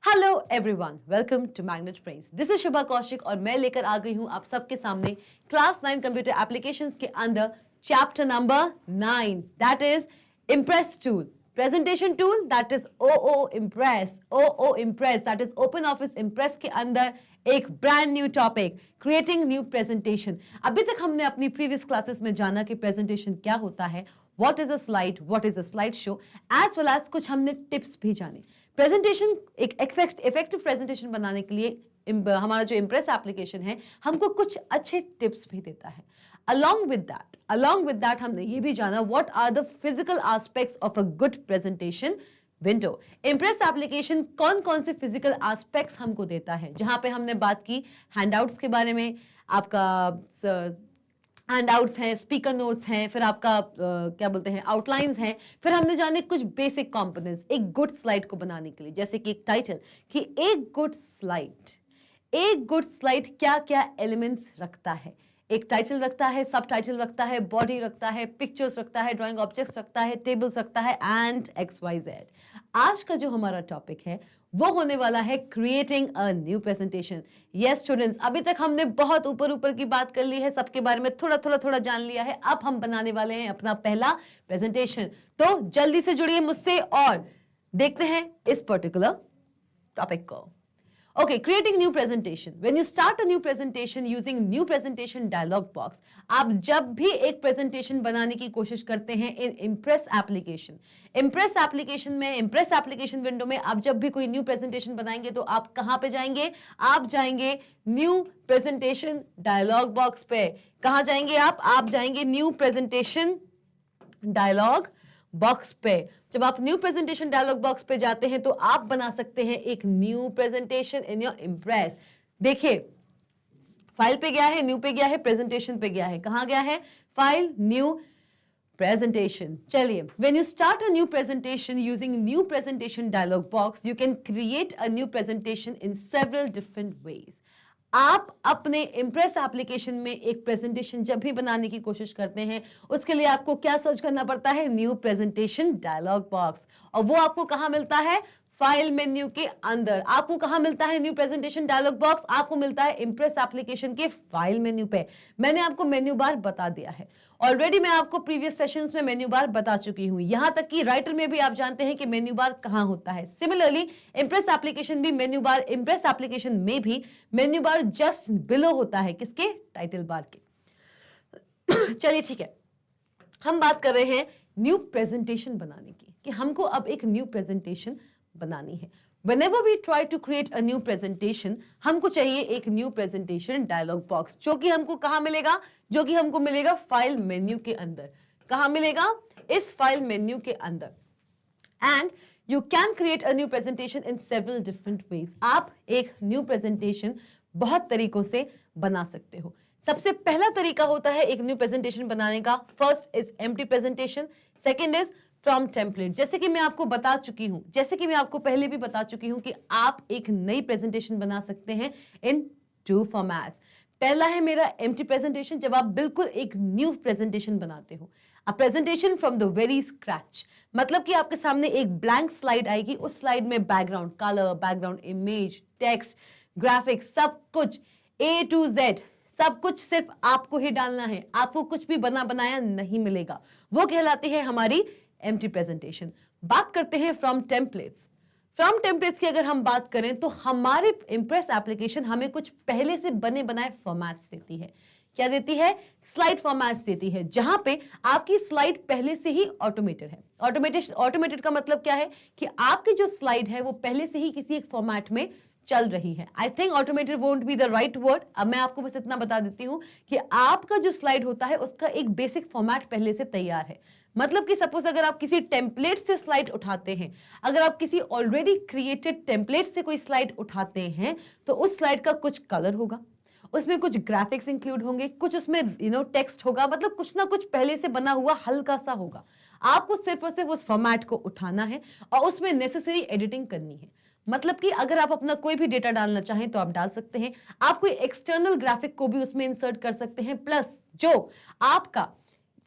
Hello everyone, welcome to Magnet Brains. This is Shubha Kaushik और मैं लेकर आ गई हूं आप सबके सामने क्लास 9 कंप्यूटर एप्लीकेशंस के अंदर chapter number 9, that is impress tool, presentation tool, that is O O impress, that is open office impress के अंदर एक brand new topic, creating new presentation. अभी तक हमने अपनी प्रीवियस क्लासेस में जाना कि प्रेजेंटेशन क्या होता है, what is a slide, what is a slide show, as well as कुछ हमने टिप्स भी जाने। प्रेजेंटेशन, एक इफेक्टिव प्रेजेंटेशन बनाने के लिए हमारा जो इम्प्रेस एप्लीकेशन है हमको कुछ अच्छे टिप्स भी देता है। along with that हमने ये भी जाना what are the physical aspects of a good presentation window. Impress application कौन कौन से फिजिकल एस्पेक्ट्स हमको देता है, जहां पे हमने बात की हैंडआउट्स के बारे में, आपका हैंडआउट्स हैं, स्पीकर नोट्स हैं, फिर आपका क्या बोलते हैं आउटलाइंस हैं, फिर हमने जाने कुछ बेसिक कंपोनेंट्स एक गुड स्लाइड को बनाने के लिए, जैसे कि एक टाइटल, कि एक गुड स्लाइड क्या क्या एलिमेंट्स रखता है। एक टाइटल रखता है, सब टाइटल रखता है, बॉडी रखता है, पिक्चर्स रखता है, ड्राइंग ऑब्जेक्ट्स रखता है, टेबल्स रखता है एंड XYZ। आज का जो हमारा टॉपिक है वो होने वाला है creating a new presentation. Yes students, अभी तक हमने बहुत ऊपर ऊपर की बात कर ली है, सबके बारे में थोड़ा जान लिया है। अब हम बनाने वाले हैं अपना पहला प्रेजेंटेशन। तो जल्दी से जुड़िए मुझसे और देखते हैं इस पर्टिकुलर टॉपिक को। Okay, creating new presentation. When you start a new presentation using new presentation dialog box, आप जब भी एक presentation बनाने की कोशिश करते हैं in Impress application, Impress application में, Impress application window में आप जब भी कोई new presentation बनाएंगे तो आप कहाँ पे जाएंगे? आप जाएंगे new presentation dialog box पे। कहाँ जाएंगे आप जाएंगे new presentation dialog बॉक्स पे। जब आप न्यू प्रेजेंटेशन डायलॉग बॉक्स पे जाते हैं तो आप बना सकते हैं एक new presentation in your impress. देखिए, फाइल पे गया है, न्यू पे गया है, प्रेजेंटेशन पे गया है, कहां गया है? File, new, presentation. चलिए, when you start a new presentation using new presentation dialog box, you can create a new presentation in several different ways. आप अपने इम्प्रेस एप्लीकेशन में एक प्रेजेंटेशन जब भी बनाने की कोशिश करते हैं, उसके लिए आपको क्या सर्च करना पड़ता है? New presentation dialog box. और वो आपको कहां मिलता है? फाइल मेन्यू के अंदर। आपको कहां मिलता है न्यू प्रेजेंटेशन डायलॉग बॉक्स? आपको मिलता है इम्प्रेस एप्लीकेशन के फाइल मेन्यू पे। मैंने आपको मेन्यू बार बता दिया है ऑलरेडी, मैं आपको प्रीवियस सेशंस में मेन्यू बार बता चुकी हूं, यहां तक कि राइटर में भी आप जानते हैं कि मेन्यू बार कहां होता है। सिमिलरली इम्प्रेस एप्लीकेशन भी मेन्यू बार, इम्प्रेस एप्लीकेशन में भी मेन्यू बार जस्ट बिलो होता है, किसके? टाइटल बार के। चलिए ठीक है, हम बात कर रहे हैं न्यू प्रेजेंटेशन बनाने की, कि हमको अब एक न्यू प्रेजेंटेशन बनानी है। Whenever we try to create a new presentation, हमको चाहिए एक न्यू प्रेजेंटेशन डायलॉग बॉक्स, जो कि हमको कहां मिलेगा? जो कि हमको मिलेगा फाइल मेन्यू के अंदर। कहां मिलेगा? इस फाइल मेन्यू के अंदर। And you can create a new presentation in several different ways. आप एक न्यू प्रेजेंटेशन बहुत तरीकों से बना सकते हो। सबसे पहला तरीका होता है एक न्यू प्रेजेंटेशन बनाने का, first is empty presentation, second is from template. जैसे कि मैं आपको बता चुकी हूं, जैसे कि मैं आपको पहले भी बता चुकी हूं कि आप एक नई प्रेजेंटेशन बना सकते हैं इन 2 फॉर्मेट्स। पहला है मेरा एम्प्टी प्रेजेंटेशन, जब आप बिल्कुल एक न्यू प्रेजेंटेशन बनाते हो, अ presentation from the very scratch. मतलब कि आपके सामने एक ब्लैंक स्लाइड आएगी, उस स्लाइड में background colour, background image, text, graphics, सब कुछ A to Z, सब कुछ सिर्फ आपको ही डालना है, आपको कुछ भी बना बनाया नहीं मिलेगा। वो कहलाती है हमारी एम्प्टी प्रेजेंटेशन। बात करते हैं फ्रॉम टेम्पलेट्स। फ्रॉम टेम्पलेट्स की अगर हम बात करें तो हमारे इम्प्रेस एप्लीकेशन हमें कुछ पहले से बने बनाए फॉर्मेट्स देती है। क्या देती है? स्लाइड फॉर्मेट्स देती है, जहां पे आपकी स्लाइड पहले से ही ऑटोमेटेड है। ऑटोमेटेड का मतलब क्या है? कि आपकी जो स्लाइड है वो पहले से ही किसी एक फॉर्मेट में चल रही है। I think automated won't be the right word. अब मैं आपको बस इतना बता देती हूं कि आपका जो स्लाइड होता है उसका एक बेसिक फॉर्मेट पहले से तैयार है। मतलब कि सपोज अगर आप किसी टेम्पलेट से स्लाइड उठाते हैं, अगर आप किसी ऑलरेडी क्रिएटेड टेम्पलेट से कोई स्लाइड उठाते हैं, तो उस स्लाइड का कुछ कलर होगा, उसमें कुछ ग्राफिक्स इंक्लूड होंगे, कुछ उसमें टेक्स्ट होगा, मतलब कुछ ना कुछ पहले से बना हुआ हल्का सा होगा। आपको सिर्फ और सिर्फ उस फॉर्मेट को उठाना है और उसमें नेसेसरी एडिटिंग करनी है। मतलब कि अगर आप अपना कोई भी डेटा डालना चाहें तो आप डाल सकते हैं, आप कोई एक्सटर्नल ग्राफिक को भी उसमें इंसर्ट कर सकते हैं, प्लस जो आपका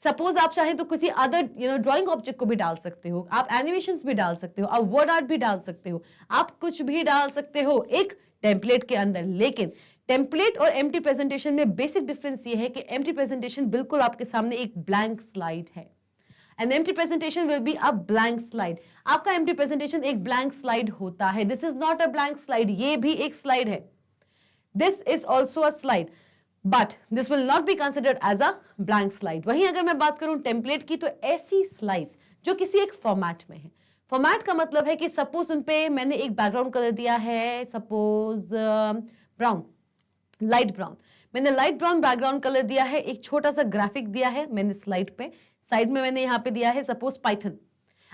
सपोज आप चाहें तो किसी अदर ड्राइंग ऑब्जेक्ट को भी डाल सकते हो, आप एनिमेशंस भी डाल सकते हो, आप वर्ड आर्ट भी डाल सकते हो, आप कुछ भी डाल सकते हो एक टेम्पलेट के अंदर। लेकिन टेम्पलेट और एम्प्टी प्रेजेंटेशन में बेसिक डिफरेंस ये है कि एम्प्टी प्रेजेंटेशन बिल्कुल आपके सामने एक ब्लैंक स्लाइड है, an empty presentation will be a blank slide. आपका एम्प्टी प्रेजेंटेशन एक ब्लैंक स्लाइड होता है। This is not a blank slide, ये भी एक स्लाइड है, this is also a slide, but this will not be considered as a blank slide. वहीं अगर मैं बात करूं टेम्पलेट की, तो ऐसी स्लाइड्स जो किसी एक फॉर्मेट में है। फॉर्मेट का मतलब है कि सपोज उन पे मैंने एक बैकग्राउंड कलर दिया है, सपोज ब्राउन, लाइट ब्राउन, मैंने लाइट ब्राउन बैकग्राउंड कलर दिया है, एक छोटा सा ग्राफिक दिया है मैंने स्लाइड पे, साइड में मैंने यहाँ पे दिया है सपोज पाइथन।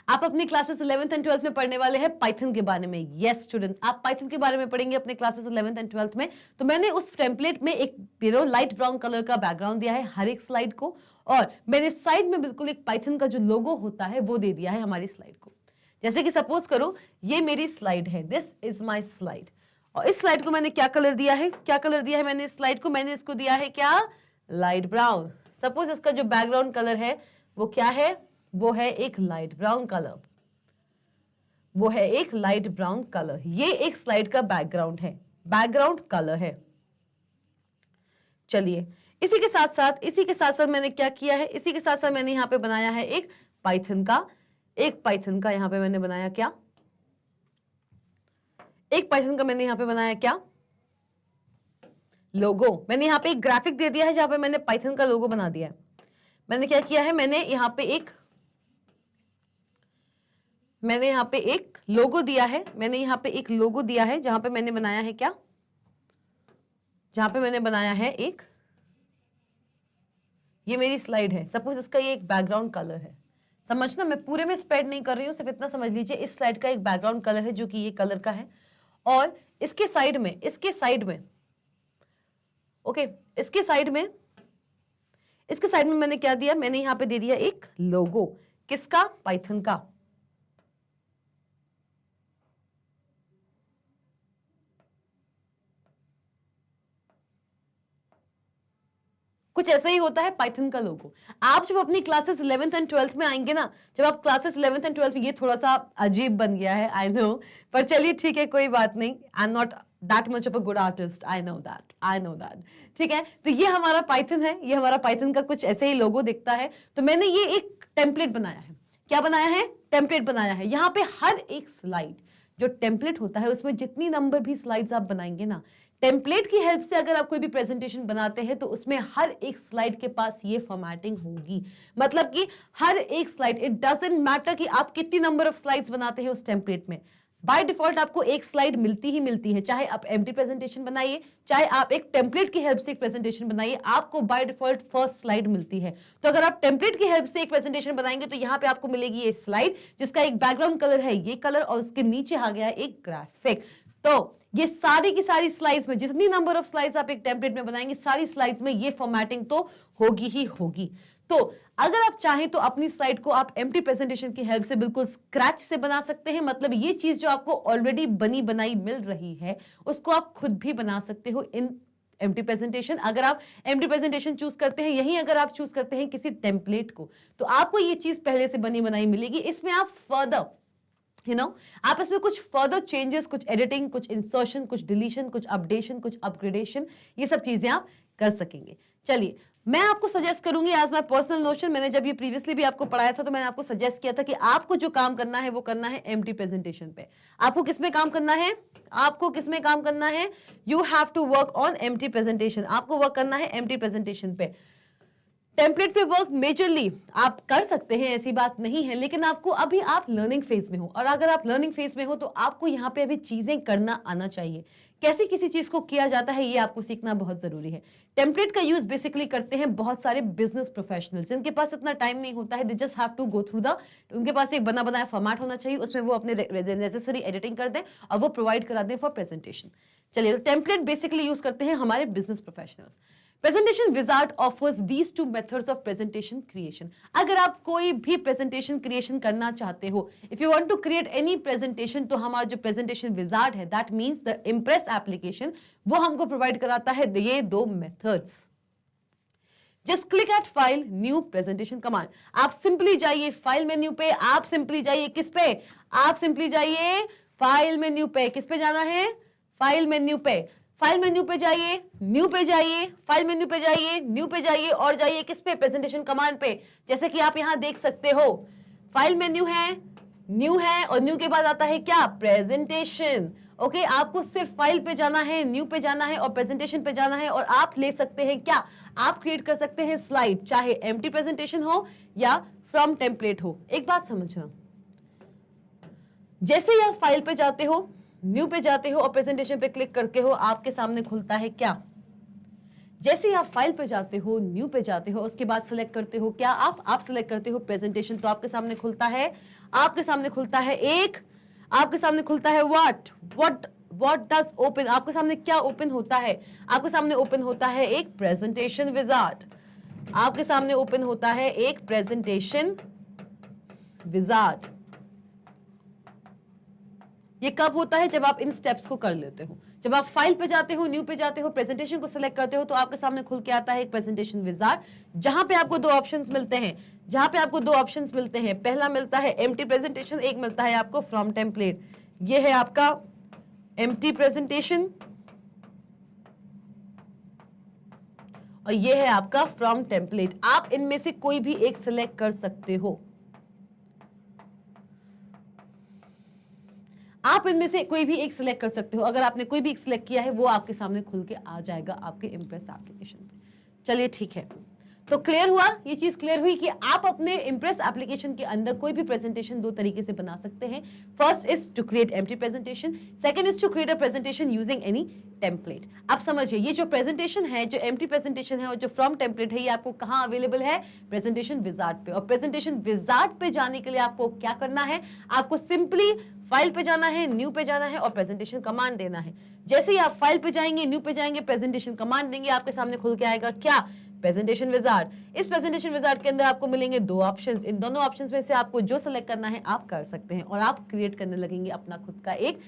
आप अपनी क्लासेस 11th एंड 12th में पढ़ने वाले हैं पाइथन के बारे में। यस स्टूडेंट्स, आप पाइथन के बारे में पढ़ेंगे अपने क्लासेस 11th एंड 12th में। तो मैंने उस टेम्पलेट में एक लाइट ब्राउन कलर का बैकग्राउंड दिया है हर एक स्लाइड को, और मैंने साइड में बिल्कुल एक पाइथन का जो लोगो होता है वो दे दिया है हमारी स्लाइड को। जैसे कि सपोज करो ये मेरी स्लाइड है, दिस इज माई स्लाइड, और इस स्लाइड को मैंने क्या कलर दिया है, क्या कलर दिया है मैंने इस स्लाइड को, मैंने इसको दिया है क्या, लाइट ब्राउन। सपोज इसका जो बैकग्राउंड कलर है वो क्या है, वो है एक लाइट ब्राउन कलर, वो है एक लाइट ब्राउन कलर। ये एक स्लाइड का बैकग्राउंड है, बैकग्राउंड कलर है। चलिए इसी के साथ साथ मैंने क्या किया है, इसी के साथ साथ मैंने यहां पे बनाया है एक पाइथन का यहां पे मैंने बनाया क्या, एक पाइथन का मैंने यहां पे बनाया क्या, लोगो। मैंने यहां पे एक ग्राफिक दे दिया है जहां पे मैंने पाइथन का लोगो बना दिया है। मैंने क्या किया है, मैंने यहां पे एक लोगो दिया है, मैंने यहां पे एक लोगो दिया है जहां पे मैंने बनाया है क्या, जहां पे मैंने बनाया है एक, ये मेरी स्लाइड है, सपोज इसका ये एक बैकग्राउंड कलर है। समझना, मैं पूरे में स्प्रेड नहीं कर रही हूं, सिर्फ इतना समझ लीजिए इस स्लाइड का एक बैकग्राउंड कलर है जो कि ये कलर का है, और इसके साइड में ओके, इसके साइड में मैंने क्या दिया, मैंने यहां पे दे दिया एक लोगो, किसका, पाइथन का। कुछ ऐसा ही होता है पाइथन का लोगो। आप जब अपनी क्लासेस 11th एंड 12th में आएंगे ना, जब आप क्लासेस 11th एंड 12th में, ये थोड़ा सा अजीब बन गया है आई नो, पर चलिए ठीक है कोई बात नहीं, I am not that much of a good artist, I know that, ठीक है। तो ये हमारा पाइथन है, ये हमारा पाइथन का कुछ ऐसे ही लोगो दिखता है। तो मैंने ये एक टेम्पलेट बनाया है, क्या बनाया है, टेम्पलेट बनाया है। यहाँ पे हर एक स्लाइड जो टेम्पलेट होता है उसमें जितनी नंबर भी स्लाइड्स आप बनाएंगे ना, टेम्पलेट की हेल्प से अगर आप कोई भी प्रेजेंटेशन बनाते हैं तो उसमें हर एक स्लाइड के पास ये फॉर्मेटिंग होगी। मतलब कि हर एक स्लाइड, इट डजंट मैटर कि आप कितनी नंबर ऑफ स्लाइड्स बनाते हैं उस टेम्पलेट में, बाय डिफॉल्ट आपको एक स्लाइड मिलती ही मिलती है। चाहे आप एम्प्टी प्रेजेंटेशन बनाइए, चाहे आप एक टेम्पलेट की हेल्प से एक प्रेजेंटेशन बनाइए, आपको बाय डिफॉल्ट फर्स्ट स्लाइड मिलती है। तो अगर आप टेम्पलेट की हेल्प से एक प्रेजेंटेशन बनाएंगे तो यहां पे आपको मिलेगी ये स्लाइड जिसका एक बैकग्राउंड कलर है ये कलर, और उसके नीचे आ गया एक ग्राफिक। तो ये सारी की सारी स्लाइड्स में, जितनी नंबर ऑफ स्लाइड्स आप एक टेम्पलेट में बनाएंगे, सारी स्लाइड्स में ये फॉर्मेटिंग तो होगी ही होगी। तो अगर आप चाहें तो अपनी स्लाइड को आप एम्प्टी प्रेजेंटेशन की हेल्प से बिल्कुल स्क्रैच से बना सकते हैं। मतलब ये चीज जो आपको ऑलरेडी बनी बनाई मिल रही है उसको आप खुद भी बना सकते हो इन एम्प्टी प्रेजेंटेशन। अगर आप एम्प्टी प्रेजेंटेशन चूज करते हैं, यही अगर आप चूज करते हैं किसी टेम्पलेट को, तो आपको ये चीज पहले से बनी बनाई मिलेगी। इसमें आप फर्दर आप इसमें कुछ फर्दर चेंजेस, कुछ एडिटिंग, कुछ इंसर्शन, कुछ डिलीशन, कुछ अपडेशन, कुछ अपग्रेडेशन, ये सब चीजें आप कर सकेंगे। चलिए मैं आपको सजेस्ट करूंगी, आज माय पर्सनल नोशन, मैंने जब ये प्रीवियसली भी आपको पढ़ाया था तो मैंने आपको सजेस्ट किया था कि आपको जो काम करना है वो करना है एम्प्टी प्रेजेंटेशन पे। आपको किसमें काम करना है, आपको किसमें काम करना है, you have to work on empty presentation. आपको वर्क करना है एम्प्टी प्रेजेंटेशन पे। टेम्पलेट पे वर्क मेजरली आप कर सकते हैं, ऐसी बात नहीं है, लेकिन आपको अभी आप लर्निंग फेज में हो, और अगर आप लर्निंग फेज में हो तो आपको यहाँ पे अभी चीजें करना आना चाहिए। कैसे किसी चीज को किया जाता है ये आपको सीखना बहुत जरूरी है। टेम्पलेट का यूज बेसिकली करते हैं बहुत सारे बिजनेस प्रोफेशनल्स, जिनके पास इतना टाइम नहीं होता है, they just have to go through the, उनके पास एक बना बनाया फॉर्मेट होना चाहिए, उसमें वो अपने नेसेसरी एडिटिंग कर दें और वो प्रोवाइड करा दें फॉर प्रेजेंटेशन। चलिए, टेम्पलेट बेसिकली यूज करते हैं हमारे business professionals. Presentation wizard offers these two methods of presentation creation. अगर आप कोई भी प्रेजेंटेशन क्रिएशन करना चाहते हो, if you want to create any presentation, तो हमारा जो प्रेजेंटेशन विजार्ड है, that means the impress application, वो हमको प्रोवाइड कराता है ये दो methods. Just click at file new presentation command. आप सिंपली जाइए फाइल मेन्यू पे, आप सिंपली जाइए किस पे, आप सिंपली जाइए फाइल मेन्यू पे। किस पे जाना है? फाइल मेन्यू पे। फाइल मेन्यू पे जाइए, न्यू पे जाइए, फाइल मेन्यू पे जाइए, न्यू पे जाइए और जाइए किस पे? प्रेजेंटेशन कमांड पे। जैसे कि आप यहां देख सकते हो फाइल मेन्यू है, न्यू है और न्यू के बाद आता है क्या? प्रेजेंटेशन। ओके, आपको सिर्फ फाइल पे जाना है, न्यू पे जाना है और प्रेजेंटेशन पे जाना है और आप ले सकते हैं क्या? आप क्रिएट कर सकते हैं स्लाइड, चाहे एम्प्टी प्रेजेंटेशन हो या फ्रॉम टेम्पलेट हो। एक बात समझना, जैसे ही आप फाइल पे जाते हो, न्यू पे जाते हो और प्रेजेंटेशन पे क्लिक करते हो, आपके सामने खुलता है क्या? जैसे ही आप फाइल पे जाते हो, न्यू पे जाते हो, उसके बाद सिलेक्ट करते हो क्या? आप सिलेक्ट करते हो प्रेजेंटेशन, तो आपके सामने खुलता है, आपके सामने खुलता है एक, आपके सामने खुलता है व्हाट डज ओपन, आपके सामने क्या ओपन होता है? आपके सामने ओपन होता है एक प्रेजेंटेशन विजार्ड। आपके सामने ओपन होता है एक प्रेजेंटेशन विजार्ड। ये कब होता है? जब आप इन स्टेप्स को कर लेते हो। जब आप फाइल पे जाते हो, न्यू पे जाते हो, प्रेजेंटेशन को सिलेक्ट करते हो, तो आपके सामने खुल के आता है एक प्रेजेंटेशन विजार्ड, जहां पे आपको दो ऑप्शंस मिलते हैं। जहां पे आपको दो ऑप्शंस मिलते हैं, पहला मिलता है एम्प्टी प्रेजेंटेशन, एक मिलता है आपको फ्रॉम टेम्पलेट। ये है आपका एम्प्टी प्रेजेंटेशन और ये है आपका फ्रॉम टेम्पलेट। आप इनमें से कोई भी एक सिलेक्ट कर सकते हो। आप इनमें से कोई भी एक सिलेक्ट कर सकते हो। अगर आपने कोई भी एक सिलेक्ट किया है, वो आपके सामने खुल के आ जाएगा आपके इम्प्रेस एप्लीकेशन पे। चलिए ठीक है, तो क्लियर हुआ, ये चीज क्लियर हुई कि आप अपने इम्प्रेस एप्लीकेशन के अंदर कोई भी प्रेजेंटेशन दो तरीके से बना सकते हैं। First is to create empty presentation, second is to create a presentation using any template. आप समझिए, ये जो प्रेजेंटेशन है, जो एम्प्टी प्रेजेंटेशन है और जो फ्रॉम टेम्पलेट है, ये आपको कहां अवेलेबल है? प्रेजेंटेशन विजार्ड पे। और प्रेजेंटेशन विजार्ड पे जाने के लिए आपको क्या करना है? आपको सिंपली फाइल पे जाना है, न्यू पे जाना है और प्रेजेंटेशन कमांड देना है। जैसे ही आप फाइल पे जाएंगे, न्यू पे जाएंगे, प्रेजेंटेशन कमांड देंगे, आपके सामने खुल के आएगा क्या? Presentation wizard. इस प्रेजेंटेशन विजार्ड के अंदर आपको मिलेंगे दो ऑप्शंस। इन दोनों ऑप्शंस में से आपको जो सेलेक्ट करना है आप कर सकते हैं और आप क्रिएट करने लगेंगे अपना खुद का एक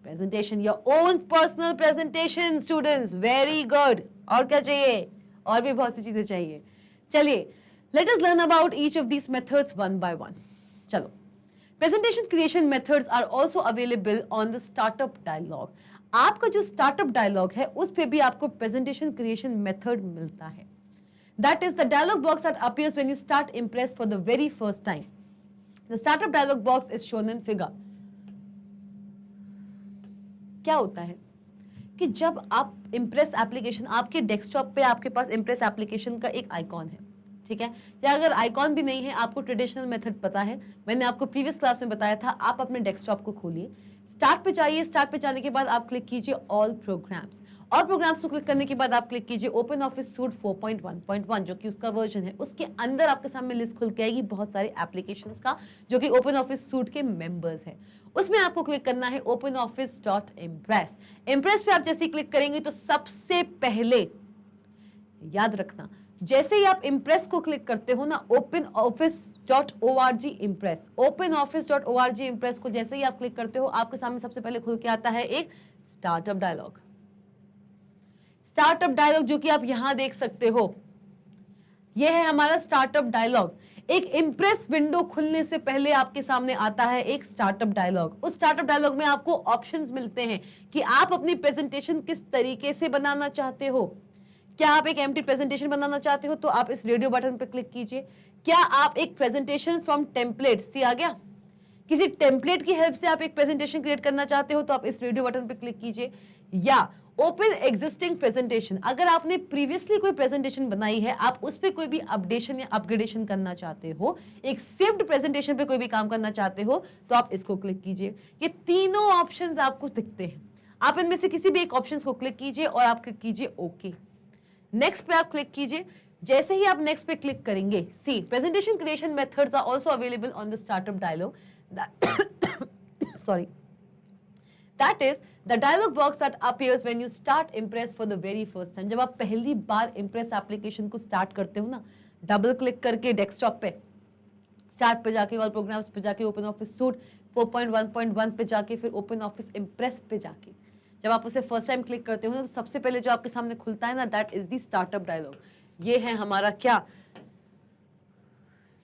presentation, your own personal presentation. Students, very good. और क्या चाहिए? और भी बहुत सी चीजें चाहिए। चलिए, let us learn about each of these methods one by one. चलो, presentation creation methods are also available on the startup dialog. आपका जो स्टार्टअप डायलॉग है, उस पे भी आपको प्रेजेंटेशन क्रिएशन मेथड मिलता है। That is the dialog box that appears when you start Impress for the very first time. The startup dialog box is shown in figure. क्या होता है कि जब आप Impress एप्लीकेशन, आपके डेस्कटॉप पे आपके पास Impress एप्लीकेशन का एक आइकॉन है, ठीक है? या अगर आइकॉन भी नहीं है, आपको ट्रेडिशनल मेथड पता है, मैंने आपको प्रीवियस क्लास में बताया था, आप अपने डेस्कटॉप को खोलिए, स्टार्ट पे जाइए, स्टार्ट पे जाने के बाद आप क्लिक कीजिए ऑल प्रोग्राम्स। और प्रोग्राम्स को क्लिक करने के बाद आप क्लिक कीजिए ओपन ऑफिस सूट 4.1.1, जो कि उसका वर्जन है। उसके अंदर आपके सामने लिस्ट खुल के आएगी बहुत सारे एप्लीकेशंस का, जो कि ओपन ऑफिस सूट के मेंबर्स हैं। उसमें आपको क्लिक करना है open office dot impress. Impress पे आप जैसे ही क्लिक करेंगे तो सबसे पहले याद रखना, जैसे ही आप इम्प्रेस को क्लिक करते हो ना, open office dot ORG impress, open office dot ORG impress को जैसे ही आप क्लिक करते हो, आपके सामने सबसे पहले खुल के आता है एक स्टार्टअप डायलॉग। स्टार्टअप डायलॉग जो कि आप यहां देख सकते हो, यह है हमारा स्टार्टअप डायलॉग। एक इम्प्रेस विंडो खुलने से पहले आपके सामने आता है एक स्टार्टअप डायलॉग। उस स्टार्टअप डायलॉग में आपको ऑप्शंस मिलते हैं कि आप अपनी प्रेजेंटेशन किस तरीके से बनाना चाहते हो। क्या आप एक एम्प्टी प्रेजेंटेशन बनाना चाहते हो तो आप इस रेडियो बटन पर क्लिक कीजिए। क्या आप एक प्रेजेंटेशन फ्रॉम टेम्पलेट, सी आ गया, किसी टेम्पलेट की हेल्प से आप एक प्रेजेंटेशन क्रिएट करना चाहते हो तो आप इस रेडियो बटन पर क्लिक कीजिए। या ओपन एग्जिस्टिंग प्रेजेंटेशन, अगर आपने प्रीवियसली कोई प्रेजेंटेशन बनाई है, आप उस पर कोई भी अपडेशन या अपग्रेडेशन करना चाहते हो, एक सेव्ड प्रेजेंटेशन पे कोई भी काम करना चाहते हो, तो आप इसको क्लिक कीजिए। ये तीनों ऑप्शंस आपको दिखते हैं, आप इनमें से किसी भी एक ऑप्शन को क्लिक कीजिए और आप क्लिक कीजिए ओके। नेक्स्ट पे आप क्लिक कीजिए। जैसे ही आप नेक्स्ट पे क्लिक करेंगे, see presentation creation methods are also available on the startup dialog. Sorry. That is the dialog box that appears when you start Impress for the very first time. जब आप पहली बार Impress application को start करते हो ना, double click करके desktop पे, start पे जाके, ऑल प्रोग्राम्स पे जाके, ओपन ऑफिस सूट 4.1.1 पे जाके, फिर ओपन ऑफिस इम्प्रेस पे जाके, जब आप उसे फर्स्ट टाइम क्लिक करते हो ना, तो सबसे पहले जो आपके सामने खुलता है ना, that is the startup dialog. ये है हमारा क्या,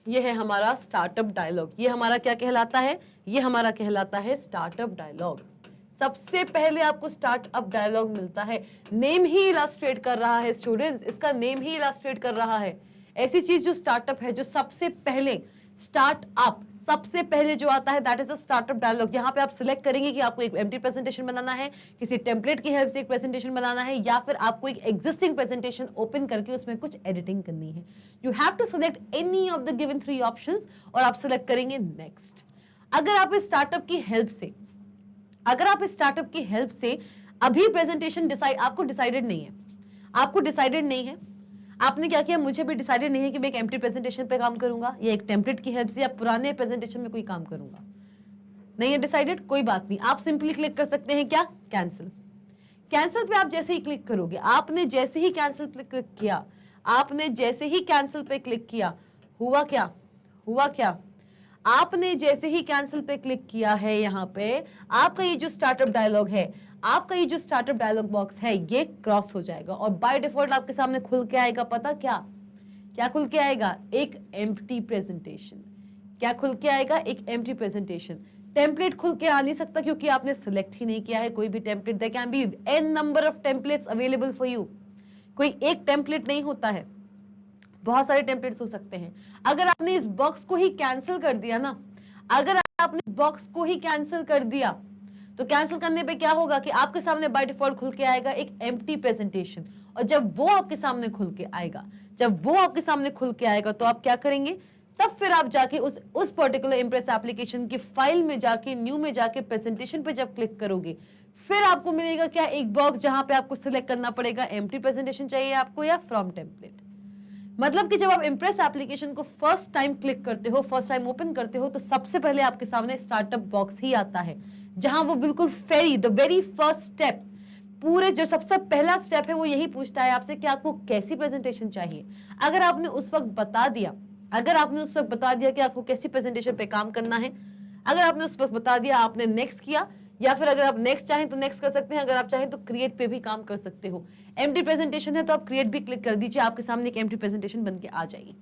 ये है हमारा स्टार्टअप डायलॉग। ये हमारा क्या कहलाता है, ये हमारा कहलाता है स्टार्टअप डायलॉग। सबसे पहले आपको स्टार्टअप डायलॉग मिलता है, नेम ही इलस्ट्रेट कर रहा है स्टूडेंट्स, इसका नेम ही इलस्ट्रेट कर रहा है। ऐसी चीज जो स्टार्टअप है, जो सबसे पहले स्टार्टअप सबसे पहले जो आता है that is a startup dialog. यहाँ पे आप सिलेक्ट करेंगे कि आपको एक एम्प्टी प्रेजेंटेशन बनाना है, किसी टेम्पलेट की हेल्प से एक प्रेजेंटेशन बनाना है, या फिर आपको एक एग्जिस्टिंग प्रेजेंटेशन ओपन करके उसमें कुछ एडिटिंग करनी है। You have to select any of the given 3 options और आप सिलेक्ट करेंगे नेक्स्ट। अगर आप इस स्टार्टअप की हेल्प से, अगर आप इस स्टार्टअप की हेल्प से अभी प्रेजेंटेशन आपको डिसाइडेड नहीं है, आपको डिसाइडेड नहीं है, आपने क्या किया, मुझे भी डिसाइडेड नहीं है कि मैं एक एम्प्टी प्रेजेंटेशन पे काम करूंगा या एक टेम्पलेट की हेल्प से या पुराने प्रेजेंटेशन में कोई काम करूंगा, नहीं है डिसाइडेड, कोई बात नहीं, आप सिंपली क्लिक कर सकते हैं क्या, कैंसिल। कैंसिल पे आप जैसे ही क्लिक करोगे, आपने जैसे ही कैंसिल पे क्लिक किया, आपने जैसे ही कैंसिल पे क्लिक किया, हुआ क्या, हुआ क्या, आपने जैसे ही कैंसिल पे क्लिक किया है, यहाँ पे आपका ये जो स्टार्टअप डायलॉग है, आपका ये जो स्टार्टअप डायलॉग बॉक्स है, ये क्रॉस हो जाएगा और बाय डिफॉल्ट आपके सामने खुल के आएगा, पता क्या, क्या खुल के आएगा, एक एम्प्टी प्रेजेंटेशन। क्या खुल के आएगा, एक एम्प्टी प्रेजेंटेशन। टेम्पलेट खुल के आ नहीं सकता क्योंकि आपने सिलेक्ट ही नहीं किया है कोई भी template. There can be an number of templates available for you, कोई एक टेम्पलेट नहीं होता है, बहुत सारे टेम्पलेट्स हो सकते हैं। अगर आपने इस बॉक्स को ही कैंसिल कर दिया ना, अगर आपने इस बॉक्स को ही कैंसिल कर दिया, तो कैंसिल करने पे क्या होगा कि आपके सामने बाय डिफॉल्ट खुल के आएगा एक एम्प्टी प्रेजेंटेशन। और जब वो आपके सामने खुल के आएगा, जब वो आपके सामने खुल के आएगा, तो आप क्या करेंगे, तब फिर आप जाके उस पर्टिकुलर इम्प्रेस एप्लीकेशन की फाइल में जाके, न्यू में जाके प्रेजेंटेशन पे जब क्लिक करोगे, फिर आपको मिलेगा क्या, एक बॉक्स जहां पे आपको सिलेक्ट करना पड़ेगा एम्प्टी प्रेजेंटेशन चाहिए आपको या फ्रॉम टेम्पलेट। मतलब कि जब आप इम्प्रेस एप्लीकेशन को फर्स्ट टाइम क्लिक करते हो, फर्स्ट टाइम ओपन करते हो, तो सबसे पहले आपके सामने स्टार्टअप बॉक्स ही आता है, जहां वो बिल्कुल द वेरी फर्स्ट स्टेप, पूरे जो सबसे पहला स्टेप है वो यही पूछता है आपसे कि आपको कैसी प्रेजेंटेशन चाहिए। अगर आपने उस वक्त बता दिया, अगर आपने उस वक्त बता दिया कि आपको कैसी प्रेजेंटेशन पे काम करना है, अगर आपने उस वक्त बता दिया, आपने नेक्स्ट किया, या फिर अगर आप नेक्स्ट चाहें तो नेक्स्ट कर सकते हैं, अगर आप चाहें तो क्रिएट पे भी काम कर सकते हो। एम्प्टी प्रेजेंटेशन है तो आप क्रिएट भी क्लिक कर दीजिए, आपके सामने एक एम्प्टी प्रेजेंटेशन बन के आ जाएगी।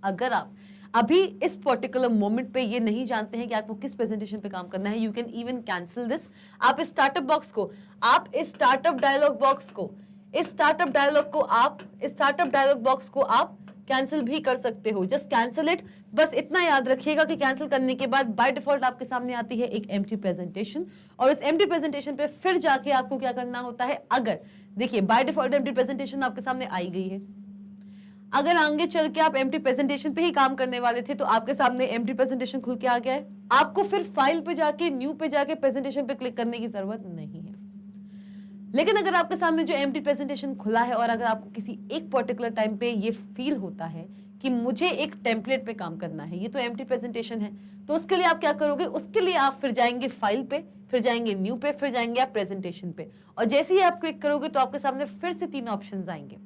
अगर आप अभी इस पर्टिकुलर मोमेंट पे ये नहीं जानते हैं कि आपको किस प्रेजेंटेशन पे काम करना है, you can even cancel this. आप इस स्टार्टअप बॉक्स को, आप इस स्टार्टअप डायलॉग बॉक्स को, इस स्टार्टअप डायलॉग को आप, इस स्टार्टअप डायलॉग बॉक्स को आप कैंसिल भी कर सकते हो। Just cancel it. बस इतना याद रखिएगा कि कैंसिल करने के बाद बाय डिफॉल्ट आपके सामने आती है एक एम्प्टी प्रेजेंटेशन, और इस एम्प्टी प्रेजेंटेशन पे फिर जाके आपको क्या करना होता है, अगर देखिए बाय डिफॉल्ट एम्प्टी प्रेजेंटेशन आपके सामने आई गई है, अगर आगे चल के आप एम्प्टी प्रेजेंटेशन पे ही काम करने वाले थे तो आपके सामने एम्प्टी प्रेजेंटेशन खुल के आ गया है, आपको फिर फाइल पे जाके, न्यू पे जाके प्रेजेंटेशन पे क्लिक करने की जरूरत नहीं है। लेकिन अगर आपके सामने जो एम्प्टी प्रेजेंटेशन खुला है और अगर आपको किसी एक पर्टिकुलर टाइम पे ये फील होता है कि मुझे एक टेम्पलेट पे काम करना है, ये तो एम्प्टी प्रेजेंटेशन है, तो उसके लिए आप क्या करोगे, उसके लिए आप फिर जाएंगे फाइल पे, फिर जाएंगे न्यू पे, फिर जाएंगे आप प्रेजेंटेशन पे, और जैसे ही आप क्लिक करोगे तो आपके सामने फिर से 3 ऑप्शंस आएंगे,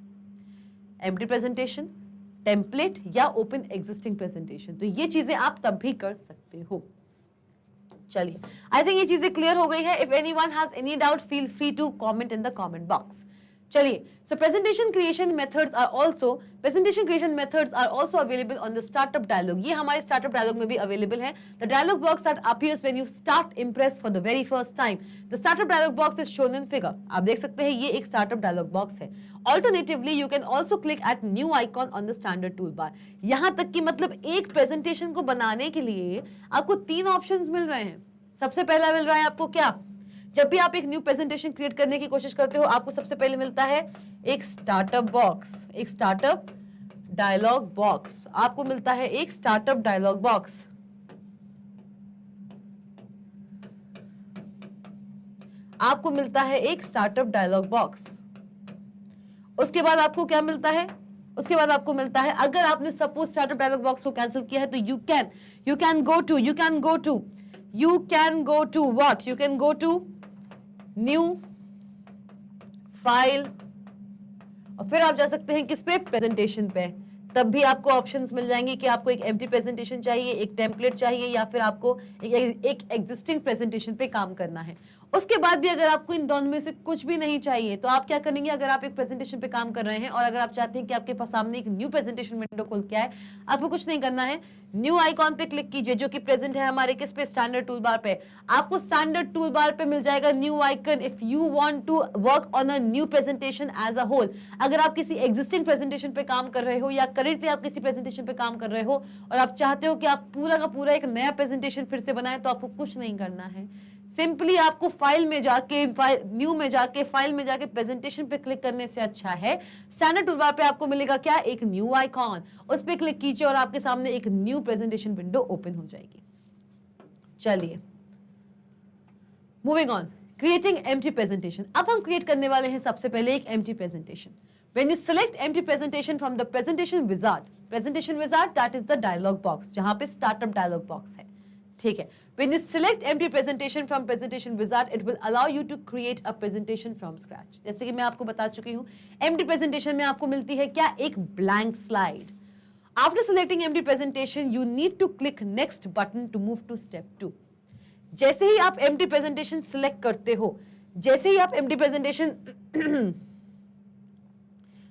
एम्प्टी प्रेजेंटेशन, टेम्पलेट या ओपन एग्जिस्टिंग प्रेजेंटेशन। तो ये चीजें आप तब भी कर सकते हो। चलिए, आई थिंक ये चीजें क्लियर हो गई है। If anyone has any doubt feel free to comment in the comment box. चलिए, so presentation creation methods are also available on the startup dialog. ये हमारे स्टार्टअप डायलॉग में भी अवेलेबल है। The dialog box that appears when you start Impress for the very first time. The startup dialog box is shown in figure. आप देख सकते हैं ये एक स्टार्टअप डायलॉग बॉक्स है। Alternatively, you can also click at new icon on the standard toolbar. यहां तक कि मतलब एक प्रेजेंटेशन को बनाने के लिए आपको 3 ऑप्शंस मिल रहे हैं। सबसे पहला मिल रहा है आपको क्या, जब भी आप एक न्यू प्रेजेंटेशन क्रिएट करने की कोशिश करते हो, आपको सबसे पहले मिलता है एक स्टार्टअप बॉक्स, एक स्टार्टअप डायलॉग बॉक्स। आपको मिलता है एक स्टार्टअप डायलॉग बॉक्स। आपको मिलता है एक स्टार्टअप डायलॉग बॉक्स। उसके बाद आपको क्या मिलता है, उसके बाद आपको मिलता है, अगर आपने सपोज स्टार्टअप डायलॉग बॉक्स को कैंसिल किया है तो you can go to new file, और फिर आप जा सकते हैं किस पे, प्रेजेंटेशन पे। तब भी आपको ऑप्शंस मिल जाएंगे कि आपको एक एम्प्टी प्रेजेंटेशन चाहिए, एक टेम्पलेट चाहिए, या फिर आपको एक एग्जिस्टिंग प्रेजेंटेशन पे काम करना है। उसके बाद भी अगर आपको इन दोनों में से कुछ भी नहीं चाहिए तो आप क्या करेंगे, अगर आप एक प्रेजेंटेशन पे काम कर रहे हैं और अगर आप चाहते हैं कि आपके पास सामने एक न्यू प्रेजेंटेशन विंडो खुल के आए, आपको कुछ नहीं करना है, न्यू आइकॉन पे क्लिक कीजिए जो कि प्रेजेंट है हमारे किस पे, स्टैंडर्ड टूल बार पे। आपको स्टैंडर्ड टूल बार पे मिल जाएगा new icon if you want to work on a new presentation as a whole. अगर आप किसी एग्जिस्टिंग प्रेजेंटेशन पे काम कर रहे हो या करेंटली आप किसी प्रेजेंटेशन पे काम कर रहे हो और आप चाहते हो कि आप पूरा का पूरा एक नया प्रेजेंटेशन फिर से बनाएं, तो आपको कुछ नहीं करना है, सिंपली आपको फाइल में जाके न्यू में जाके फाइल में जाके प्रेजेंटेशन पे क्लिक करने से अच्छा है स्टैंडर्ड टूलबार पे आपको मिलेगा क्या, एक न्यू आइकॉन, उस पे क्लिक कीजिए और आपके सामने एक न्यू प्रेजेंटेशन विंडो ओपन हो जाएगी। चलिए moving on, creating empty presentation. अब हम क्रिएट करने वाले हैं सबसे पहले एक empty presentation. When you select empty presentation from the presentation wizard that is the dialog box, जहां पे startup dialog box है, ठीक है। When you select empty presentation from presentation wizard, it will allow you to create a presentation from scratch. जैसे कि मैं आपको बता चुकी हूँ, empty presentation में आपको मिलती है क्या, एक blank slide. After selecting empty presentation, you need to click next button to move to step 2. जैसे ही आप empty presentation select करते हो, जैसे ही आप empty presentation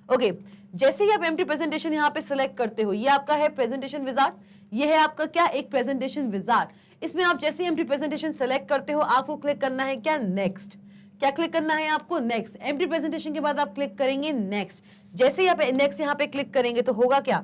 ओके जैसे ही आप एम्प्टी प्रेजेंटेशन यहाँ पे सिलेक्ट करते हो, ये आपका है प्रेजेंटेशन विजार्ड, ये है आपका क्या, एक प्रेजेंटेशन विजार्ड। इसमें आप जैसे ही एम्प्टी प्रेजेंटेशन सिलेक्ट करते हो आपको क्लिक करना है क्या, नेक्स्ट। क्या क्लिक करना है आपको, नेक्स्ट। एम्प्टी प्रेजेंटेशन के बाद आप क्लिक करेंगे नेक्स्ट। जैसे ही आप नेक्स्ट यहाँ पे क्लिक करेंगे तो होगा क्या,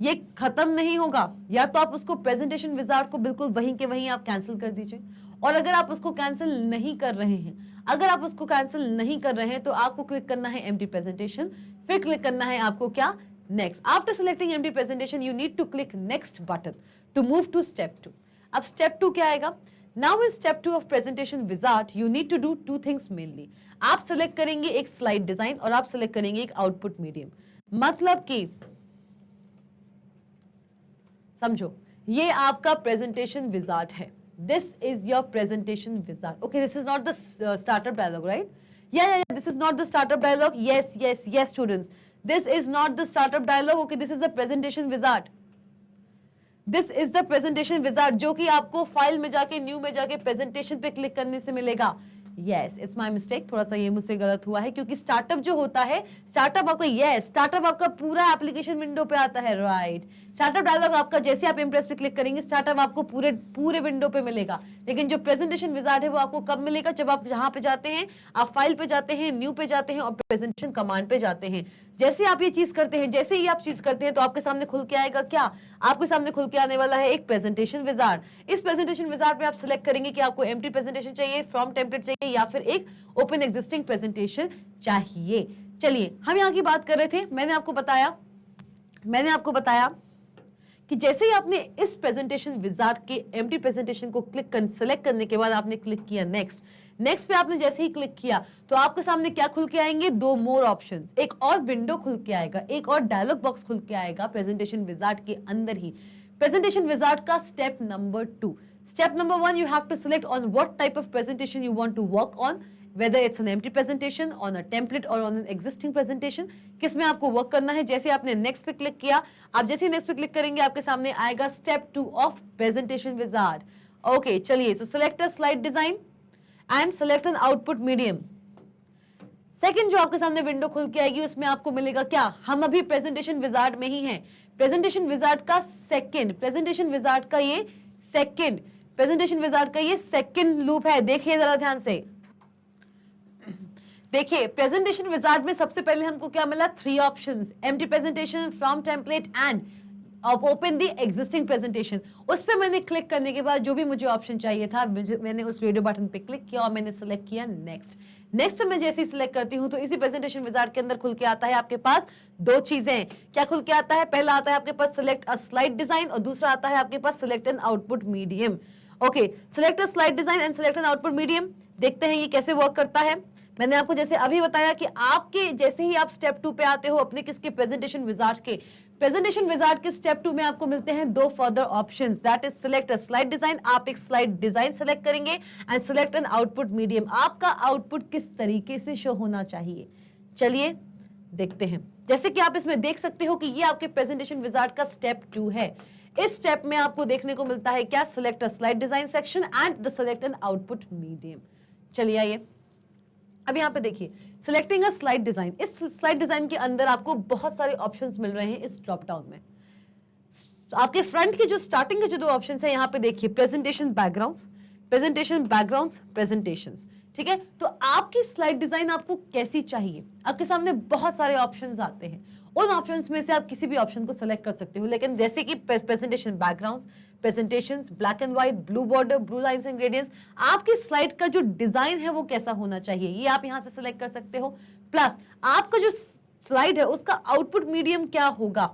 ये खत्म नहीं होगा, या तो आप उसको प्रेजेंटेशन विजार्ड को बिल्कुल वहीं के वहीं आप कैंसिल कर दीजिए, और अगर आप उसको कैंसिल नहीं कर रहे हैं, अगर आप उसको कैंसिल नहीं कर रहे हैं तो आपको क्लिक करना है एम्प्टी प्रेजेंटेशन, फिर क्लिक करना है आपको क्या, next. After selecting empty presentation you need to click next button to move to step 2। अब स्टेप 2 क्या आएगा, now in step 2 of presentation wizard you need to do 2 things mainly. आप select करेंगे एक स्लाइड डिजाइन और आप select करेंगे एक आउटपुट मीडियम। मतलब कि समझो ये आपका प्रेजेंटेशन विजार्ड है, this is your presentation wizard. Okay, this is not the startup dialog, right? Yeah, this is not the startup dialog. Yes students, this is not the startup dialog. Okay, this is the presentation wizard. This is the presentation wizard जो कि आपको file में जाके new में जाके presentation पे click करने से मिलेगा। Yes, it's my mistake, थोड़ा सा ये मुझसे गलत हुआ है, क्योंकि स्टार्टअप जो होता है, स्टार्टअप आपका, yes, स्टार्टअप आपका पूरा एप्लीकेशन विंडो पे आता है, राइट। स्टार्टअप डायलॉग आपका जैसे आप इम्प्रेस पे क्लिक करेंगे स्टार्टअप आपको पूरे विंडो पे मिलेगा, लेकिन जो प्रेजेंटेशन विजार्ड है वो आपको कब मिलेगा, जब आप यहाँ पे जाते हैं, आप फाइल पे जाते हैं, न्यू पे जाते हैं और प्रेजेंटेशन कमांड पे जाते हैं। जैसे आप ये चीज करते हैं, जैसे ही आप चीज करते हैं तो आपके सामने खुल के आएगा क्या, आपके सामने खुल के आने वाला है एक प्रेजेंटेशन विजार्ड। इस प्रेजेंटेशन विजार्ड पे आप सिलेक्ट करेंगे कि आपको एम्प्टी प्रेजेंटेशन चाहिए, फ्रॉम टेम्पलेट चाहिए, या फिर एक ओपन एग्जिस्टिंग प्रेजेंटेशन चाहिए। चलिए हम यहाँ की बात कर रहे थे, मैंने आपको बताया कि जैसे ही आपने इस प्रेजेंटेशन विजार्ड के एम्प्टी प्रेजेंटेशन को सेलेक्ट करने के बाद आपने क्लिक किया नेक्स्ट पे आपने जैसे ही क्लिक किया तो आपके सामने क्या खुल के आएंगे, 2 मोर ऑप्शंस, एक और विंडो खुल के आएगा, एक और डायलॉग बॉक्स खुल के आएगा प्रेजेंटेशन विजार्ड के अंदर ही। प्रेजेंटेशन विजार्ड का step number 2, step number 1, you have to select on what type of presentation you want to work on, whether it's an empty presentation, on a template or on an existing presentation, किसमें आपको work करना है। जैसे आपने next पे click किया, आप जैसे नेक्स्ट पे क्लिक करेंगे आपके सामने आएगा step 2 of presentation wizard. Okay चलिए, so select a slide design and select an output medium. Second जो आपके सामने विंडो खुल के आएगी उसमें आपको मिलेगा क्या, हम अभी प्रेजेंटेशन विजार्ड में ही हैं, प्रेजेंटेशन विजार्ड का सेकंड लूप है। देखिए जरा ध्यान से, देखिए प्रेजेंटेशन विजार्ड में सबसे पहले हमको क्या मिला, 3 options, empty presentation, from template and open the existing presentation. उस पर मैंने क्लिक करने के बाद जो भी मुझे ऑप्शन चाहिए था मैंने उस रेडियो बटन पे क्लिक किया और मैंने सेलेक्ट किया नेक्स्ट पे मैं जैसे ही सिलेक्ट करती हूँ तो इसी प्रेजेंटेशन विजार्ड के अंदर खुल के आता है आपके पास 2 चीजें। क्या खुल के आता है, पहला आता है आपके पास सिलेक्ट अ स्लाइड डिजाइन और दूसरा आता है आपके पास select an output medium. Okay, select a slide design and select an output medium. देखते हैं ये कैसे वर्क करता है। मैंने आपको जैसे अभी बताया कि आपके जैसे ही आप स्टेप 2 पे आते हो अपने किसके, प्रेजेंटेशन विजार्ड के स्टेप 2 में आपको मिलते हैं 2 further options, that is select a slide design. आप एक स्लाइड डिजाइन सेलेक्ट करेंगे and select an output medium. आपका आउटपुट किस तरीके से शो होना चाहिए, चलिए देखते हैं। जैसे कि आप इसमें देख सकते हो कि ये आपके प्रेजेंटेशन विजार्ड का स्टेप 2 है। इस स्टेप में आपको देखने को मिलता है क्या, select a slide design section and the select an output medium. चलिए आइए, अब यहाँ पे देखिए सिलेक्टिंग अ स्लाइड डिजाइन। इस स्लाइड डिजाइन के अंदर आपको बहुत सारे ऑप्शंस मिल रहे हैं इस ड्रॉप डाउन में। आपके फ्रंट के जो स्टार्टिंग के जो दो ऑप्शंस है यहाँ पे देखिए, presentation backgrounds, presentation backgrounds, presentations. ठीक है, तो आपकी स्लाइड डिजाइन आपको कैसी चाहिए, आपके सामने बहुत सारे ऑप्शंस आते हैं, उन ऑप्शंस में से आप किसी भी ऑप्शन को सेलेक्ट कर सकते हो। लेकिन जैसे कि presentation backgrounds, presentations, black and white, blue border, blue lines and gradients, आपकी स्लाइड का जो डिजाइन है वो कैसा होना चाहिए, ये आप यहां से सेलेक्ट कर सकते हो। प्लस आपका जो स्लाइड है उसका आउटपुट मीडियम क्या होगा,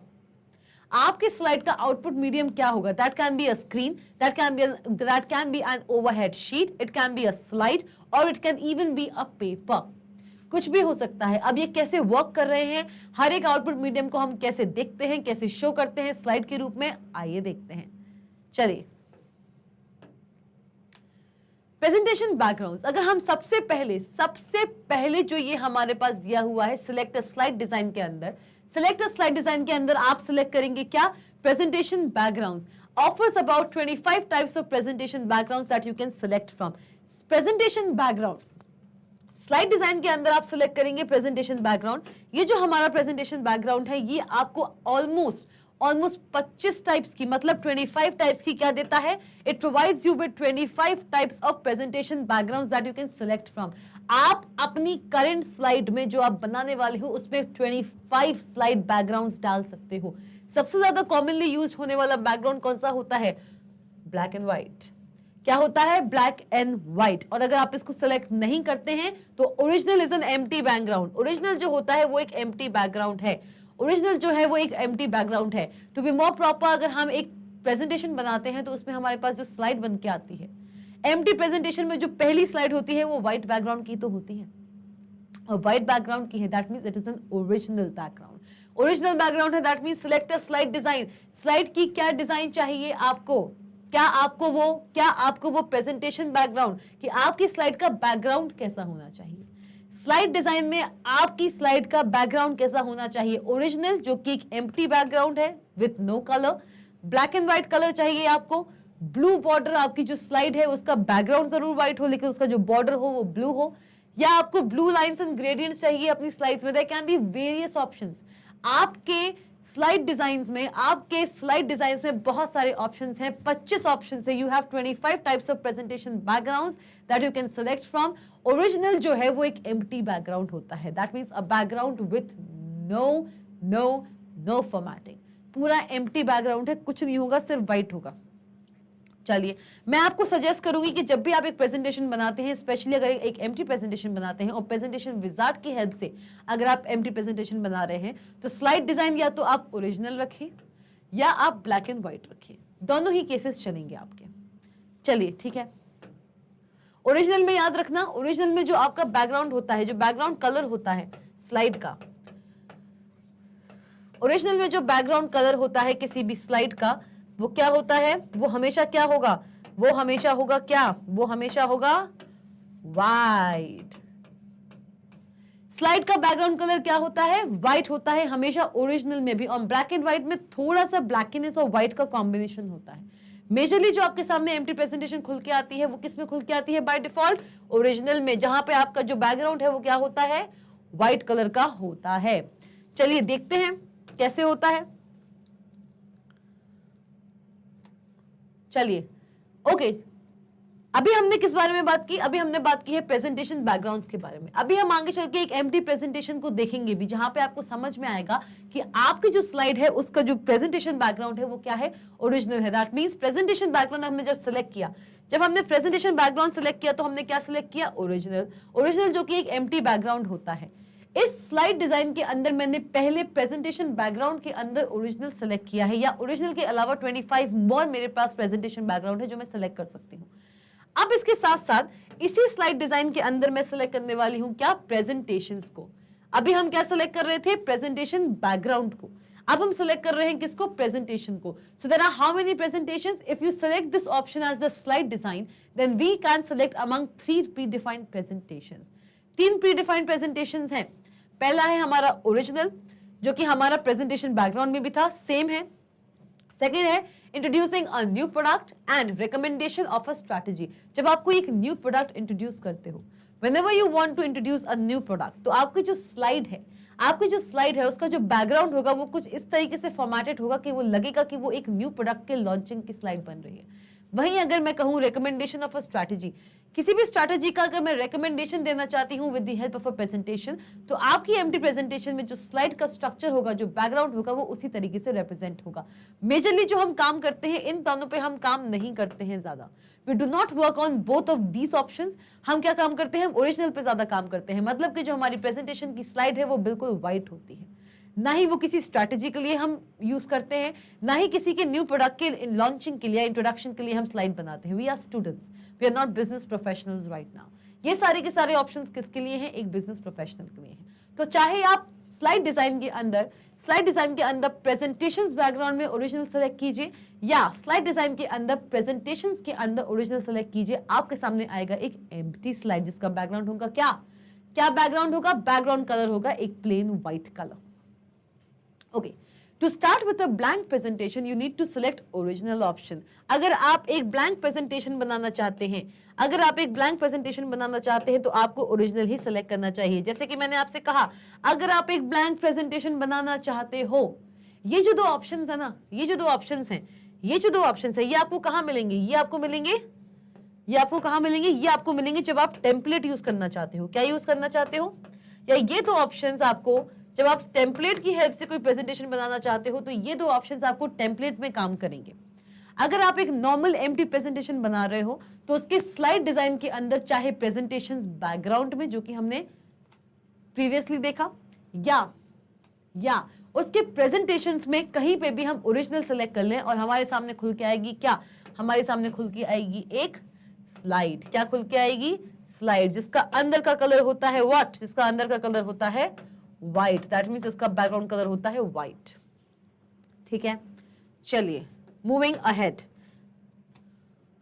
आपके स्लाइड का आउटपुट मीडियम क्या होगा। That can be a screen, that can be an overhead sheet, it can be a slide, और it can even be a paper, कुछ भी हो सकता है। अब ये कैसे वर्क कर रहे हैं, हर एक आउटपुट मीडियम को हम कैसे देखते हैं, कैसे शो करते हैं स्लाइड के रूप में, आइए देखते हैं। चलिए, प्रेजेंटेशन बैकग्राउंड्स, अगर हम सबसे पहले जो ये हमारे पास दिया हुआ है सिलेक्ट अ स्लाइड डिजाइन के अंदर, सिलेक्ट अ स्लाइड डिजाइन के अंदर आप सिलेक्ट करेंगे क्या, presentation backgrounds offers about 25 types of presentation backgrounds that you can select from. Presentation background slide design के अंदर आप सिलेक्ट करेंगे प्रेजेंटेशन बैकग्राउंड। ये जो हमारा प्रेजेंटेशन बैकग्राउंड है ये आपको ऑलमोस्ट 25 टाइप्स की, मतलब 25 टाइप्स की क्या देता है, it provides you with 25 types of presentation backgrounds that you can select from. आप अपनी करंट स्लाइड में जो आप बनाने वाले हो उसमें 25 स्लाइड बैकग्राउंड्स डाल सकते हो। सबसे ज्यादा कॉमनली यूज होने वाला बैकग्राउंड कौन सा होता है, ब्लैक एंड व्हाइट। क्या होता है, ब्लैक एंड व्हाइट। और अगर आप इसको सेलेक्ट नहीं करते हैं तो original is an empty background. Original जो होता है वो एक एम्प्टी बैकग्राउंड है, ओरिजिनल जो है वो एक एम्प्टी बैकग्राउंड है। टू बी मोर प्रॉपर, अगर हम एक प्रेजेंटेशन बनाते हैं तो उसमें हमारे पास जो स्लाइड बन के आती है, एम्प्टी प्रेजेंटेशन में जो पहली स्लाइड होती है वो व्हाइट बैकग्राउंड की तो होती है, और व्हाइट बैकग्राउंड की है, that means it is an original background. Original background है, that means select a slide design. Slide की क्या डिजाइन चाहिए आपको, क्या आपको वो प्रेजेंटेशन बैकग्राउंड, कि आपकी स्लाइड का बैकग्राउंड कैसा होना चाहिए। स्लाइड डिजाइन में आपकी स्लाइड का बैकग्राउंड कैसा होना चाहिए, ओरिजिनल जो कि एक एम्प्टी बैकग्राउंड है with no colour, black and white colour चाहिए आपको, ब्लू बॉर्डर, आपकी जो स्लाइड है उसका बैकग्राउंड जरूर व्हाइट हो लेकिन उसका जो बॉर्डर हो वो ब्लू हो, या आपको ब्लू लाइंस एंड ग्रेडियंट्स चाहिए अपनी स्लाइड्स में। There can be various options. आपके स्लाइड डिजाइन्स में बहुत सारे ऑप्शंस हैं, 25 ऑप्शंस है। You have 25 types of presentation backgrounds that you can select from. Original जो है वो एक एम्प्टी बैकग्राउंड होता है, that means a background with no formatting, पूरा एम्प्टी बैकग्राउंड है, कुछ नहीं होगा, सिर्फ व्हाइट होगा। चलिए, मैं आपको सजेस्ट करूंगी कि जब भी आप एक प्रेजेंटेशन बनाते हैं, स्पेशली अगर एक एम्प्टी प्रेजेंटेशन बनाते हैं और प्रेजेंटेशन विजार्ड की हेल्प से अगर आप एम्प्टी प्रेजेंटेशन बना रहे हैं, तो स्लाइड डिजाइन या तो आप ओरिजिनल रखें या आप ब्लैक एंड व्हाइट रखें, दोनों ही केसेस चलेंगे आपके। चलिए ठीक है, ओरिजिनल में याद रखना, ओरिजिनल में जो आपका बैकग्राउंड होता है, जो बैकग्राउंड कलर होता है स्लाइड का, ओरिजिनल में जो बैकग्राउंड कलर होता है किसी भी स्लाइड का, वो क्या होता है, वो हमेशा क्या होगा, वो हमेशा होगा क्या, वो हमेशा होगा व्हाइट। स्लाइड का बैकग्राउंड कलर क्या होता है, व्हाइट होता है हमेशा ओरिजिनल में भी, और ब्लैक एंड व्हाइट में थोड़ा सा ब्लैकीनेस और व्हाइट का कॉम्बिनेशन होता है। मेजरली जो आपके सामने एम्प्टी प्रेजेंटेशन खुल के आती है वो किस में खुल के आती है, बाय डिफॉल्ट ओरिजिनल में, जहां पे आपका जो बैकग्राउंड है वो क्या होता है, व्हाइट कलर का होता है। चलिए देखते हैं कैसे होता है। चलिए ओके, अभी हमने किस बारे में बात की, अभी हमने बात की है प्रेजेंटेशन बैकग्राउंड्स के बारे में। अभी हम आगे चल के एक एम्प्टी प्रेजेंटेशन को देखेंगे भी, जहां पे आपको समझ में आएगा कि आपकी जो स्लाइड है उसका जो प्रेजेंटेशन बैकग्राउंड है वो क्या है, ओरिजिनल है। दैट मींस प्रेजेंटेशन बैकग्राउंड हमने जब सिलेक्ट किया, जब हमने प्रेजेंटेशन बैकग्राउंड सिलेक्ट किया तो हमने क्या सिलेक्ट किया, ओरिजिनल। ओरिजिनल जो कि एक एम्प्टी बैकग्राउंड होता है। इस स्लाइड डिजाइन के अंदर मैंने पहले प्रेजेंटेशन बैकग्राउंड के अंदर ओरिजिनल सेलेक्ट किया है, या ओरिजिनल के अलावा 25 मोर मेरे पास प्रेजेंटेशन बैकग्राउंड है जो मैं सेलेक्ट कर सकती हूँ। अब इसके साथ साथ इसी स्लाइड डिजाइन के अंदर मैं सेलेक्ट करने वाली हूं क्या, प्रेजेंटेशंस को। अभी हम क्या सेलेक्ट कर रहे थे, प्रेजेंटेशन बैकग्राउंड को, अब हम सेलेक्ट कर रहे हैं किसको, प्रेजेंटेशन को। So there are how many presentations, if you select this option as the slide design then we can select among 3 predefined presentations. 3 predefined presentations हैं। पहला है हमारा ओरिजिनल, जो कि हमारा प्रेजेंटेशन बैकग्राउंड में भी था, सेम है। सेकेंड है introducing a new product and recommendation of a strategy. जब आपको एक न्यू प्रोडक्ट इंट्रोड्यूस करते हो, whenever you want to introduce a new product, तो आपकी जो स्लाइड है उसका जो बैकग्राउंड होगा वो कुछ इस तरीके से फॉर्मेटेड होगा कि वो लगेगा कि वो एक न्यू प्रोडक्ट के लॉन्चिंग की स्लाइड बन रही है। वहीं अगर मैं कहूं रिकमेंडेशन ऑफ अ स्ट्रैटेजी, किसी भी स्ट्रैटेजी का अगर मैं रिकमेंडेशन देना चाहती हूं with the help of a presentation, तो आपकी एम्प्टी प्रेजेंटेशन में जो स्लाइड का स्ट्रक्चर होगा, जो बैकग्राउंड होगा, वो उसी तरीके से रिप्रेजेंट होगा। मेजरली जो हम काम करते हैं इन दोनों पे हम काम नहीं करते हैं ज्यादा। We do not work on both of these options. हम क्या काम करते हैं, हम ओरिजिनल पे ज्यादा काम करते हैं। मतलब कि जो हमारी प्रेजेंटेशन की स्लाइड है वो बिल्कुल व्हाइट होती है, ना ही वो किसी स्ट्रैटेजी के लिए हम यूज करते हैं, ना ही किसी के न्यू प्रोडक्ट के लॉन्चिंग के लिए, इंट्रोडक्शन के लिए हम स्लाइड बनाते हैं। We are students, we are not business professionals right now. ये सारे के सारे ऑप्शंस किसके लिए हैं, एक बिजनेस प्रोफेशनल के लिए हैं। तो चाहे आप स्लाइड डिजाइन के अंदर प्रेजेंटेशंस बैकग्राउंड में ओरिजिनल सेलेक्ट कीजिए, या स्लाइड डिजाइन के अंदर प्रेजेंटेशंस के अंदर ओरिजिनल सेलेक्ट कीजिए, आपके सामने आएगा एक एम्प्टी स्लाइड जिसका बैकग्राउंड होगा क्या बैकग्राउंड होगा, बैकग्राउंड कलर होगा एक plain white colour. Okay, to start with a blank presentation, you need to select original option. अगर आप एक blank presentation बनाना चाहते हैं, तो आपको original ही select करना चाहिए। जैसे कि मैंने आपसे कहा, अगर आप एक blank presentation बनाना चाहते हो, ये जो दो options है ना, ये जो दो options हैं, ये आपको कहाँ मिलेंगे? ये आपको मिलेंगे जब आप टेम्पलेट यूज करना चाहते हो। क्या यूज करना चाहते हो? या ये दो ऑप्शंस आपको जब आप टेम्पलेट की हेल्प से कोई प्रेजेंटेशन बनाना चाहते हो, तो ये दो ऑप्शंस आपको टेम्पलेट में काम करेंगे। अगर आप एक नॉर्मल एम्प्टी प्रेजेंटेशन बना रहे हो, तो उसके स्लाइड डिजाइन के अंदर चाहे प्रेजेंटेशंस बैकग्राउंड में, जो कि हमने प्रीवियसली देखा, या उसके प्रेजेंटेशंस में कहीं पे भी हम ओरिजिनल सेलेक्ट कर लें और हमारे सामने खुल के आएगी क्या? हमारे सामने खुल के आएगी एक स्लाइड। क्या खुल के आएगी? स्लाइड, जिसका अंदर का कलर होता है व्हाट? जिसका अंदर का कलर होता है व्हाइट। दैट मीन्स इसका बैकग्राउंड कलर होता है व्हाइट। ठीक है, चलिए moving ahead.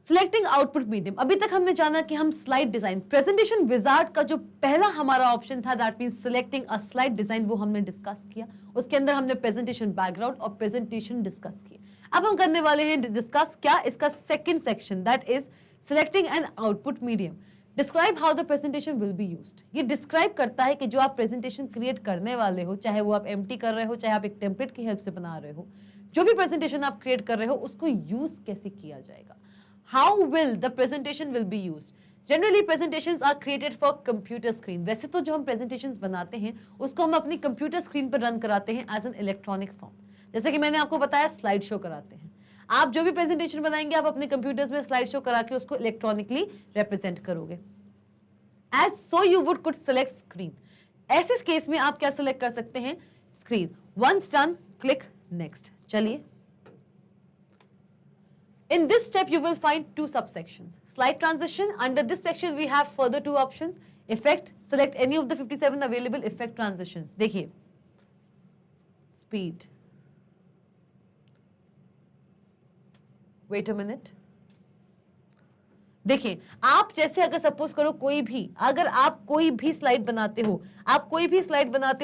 Selecting output medium. अभी तक हमने जाना कि हम स्लाइड डिजाइन, प्रेजेंटेशन विजार्ड का जो पहला हमारा ऑप्शन था, that means selecting a slide design, वो हमने डिस्कस किया। उसके अंदर हमने प्रेजेंटेशन बैकग्राउंड और प्रेजेंटेशन डिस्कस किए। अब हम करने वाले हैं डिस्कस क्या, इसका second section, that is selecting N output medium. Describe how the presentation will be used. ये डिस्क्राइब करता है कि जो आप प्रेजेंटेशन क्रिएट करने वाले हो, चाहे वो आप एम्प्टी कर रहे हो, चाहे आप एक टेम्पलेट की हेल्प से बना रहे हो, जो भी प्रेजेंटेशन आप क्रिएट कर रहे हो, उसको यूज कैसे किया जाएगा। How will the presentation will be used. Generally presentations are created for computer screen. वैसे तो जो हम प्रेजेंटेशंस बनाते हैं उसको हम अपनी कंप्यूटर स्क्रीन पर रन कराते हैं एज एन इलेक्ट्रॉनिक फॉर्म। जैसे कि मैंने आपको बताया, स्लाइड शो कराते हैं। आप जो भी प्रेजेंटेशन बनाएंगे, आप अपने कंप्यूटर्स में स्लाइड शो करा के उसको इलेक्ट्रॉनिकली रिप्रेजेंट करोगे। As so you would could select screen. ऐसे केस में आप क्या सेलेक्ट कर सकते हैं? Screen. Once done, click next. चलिए, in this step you will find two subsections. Slide transition. Under this section we have further two options. Effect, select any of the 57 available effect transitions. देखिए, speed, wait a minute. देखिए, आप जैसे अगर suppose करो अगर आप कोई भी स्लाइड बनाते हो,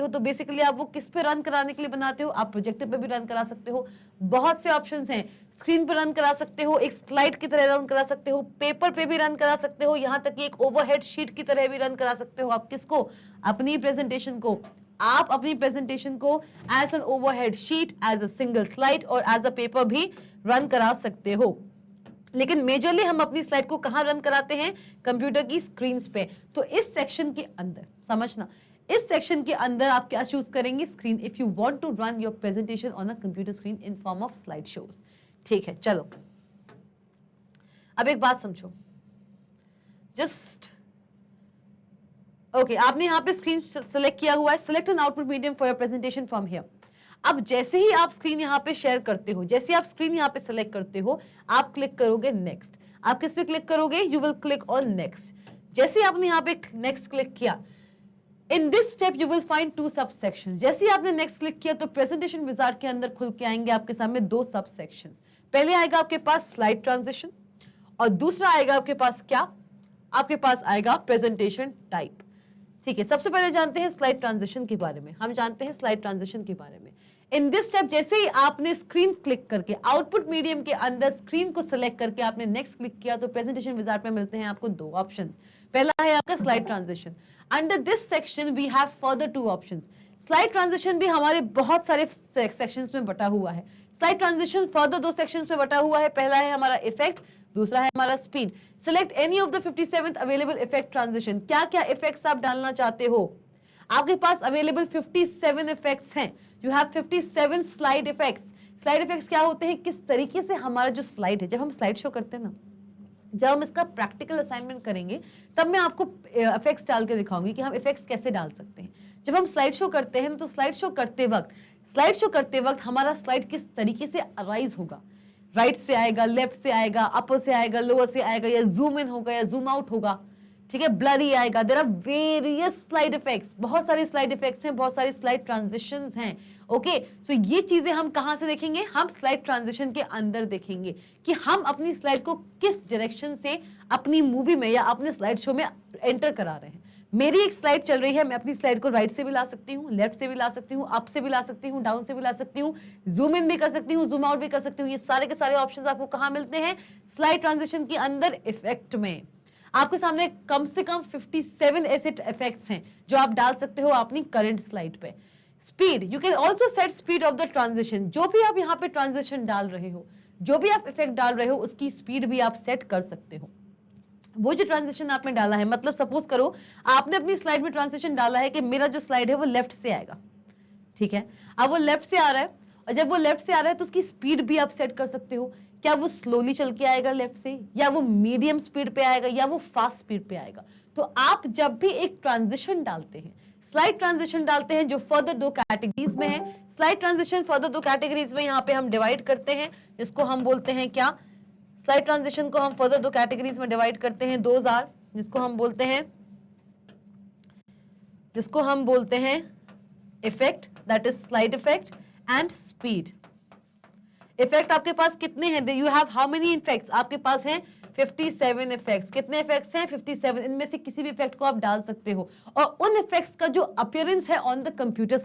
तो बेसिकली आप वो किस पे रन कराने के लिए बनाते हो? आप प्रोजेक्टर पे भी रन करा सकते हो। बहुत से ऑप्शंस हैं। स्क्रीन पर रन करा सकते हो, एक स्लाइड की तरह रन करा सकते हो, पेपर पे भी रन करा सकते हो, यहाँ तक कि एक ओवरहेड शीट की तरह भी रन करा सकते हो। आप किसको? अपनी प्रेजेंटेशन को। आप अपनी प्रेजेंटेशन को as an overhead sheet, as a single slide और एज अ पेपर भी रन करा सकते हो। लेकिन मेजरली हम अपनी स्लाइड को कहां रन कराते हैं? कंप्यूटर की स्क्रीन पे। तो इस सेक्शन के अंदर समझना, इस सेक्शन के अंदर आप क्या चूज करेंगे? Screen. If you want to run your presentation on a computer screen in form of slide shows. ठीक है, चलो अब एक बात समझो। जस्ट ओके, आपने यहां पे स्क्रीन सेलेक्ट किया हुआ है। Select an output medium for your presentation from here. अब जैसे ही आप स्क्रीन यहाँ पे शेयर करते हो, जैसे आप स्क्रीन यहाँ पे सेलेक्ट करते हो, आप क्लिक करोगे नेक्स्ट। आप किस पे क्लिक करोगे? You will click on next. जैसे आपने यहाँ पे नेक्स्ट क्लिक किया, in this step you will find two subsections. जैसे ही आपने नेक्स्ट क्लिक किया तो प्रेजेंटेशन विजार्ड के अंदर खुल के आएंगे आपके सामने दो सब सेक्शंस। पहले आएगा आपके पास स्लाइड ट्रांजिशन और दूसरा आएगा आपके पास क्या? आपके पास आएगा प्रेजेंटेशन टाइप। ठीक है, सबसे पहले जानते हैं स्लाइड ट्रांजिशन के बारे में। हम जानते हैं स्लाइड ट्रांजिशन के बारे में। इन दिस स्टेप जैसे ही आपने स्क्रीन क्लिक करके आउटपुट मीडियम के अंदर स्क्रीन को सिलेक्ट करके आपने नेक्स्ट क्लिक किया तो प्रेजेंटेशन विजार्ड में मिलते हैं आपको दो ऑप्शंस। पहला है आपका slide transition. Under this section we have further two options. Slide transition भी हमारे बहुत सारे सेक्शंस में बटा हुआ है। स्लाइड ट्रांजिशन फर्दर दो सेक्शंस में बटा हुआ है। पहला है हमारा इफेक्ट, दूसरा है हमारा speed. Select any of the 57th available effect transition. क्या क्या इफेक्ट्स आप डालना चाहते हो? आपके पास अवेलेबल 57 इफेक्ट्स हैं। You have 57 slide effects. Slide effects क्या होते हैं? किस तरीके से हमारा जो स्लाइड है, जब हम स्लाइड शो करते हैं ना, जब हम इसका प्रैक्टिकल असाइनमेंट करेंगे तब मैं आपको इफेक्ट्स डाल के दिखाऊंगी कि हम इफेक्ट्स कैसे डाल सकते हैं। जब हम स्लाइड शो करते हैं तो स्लाइड शो करते वक्त हमारा स्लाइड किस तरीके से अराइज होगा, राइट से आएगा, लेफ्ट से आएगा, अपर से आएगा, लोअर से आएगा, या जूम इन होगा या जूम आउट होगा, ठीक है, ब्लरी आएगा। There are various slide effects, बहुत सारे स्लाइड इफेक्ट्स हैं, बहुत सारे स्लाइड ट्रांजिशंस हैं। ओके, सो ये चीजें हम कहां से देखेंगे? हम स्लाइड ट्रांजिशन के अंदर देखेंगे कि हम अपनी स्लाइड को किस डायरेक्शन से अपनी मूवी में या अपने स्लाइड शो में एंटर करा रहे हैं। मेरी एक स्लाइड चल रही है, मैं अपनी स्लाइड को राइट से भी ला सकती हूँ, लेफ्ट से भी ला सकती हूँ, अप से भी ला सकती हूँ, डाउन से भी ला सकती हूँ, जूम इन भी कर सकती हूँ, जूम आउट भी कर सकती हूँ। ये सारे के सारे ऑप्शंस आपको कहां मिलते हैं? स्लाइड ट्रांजिशन के अंदर, इफेक्ट में। आपके सामने कम से कम 57 ऐसे इफेक्ट्स हैं जो आप डाल सकते हो अपनी करंट स्लाइड पे। Speed, you can also set speed of the transition. जो भी आप यहाँ पे ट्रांजिशन डाल रहे हो, जो भी आप इफेक्ट डाल रहे हो, उसकी स्पीड भी आप सेट कर सकते हो। वो जो ट्रांजिशन आपने डाला है, मतलब सपोज करो आपने अपनी स्लाइड में ट्रांजिशन डाला है कि मेरा जो स्लाइड है वो लेफ्ट से आएगा, ठीक है। अब वो लेफ्ट से आ रहा है, और जब वो लेफ्ट से आ रहा है तो उसकी स्पीड भी आप सेट कर सकते हो। क्या वो स्लोली चल के आएगा लेफ्ट से, या वो मीडियम स्पीड पे आएगा, या वो फास्ट स्पीड पे आएगा। तो आप जब भी एक ट्रांजिशन डालते हैं, स्लाइड ट्रांजिशन डालते हैं, जो फर्दर दो कैटेगरीज में है। स्लाइड ट्रांजिशन फर्दर दो कैटेगरीज में यहाँ पे हम डिवाइड करते हैं, जिसको हम बोलते हैं क्या? स्लाइड ट्रांजिशन को हम फर्दर दो कैटेगरीज में डिवाइड करते हैं। दोज आर, जिसको हम बोलते हैं effect, that is slide effect, and speed. Effect आपके पास कितने हैं? You have how many effects? आपके पास हैं 57 इफेक्ट्स। कितने इफेक्ट्स हैं? 57। इनमें से किसी भी इफेक्ट को आप डाल सकते हो, और उन इफेक्ट्स का जो अपीयरेंस है ऑन द कंप्यूटर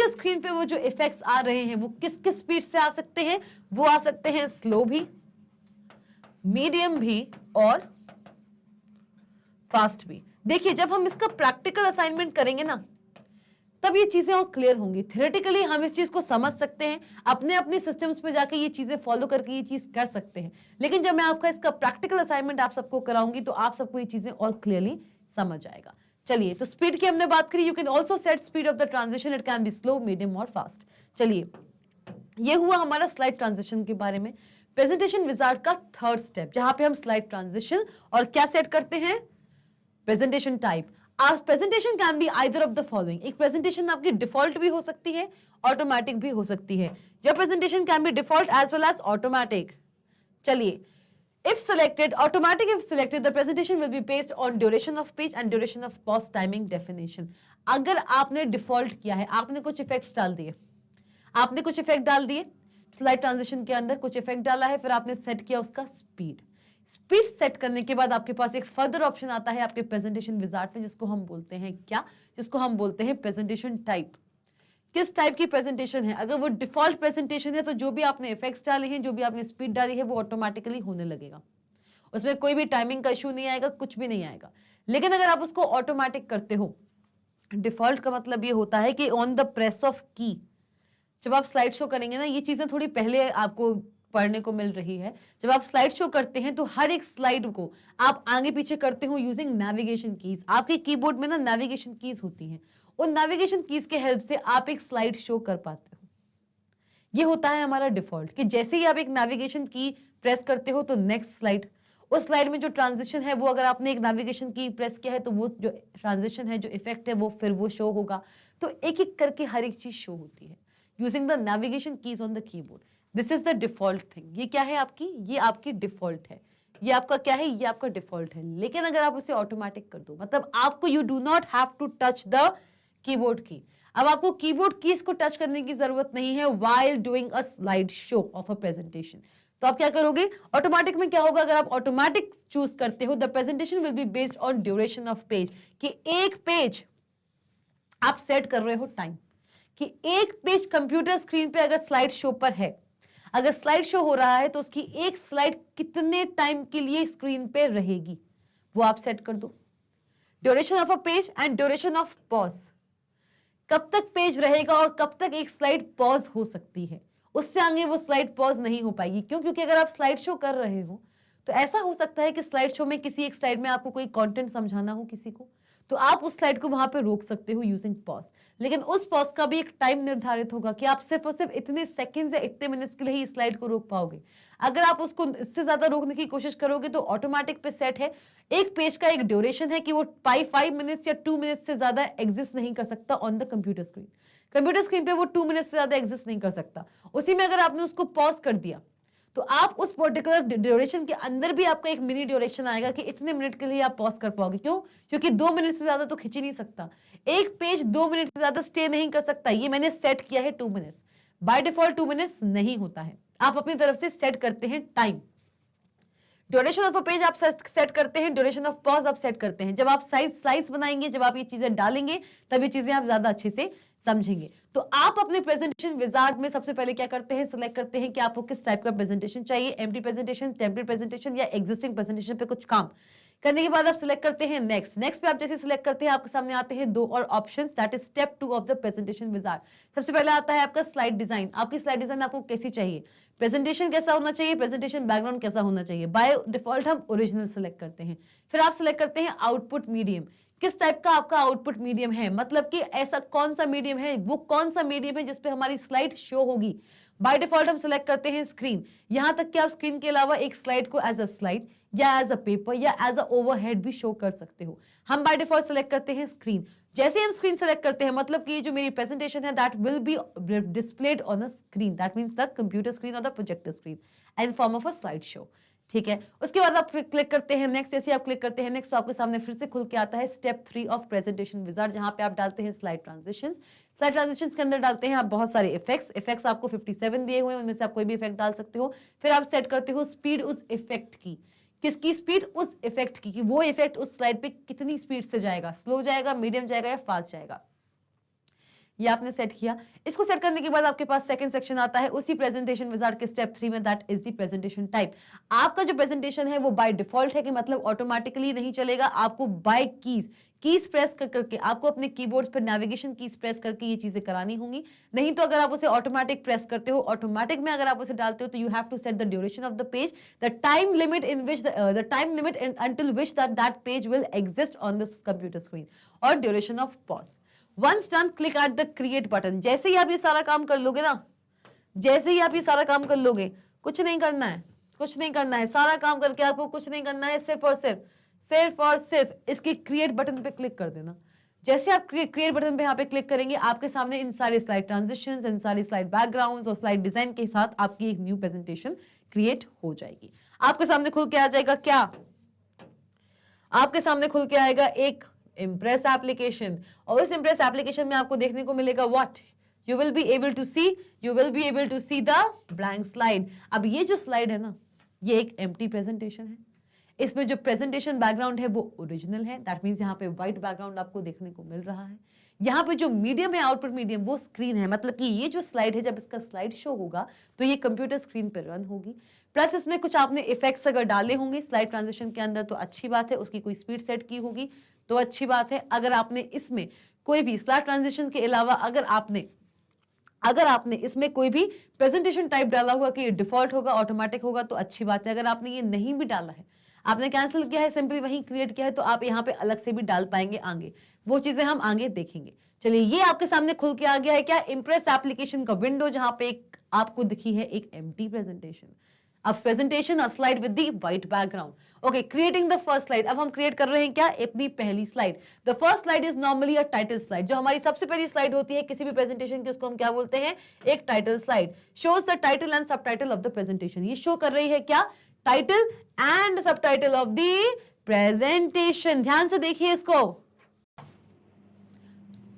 स्क्रीन पे वो जो इफेक्ट्स आ रहे हैं वो किस किस स्पीड से आ सकते हैं? वो आ सकते हैं स्लो भी, मीडियम भी, और फास्ट भी। देखिए, जब हम इसका प्रैक्टिकल असाइनमेंट करेंगे ना, तब ये चीजें और क्लियर होंगी। थ्योरेटिकली हम इस चीज को समझ सकते हैं, अपने अपने सिस्टम्स पे जाके ये चीजें फॉलो करके ये चीज कर सकते हैं, लेकिन जब मैं आपका इसका प्रैक्टिकल असाइनमेंट आप सबको कराऊंगी तो आप सबको ये चीजें और क्लियरली समझ आएगा। चलिए, तो स्पीड की हमने बात करी। You can also set speed of the transition, it can be slow, medium और फास्ट। चलिए, ये हुआ हमारा स्लाइड ट्रांजिशन के बारे में। प्रेजेंटेशन विजार्ड का थर्ड स्टेप, जहां पे हम स्लाइड ट्रांजिशन और क्या सेट करते हैं? Presentation type. Presentation can be either of the following. एक प्रेजेंटेशन आपकी डिफॉल्ट भी हो सकती है, ऑटोमेटिक भी हो सकती है। Your presentation can be default as well as automatic. चलिए, if selected, automatic if selected, the presentation will be based on duration of page and duration of pause timing definition. अगर आपने डिफॉल्ट किया है, आपने कुछ इफेक्ट्स डाल दिए, slide transition के अंदर कुछ इफेक्ट डाला है, फिर आपने सेट किया उसका स्पीड सेट करने के बाद आपके पास एक फर्दर ऑप्शन आता है आपके प्रेजेंटेशन विजार्ड में, जिसको हम बोलते हैं क्या? जिसको हम बोलते हैं प्रेजेंटेशन टाइप। किस टाइप की प्रेजेंटेशन है? अगर वो डिफॉल्ट प्रेजेंटेशन है तो जो भी आपने इफेक्ट्स डाले हैं, जो भी आपने स्पीड डाली है, वो ऑटोमेटिकली होने लगेगा, उसमें कोई भी टाइमिंग का इशू नहीं आएगा, कुछ भी नहीं आएगा। लेकिन अगर आप उसको ऑटोमेटिक करते हो, डिफॉल्ट का मतलब ये होता है कि ऑन द प्रेस ऑफ की, जब आप स्लाइड शो करेंगे ना, ये चीजें थोड़ी पहले आपको पढ़ने को मिल रही है। जब आप स्लाइड शो करते हैं तो हर एक स्लाइड को आप आगे पीछे करते हो यूजिंग नेविगेशन कीज। आपके कीबोर्ड में ना नेविगेशन कीज होती हैं, उन नेविगेशन कीज के हेल्प से आप एक स्लाइड शो कर पाते हो। ये होता है हमारा डिफॉल्ट, कि जैसे ही आप एक नेविगेशन की प्रेस करते हो तो नेक्स्ट स्लाइड, उस स्लाइड में जो ट्रांजिशन है वो अगर आपने एक नेविगेशन की प्रेस किया है तो वो जो ट्रांजिशन है, जो इफेक्ट है, वो फिर वो शो होगा। तो एक एक करके हर एक चीज शो होती है using the navigation keys on the keyboard. This is the default thing. ये क्या है आपकी? ये आपकी डिफॉल्ट है। ये आपका क्या है? ये आपका डिफॉल्ट है। लेकिन अगर आप उसे ऑटोमेटिक कर दो, मतलब आपको you do not have to touch the keyboard की। अब आपको कीबोर्ड कीज को टच करने की जरूरत नहीं है while doing a slide show of a presentation. तो आप क्या करोगे? ऑटोमेटिक में क्या होगा? अगर आप ऑटोमेटिक चूज करते हो, the presentation will be based on duration of page, कि एक पेज आप सेट कर रहे हो टाइम, कि एक पेज कंप्यूटर स्क्रीन पे अगर स्लाइड शो पर है, अगर स्लाइड शो हो रहा है तो उसकी एक स्लाइड कितने टाइम के लिए स्क्रीन पे रहेगी, वो आप सेट कर दो। Duration of a page and duration of pause, कब तक पेज रहेगा और कब तक एक स्लाइड पॉज हो सकती है, उससे आगे वो स्लाइड पॉज नहीं हो पाएगी। क्यों? क्योंकि अगर आप स्लाइड शो कर रहे हो तो ऐसा हो सकता है कि स्लाइड शो में किसी एक स्लाइड में आपको कोई कंटेंट समझाना हो किसी को, तो आप उस स्लाइड को वहां पे रोक सकते हो यूजिंग पॉज। लेकिन उस पॉज का भी एक टाइम निर्धारित होगा कि आप सिर्फ और सिर्फ इतने सेकंड्स या इतने मिनट्स के लिए ही स्लाइड को रोक पाओगे। अगर आप उसको इससे ज्यादा रोकने की कोशिश करोगे तो ऑटोमेटिक पे सेट है, एक पेज का एक ड्यूरेशन है कि वो 5 मिनट्स या 2 मिनट्स से ज्यादा एग्जिस्ट नहीं कर सकता on the computer screen. Computer screen पे वो 2 मिनट्स से ज्यादा एग्जिस्ट नहीं कर सकता। उसी में अगर आपने उसको पॉज कर दिया तो आप उस पर्टिकुलर ड्यूरेशन के अंदर भी आपका एक मिनी ड्यूरेशन आएगा कि इतने मिनट के लिए आप पॉज कर पाओगे। क्यों? क्योंकि 2 मिनट से ज्यादा तो खींच ही नहीं सकता, एक पेज 2 मिनट से ज्यादा स्टे नहीं कर सकता। ये मैंने सेट किया है 2 मिनट्स, बाय डिफॉल्ट 2 मिनट्स नहीं होता है, आप अपनी तरफ से सेट करते हैं time. Duration of a page आप सेट करते हैं, ड्यूरेशन ऑफ पॉज आप सेट करते हैं। जब आप स्लाइड्स बनाएंगे, जब आप ये चीजें डालेंगे, तब ये चीजें आप ज्यादा अच्छे से समझेंगे। तो आप अपने प्रेजेंटेशन विजार्ड में सबसे पहले क्या करते हैं, सिलेक्ट करते हैं कि आपको किस टाइप का प्रेजेंटेशन चाहिए, एम्प्टी प्रेजेंटेशन, टेम्पलेट प्रेजेंटेशन या एग्जिस्टिंग प्रेजेंटेशन पे कुछ काम करने के बाद आप सिलेक्ट करते हैं नेक्स्ट पे आप जैसे सिलेक्ट करते हैं आपके सामने आते हैं 2 और options, that is step 2 of the presentation wizard. सबसे पहले आता है आपका स्लाइड डिजाइन। आपकी स्लाइड डिजाइन आपको कैसी चाहिए, प्रेजेंटेशन कैसा होना चाहिए, प्रेजेंटेशन बैकग्राउंड कैसा होना चाहिए। बाय डिफॉल्ट हम ओरिजिनल सेलेक्ट करते हैं। फिर आप सिलेक्ट करते हैं आउटपुट मीडियम, किस टाइप का आपका आउटपुट मीडियम है, मतलब कि ऐसा कौन सा मीडियम है, वो कौन सा मीडियम है जिसपे हमारी स्लाइड शो होगी। बाय डिफॉल्ट हम सिलेक्ट करते हैं स्क्रीन, यहां तक कि आप स्क्रीन के अलावा एक स्लाइड को एज अ स्लाइड या एज अ पेपर या एज अ ओवरहेड भी शो कर सकते हो। हम बाय डिफॉल्ट सिलेक्ट करते हैं स्क्रीन। जैसे हम स्क्रीन सेलेक्ट करते हैं मतलब कि जो मेरी प्रेजेंटेशन है that will be displayed on a screen, that means the computer screen और the projector screen in form of a slide show. ठीक है, उसके बाद आप क्लिक करते हैं नेक्स्ट। जैसे आप क्लिक करते हैं नेक्स्ट तो आपके सामने फिर से खुल के आता है स्टेप 3 ऑफ प्रेजेंटेशन विजार्ड, जहां पे आप डालते हैं स्लाइड ट्रांजिशंस। स्लाइड ट्रांजिशंस के अंदर डालते हैं आप बहुत सारे इफेक्ट्स आपको 57 दिए हुए हैं, उनमें से आप कोई भी इफेक्ट डाल सकते हो। फिर आप सेट करते हो स्पीड उस इफेक्ट की, किसकी स्पीड, उस इफेक्ट की, कि वो इफेक्ट उस स्लाइड पे कितनी स्पीड से जाएगा, स्लो जाएगा, मीडियम जाएगा या फास्ट जाएगा, ये आपने सेट किया। इसको सेट करने के बाद आपके पास सेकंड सेक्शन आता है उसी प्रेजेंटेशन विजार्ड के स्टेप 3 में, that is the presentation type. आपका जो प्रेजेंटेशन है वो बाय डिफॉल्ट है कि मतलब ऑटोमेटिकली नहीं चलेगा, आपको बाय कीज प्रेस करके आपको अपने कीबोर्ड पर नेविगेशन कीज प्रेस करके ये चीजें करानी होंगी। नहीं तो अगर आप उसे ऑटोमेटिक प्रेस करते हो, ऑटोमेटिक में अगर आप उसे डालते हो तो you have to set the duration of the page, the time limit in which the time limit until which that page will exist on the computer screen और duration of pause. Once done, click at the create button। जैसे ही आप ये सारा काम कर लोगे ना, जैसे ही आप ये सारा काम कर लोगे, कुछ नहीं करना है, कुछ नहीं करना है, सारा काम करके आपको कुछ नहीं करना है, सिर्फ और सिर्फ इसके क्रिएट बटन पे क्लिक कर देना। जैसे आप क्रिएट बटन पे यहाँ पे क्लिक करेंगे आपके सामने इन सारे स्लाइड ट्रांजिशंस, इन सारी स्लाइड बैकग्राउंड्स और स्लाइड डिजाइन के साथ आपकी एक न्यू प्रेजेंटेशन क्रिएट हो जाएगी। आपके सामने खुल के आ जाएगा क्या, आपके सामने खुल के आएगा एक इम्प्रेस एप्लीकेशन, और इस इम्प्रेस एप्लीकेशन में आपको देखने को मिलेगा what you will be able to see the blank slide. अब ये जो स्लाइड है ना, ये एक एम्प्टी प्रेजेंटेशन है, इसमें जो प्रेजेंटेशन बैकग्राउंड है वो ओरिजिनल है, दैट मींस यहाँ पे व्हाइट बैकग्राउंड आपको देखने को मिल रहा है। यहाँ पे जो मीडियम है, आउटपुट मीडियम, वो स्क्रीन है, मतलब कि ये जो स्लाइड है जब इसका स्लाइड शो होगा तो ये कंप्यूटर स्क्रीन पर रन होगी। प्लस इसमें कुछ आपने इफेक्ट्स अगर डाले होंगे स्लाइड ट्रांजिशन के अंदर तो अच्छी बात है, उसकी कोई स्पीड सेट की होगी तो अच्छी बात है। अगर आपने इसमें कोई भी स्लाइड ट्रांजिशन के अलावा अगर आपने इसमें कोई भी प्रेजेंटेशन टाइप डाला हुआ कि डिफॉल्ट होगा, ऑटोमेटिक होगा तो अच्छी बात है। अगर आपने ये नहीं भी डाला है, आपने कैंसिल किया है, सिंपली वहीं क्रिएट किया है, तो आप यहाँ पे अलग से भी डाल पाएंगे आगे, वो चीजें हम आगे देखेंगे। चलिए, ये आपके सामने खुल के आ गया है क्या, इम्प्रेस एप्लीकेशन का विंडो, जहां पे आपको दिखी है एक एम्प्टी प्रेजेंटेशन। अब presentation a slide with the white background. Okay, creating the first slide. अब हम क्रिएट कर रहे हैं क्या, अपनी पहली slide. The first slide is normally a title slide. जो हमारी सबसे पहली स्लाइड होती है किसी भी प्रेजेंटेशन की, उसको हम क्या बोलते हैं, एक title slide. Shows the title and सब टाइटल ऑफ द प्रेजेंटेशन। ये शो कर रही है क्या, टाइटल एंड सब टाइटल ऑफ द प्रेजेंटेशन। ध्यान से देखिए इसको।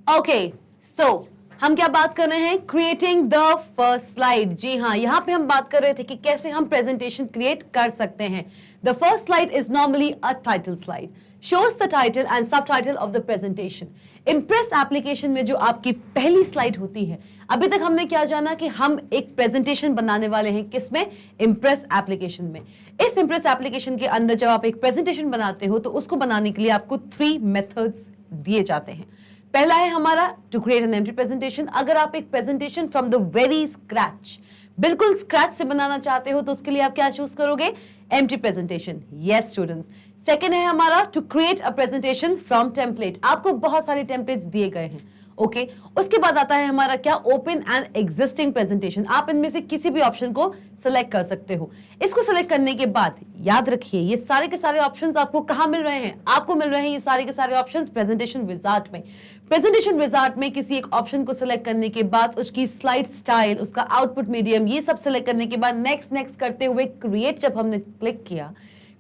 ओके, सो हम क्या बात कर रहे हैं, क्रिएटिंग द फर्स्ट स्लाइड। जी हाँ, यहां पे हम बात कर रहे थे कि कैसे हम प्रेजेंटेशन क्रिएट कर सकते हैं। The first slide is normally a title slide. shows the title and subtitle of the presentation. Impress application में जो आपकी पहली स्लाइड होती है, अभी तक हमने क्या जाना कि हम एक प्रेजेंटेशन बनाने वाले हैं, किसमें? इम्प्रेस एप्लीकेशन में. इस इम्प्रेस एप्लीकेशन के अंदर जब आप एक प्रेजेंटेशन बनाते हो तो उसको बनाने के लिए आपको 3 मेथड्स दिए जाते हैं. पहला है हमारा to create an empty presentation. अगर आप एक presentation from the very scratch, बिल्कुल स्क्रैच से बनाना चाहते हो तो उसके लिए आप क्या चूज करोगे? Empty presentation. Yes students. Second है हमारा to create a presentation from template. आपको बहुत सारे टेम्पलेट्स दिए गए हैं. ओके उसके बाद आता है हमारा क्या? Open and existing presentation. आप इनमें से किसी भी ऑप्शन को सिलेक्ट कर सकते हो. इसको सिलेक्ट करने के बाद याद रखिए ये सारे के सारे ऑप्शंस आपको कहां मिल रहे हैं? आपको मिल रहे हैं ये सारे के सारे ऑप्शंस प्रेजेंटेशन विजार्ड में. प्रेजेंटेशन विजार्ड में किसी एक ऑप्शन को सिलेक्ट करने के बाद उसकी स्लाइड स्टाइल, उसका आउटपुट मीडियम, ये सब सिलेक्ट करने के बाद नेक्स्ट नेक्स्ट करते हुए क्रिएट जब हमने क्लिक किया,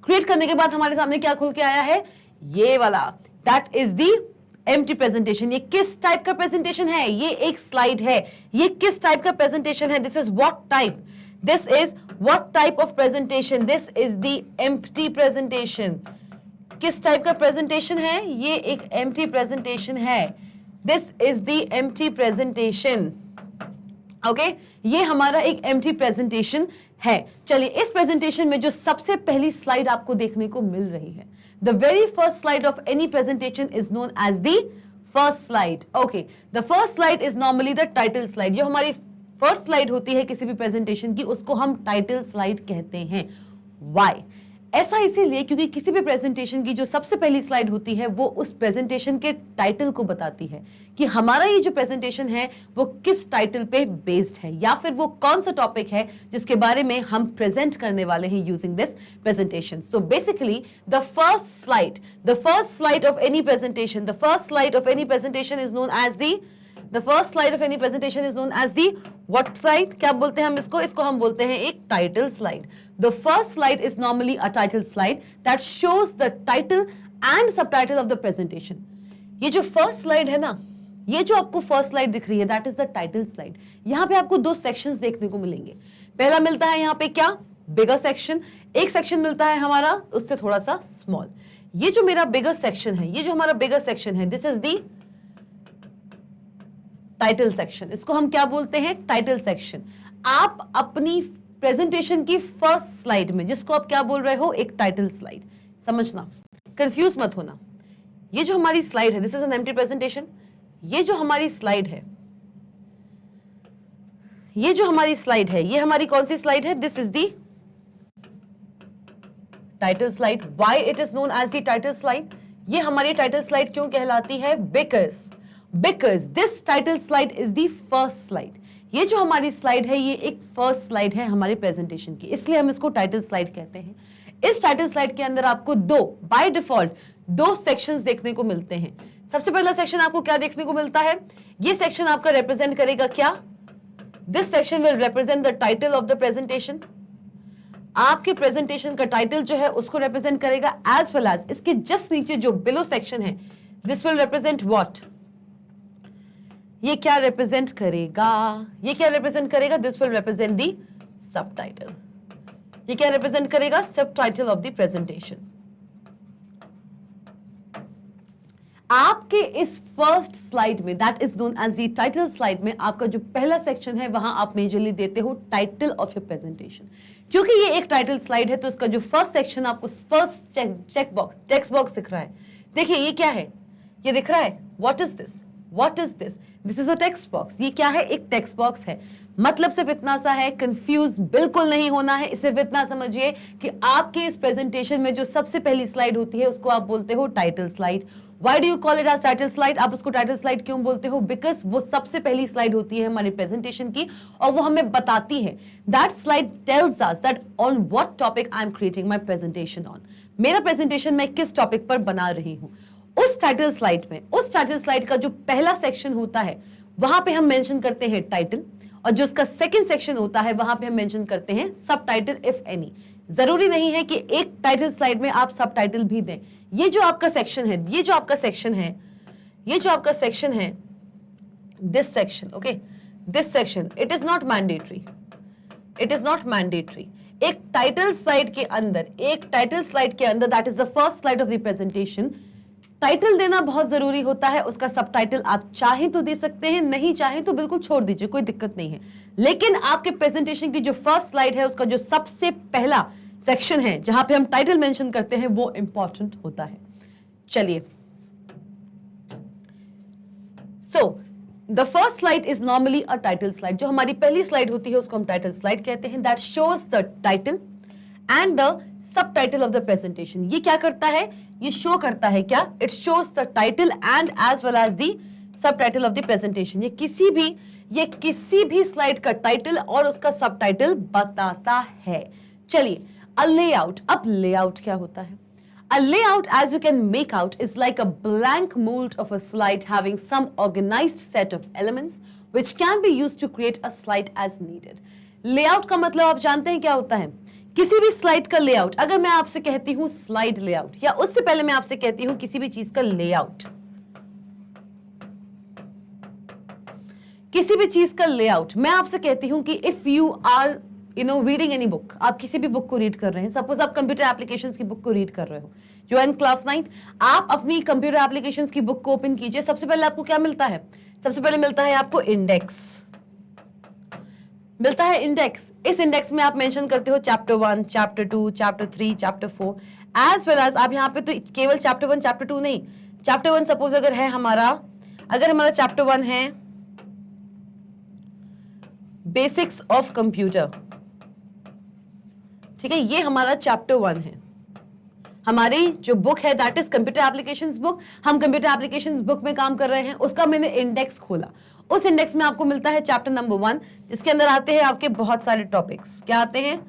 क्रिएट करने के बाद हमारे सामने क्या खुल के आया है? ये वाला. That is the empty presentation. ये किस टाइप का प्रेजेंटेशन है? ये एक स्लाइड है. ये किस टाइप का प्रेजेंटेशन है? This is what type? This is what type of presentation? This is the empty presentation. किस टाइप का प्रेजेंटेशन है? ये एक एम्प्टी प्रेजेंटेशन है. This is the empty presentation. Okay ये हमारा एक एम्प्टी प्रेजेंटेशन है. चलिए इस प्रेजेंटेशन में जो सबसे पहली स्लाइड आपको देखने को मिल रही है, the very first slide of any presentation is known as the first slide. Okay, the first slide is normally the title slide. जो हमारी first slide होती है किसी भी presentation की, उसको हम title slide कहते हैं. Why? ऐसा इसीलिए क्योंकि किसी भी प्रेजेंटेशन की जो सबसे पहली स्लाइड होती है वो उस प्रेजेंटेशन के टाइटल को बताती है कि हमारा ये जो प्रेजेंटेशन है वो किस टाइटल पे बेस्ड है या फिर वो कौन सा टॉपिक है जिसके बारे में हम प्रेजेंट करने वाले हैं using this presentation. So basically the first slide of any presentation, the first slide of any presentation is known as the first slide of any presentation is known as the what slide? क्या बोलते हैं हम इसको? इसको हम बोलते हैं एक title slide. The first slide is normally a title slide that shows the title and subtitle of the presentation. ये जो first slide है ना, ये जो आपको first slide दिख रही है, that is the title slide. यहाँ पे आपको 2 sections देखने को मिलेंगे. पहला मिलता है यहाँ पे क्या? Bigger section. एक section मिलता है हमारा उससे थोड़ा सा small. ये जो मेरा bigger section है, ये जो हमारा bigger section है, this is the title section. इसको हम क्या बोलते हैं? Title section. आप अपनी प्रेजेंटेशन की फर्स्ट स्लाइड में, जिसको आप क्या बोल रहे हो? एक टाइटल स्लाइड. समझना, कंफ्यूज मत होना. ये जो हमारी स्लाइड है, this is an empty presentation. ये जो हमारी स्लाइड है, ये जो हमारी स्लाइड है, ये हमारी कौन सी स्लाइड है? This is the title slide. Why it is known as the title slide? ये हमारी टाइटल स्लाइड क्यों कहलाती है? Because this title slide is the first slide. ये जो हमारी स्लाइड है ये एक फर्स्ट स्लाइड है हमारे प्रेजेंटेशन की, इसलिए हम इसको टाइटल स्लाइड कहते हैं. इस टाइटल स्लाइड के अंदर आपको बाय डिफॉल्ट 2 सेक्शंस देखने को मिलते हैं. सबसे पहला सेक्शन आपको क्या देखने को मिलता है? ये सेक्शन आपका रिप्रेजेंट करेगा क्या? This section will represent the title of the presentation. आपके प्रेजेंटेशन का टाइटल जो है उसको रिप्रेजेंट करेगा, एज वेल एज इसके जस्ट नीचे जो बिलो सेक्शन है, दिस विल रिप्रेजेंट व्हाट? ये क्या रिप्रेजेंट करेगा? ये क्या रिप्रेजेंट करेगा? This will represent the subtitle. ये क्या रिप्रेजेंट करेगा? Subtitle of the presentation. आपके इस फर्स्ट स्लाइड में, that is known as the title slide में, आपका जो पहला सेक्शन है वहां आप मेजरली देते हो टाइटल ऑफ योर प्रेजेंटेशन. क्योंकि ये एक टाइटल स्लाइड है तो इसका जो फर्स्ट सेक्शन आपको first check box, text box दिख रहा है. देखिए ये क्या है? ये दिख रहा है what is this? What is this? This is a text box. ये क्या है? एक टेक्स्ट बॉक्स है. मतलब सिर्फ इतना सा है, कंफ्यूज बिल्कुल नहीं होना है. सिर्फ इतना समझिए कि आपके इस प्रेजेंटेशन में जो सबसे पहली स्लाइड होती है उसको आप बोलते हो title slide. Why do you call it as title slide? आप उसको टाइटल स्लाइड क्यों बोलते हो? बिकॉज वो सबसे पहली स्लाइड होती है हमारी प्रेजेंटेशन की और वो हमें बताती है. That slide tells us that on what topic I am creating my presentation on. मेरा प्रेजेंटेशन मैं किस टॉपिक पर बना रही हूँ. उस टाइटल स्लाइड में, उस टाइटल स्लाइड का जो पहला सेक्शन होता है वहां पे हम मेंशन करते हैं टाइटल, और जो उसका सेकंड सेक्शन होता है वहां पे हम मेंशन करते हैं सब टाइटल इफ एनी. जरूरी नहीं है कि एक टाइटल स्लाइड में आप सब टाइटल भी दें. ये जो आपका सेक्शन है, ये जो आपका सेक्शन है, ये जो आपका सेक्शन है, this section, okay, this section, it is not mandatory. It is not mandatory. एक टाइटल स्लाइड के अंदर that is the first slide of the presentation, title देना बहुत जरूरी होता है। उसका सब टाइटल आप चाहें तो दे सकते हैं, नहीं चाहें तो बिल्कुल छोड़ दीजिए, कोई दिक्कत नहीं है। लेकिन आपके प्रेजेंटेशन की जो फर्स्ट स्लाइड है, उसका जो सबसे पहला सेक्शन है जहां पे हम टाइटल मेंशन करते हैं, वो इंपॉर्टेंट होता है। चलिए, so the first slide is normally a title slide. जो हमारी पहली स्लाइड होती है उसको हम टाइटल स्लाइड कहते हैं। That shows the title and the subtitle of the presentation. ये क्या करता है? ये शो करता है क्या? It shows the title and as well as the subtitle of the presentation. ये किसी भी स्लाइड का टाइटल और उसका सब टाइटल बताता है। चलिए, अ लेआउट। अब लेआउट क्या होता है? A layout, as you can make out, is like a blank mold of a slide having some organized set of elements which can be used to create a slide as needed. Layout का मतलब आप जानते हैं क्या होता है? किसी भी स्लाइड का लेआउट। अगर मैं आपसे कहती हूं स्लाइड लेआउट, या उससे पहले मैं आपसे कहती हूं किसी भी चीज का लेआउट, किसी भी चीज का लेआउट, मैं आपसे कहती हूं कि if you are reading any book, आप किसी भी बुक को रीड कर रहे हैं, सपोज आप कंप्यूटर एप्लीकेशंस की बुक को रीड कर रहे हो, you are in class 9th, आप अपनी कंप्यूटर एप्लीकेशंस की बुक को ओपन कीजिए। सबसे पहले आपको क्या मिलता है? सबसे पहले मिलता है आपको इंडेक्स, मिलता है इंडेक्स। इस इंडेक्स में आप मेंशन करते हो chapter 1, chapter 2, chapter 3, chapter 4, as well as आप यहाँ पे तो केवल चैप्टर 1, चैप्टर 2 नहीं, चैप्टर 1 सपोज अगर हमारा चैप्टर 1 है बेसिक्स ऑफ कंप्यूटर, ठीक है, ये हमारा चैप्टर 1 है। हमारी जो बुक है that is computer applications book, हम कंप्यूटर एप्लीकेशंस बुक में काम कर रहे हैं, उसका मैंने इंडेक्स खोला। उस इंडेक्स में आपको मिलता है चैप्टर नंबर 1, जिसके अंदर आते हैं आपके बहुत सारे टॉपिक्स। क्या आते हैं?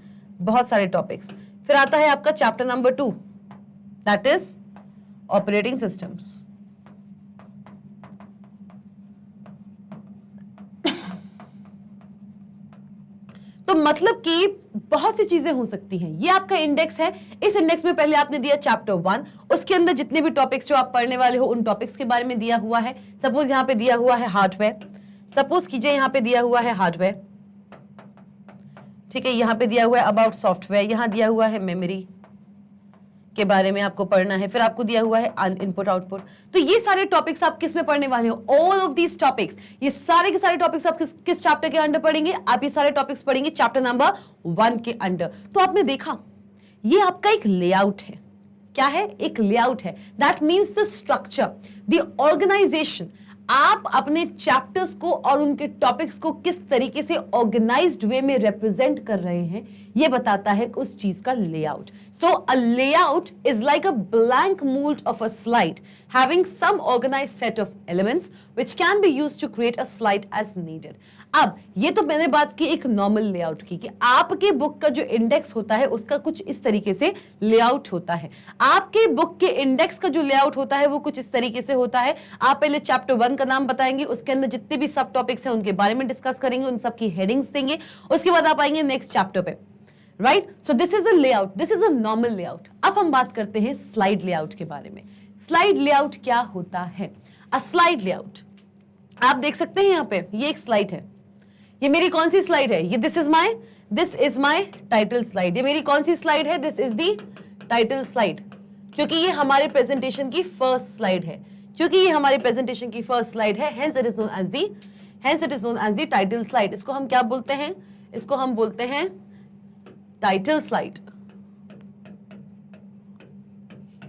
बहुत सारे टॉपिक्स। फिर आता है आपका chapter number 2, that is operating systems. तो मतलब कि बहुत सी चीजें हो सकती हैं। ये आपका इंडेक्स है। इस इंडेक्स में पहले आपने दिया चैप्टर 1, उसके अंदर जितने भी टॉपिक्स जो आप पढ़ने वाले हो उन टॉपिक्स के बारे में दिया हुआ है। सपोज यहाँ पे दिया हुआ है हार्डवेयर, सपोज कीजिए यहाँ पे दिया हुआ है हार्डवेयर, ठीक है, यहाँ पे दिया हुआ है अबाउट सॉफ्टवेयर, यहाँ दिया हुआ है मेमोरी के बारे में आपको पढ़ना है, फिर आपको दिया हुआ है इनपुट आउटपुट। तो ये सारे टॉपिक्स आप किस में पढ़ने वाले हो? ऑल ऑफ दीज टॉपिक्स, ये सारे के सारे टॉपिक्स आप किस चैप्टर के अंडर पढ़ेंगे? आप ये सारे टॉपिक्स पढ़ेंगे चैप्टर नंबर 1 के अंडर। तो आपने देखा ये आपका एक लेआउट है। क्या है? एक लेआउट है। That means the structure, the organisation. आप अपने चैप्टर्स को और उनके टॉपिक्स को किस तरीके से ऑर्गेनाइज्ड वे में रिप्रेजेंट कर रहे हैं, यह बताता है उस चीज का layout. So a layout is like a blank mould of a slide having some organised set of elements which can be used to create a slide as needed. अब ये तो मैंने बात की एक नॉर्मल लेआउट की, कि आपके बुक का जो इंडेक्स होता है उसका कुछ इस तरीके से लेआउट होता है। आपके बुक के इंडेक्स का जो लेआउट होता है वो कुछ इस तरीके से होता है। आप पहले चैप्टर 1 का नाम बताएंगे, उसके अंदर जितने भी सब टॉपिक्स हैं उनके बारे में डिस्कस करेंगे, उन सब की हेडिंग्स देंगे, उसके बाद आप आएंगे नेक्स्ट चैप्टर पे, right? So this is a layout, this is a normal layout. अब हम बात करते हैं स्लाइड लेआउट के बारे में। स्लाइड लेआउट क्या होता है? अ स्लाइड लेआउट, आप देख सकते हैं यहाँ पे ये एक स्लाइड है। ये मेरी कौन सी स्लाइड है? ये this is my title slide. ये मेरी कौन सी स्लाइड है? This is the title slide, क्योंकि ये हमारे प्रेजेंटेशन की फर्स्ट स्लाइड है, क्योंकि ये हमारे प्रेजेंटेशन की फर्स्ट स्लाइड है, hence it is known as the title slide. इसको हम क्या बोलते हैं? इसको हम बोलते हैं टाइटल स्लाइड,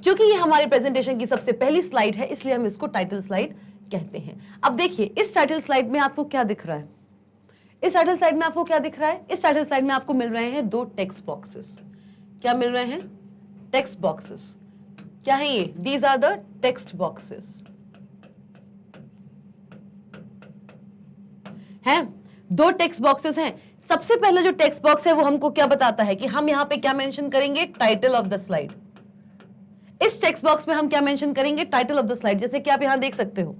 क्योंकि ये हमारे प्रेजेंटेशन की सबसे पहली स्लाइड है, इसलिए हम इसको टाइटल स्लाइड कहते हैं। अब देखिए इस टाइटल स्लाइड में आपको क्या दिख रहा है? इस टाइटल स्लाइड में आपको क्या दिख रहा है? इस टाइटल स्लाइड में आपको मिल रहे हैं 2 टेक्स्ट बॉक्सेस। क्या मिल रहे हैं? Text boxes. क्या है ये? These are the text boxes. हैं 2 टेक्स्ट बॉक्सेस हैं। सबसे पहला जो टेक्स्ट बॉक्स है वो हमको क्या बताता है कि हम यहां पे क्या मेंशन करेंगे? Title of the slide. इस टेक्स्ट बॉक्स में हम क्या मेंशन करेंगे? Title of the slide. जैसे कि आप यहां देख सकते हो,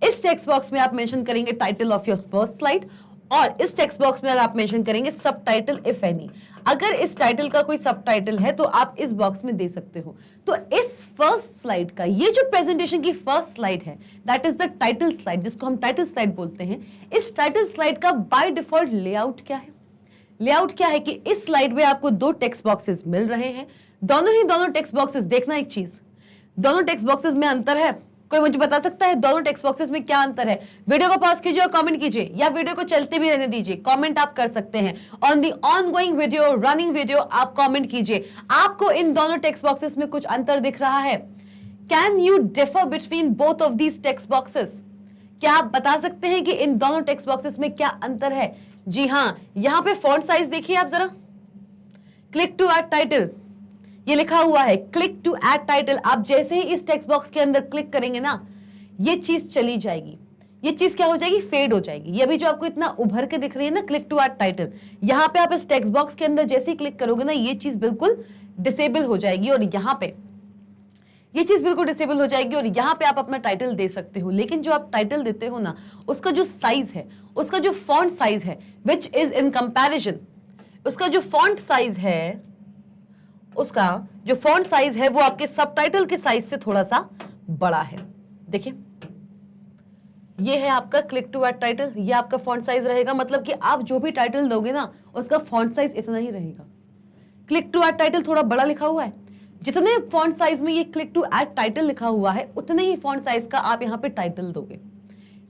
इस टेक्स्ट बॉक्स में आप मेंशन करेंगे title of your first slide, और इस टेक्स्ट बॉक्स में आप मेंशन करेंगे सब टाइटल इफ एनी। अगर इस टाइटल का कोई सब टाइटल है तो आप इस बॉक्स में दे सकते हो। तो इस फर्स्ट स्लाइड का, ये जो प्रेजेंटेशन की फर्स्ट स्लाइड है, that is the title slide, जिसको हम टाइटल स्लाइड बोलते हैं। इस टाइटल स्लाइड का बाय डिफॉल्ट लेआउट क्या है? लेआउट क्या है कि इस स्लाइड में आपको दो टेक्स्ट बॉक्सेस मिल रहे हैं, दोनों टेक्स्ट बॉक्सेस, देखना एक चीज, दोनों टेक्स्ट बॉक्सेस में अंतर है? कोई मुझे बता सकता है दोनों टेक्स्ट बॉक्सेस में क्या अंतर है? वीडियो को पॉज कीजिए और कमेंट कीजिए, या वीडियो को चलते भी रहने दीजिए, कमेंट आप कर सकते हैं on the ongoing video, running video, आप कमेंट कीजिए। आपको इन दोनों टेक्स्ट बॉक्सेस में कुछ अंतर दिख रहा है? Can you differ between both of these text boxes? क्या आप बता सकते हैं कि इन दोनों टेक्स्ट बॉक्सेस में क्या अंतर है? जी हां, यहां पे फॉन्ट साइज देखिए आप जरा, क्लिक टू ऐड टाइटल ये लिखा हुआ है, क्लिक टू ऐड टाइटल। आप जैसे ही इस टेक्स्ट बॉक्स के अंदर क्लिक करेंगे ना, ये चीज चली जाएगी, ये चीज क्या हो जाएगी, फेड हो जाएगी। ये भी जो आपको इतना उभर के दिख रही है ना, क्लिक टू ऐड टाइटल, यहां पे आप इस टेक्स्ट बॉक्स के अंदर जैसे ही क्लिक करोगे ना, ये चीज बिल्कुल डिसेबल हो जाएगी, और यहां पे ये चीज बिल्कुल डिसेबल हो जाएगी, और यहां पे आप अपना टाइटल दे सकते हो। लेकिन जो आप टाइटल देते हो ना, उसका जो साइज है, उसका जो फॉन्ट साइज है, विच इज इन कंपैरिजन, उसका जो फॉन्ट साइज है, उसका जो फॉन्ट साइज है वो आपके सबटाइटल के साइज से थोड़ा सा बड़ा है। देखिए, ये है आपका क्लिक टू ऐड टाइटल, ये आपका फॉन्ट साइज रहेगा, मतलब कि आप जो भी टाइटल दोगे ना, उसका फॉन्ट साइज इतना ही रहेगा। क्लिक टू ऐड टाइटल थोड़ा बड़ा लिखा हुआ है, जितने फॉन्ट साइज में ये क्लिक टू ऐड टाइटल लिखा हुआ है, उतने ही फॉन्ट साइज का आप यहाँ पे टाइटल दोगे।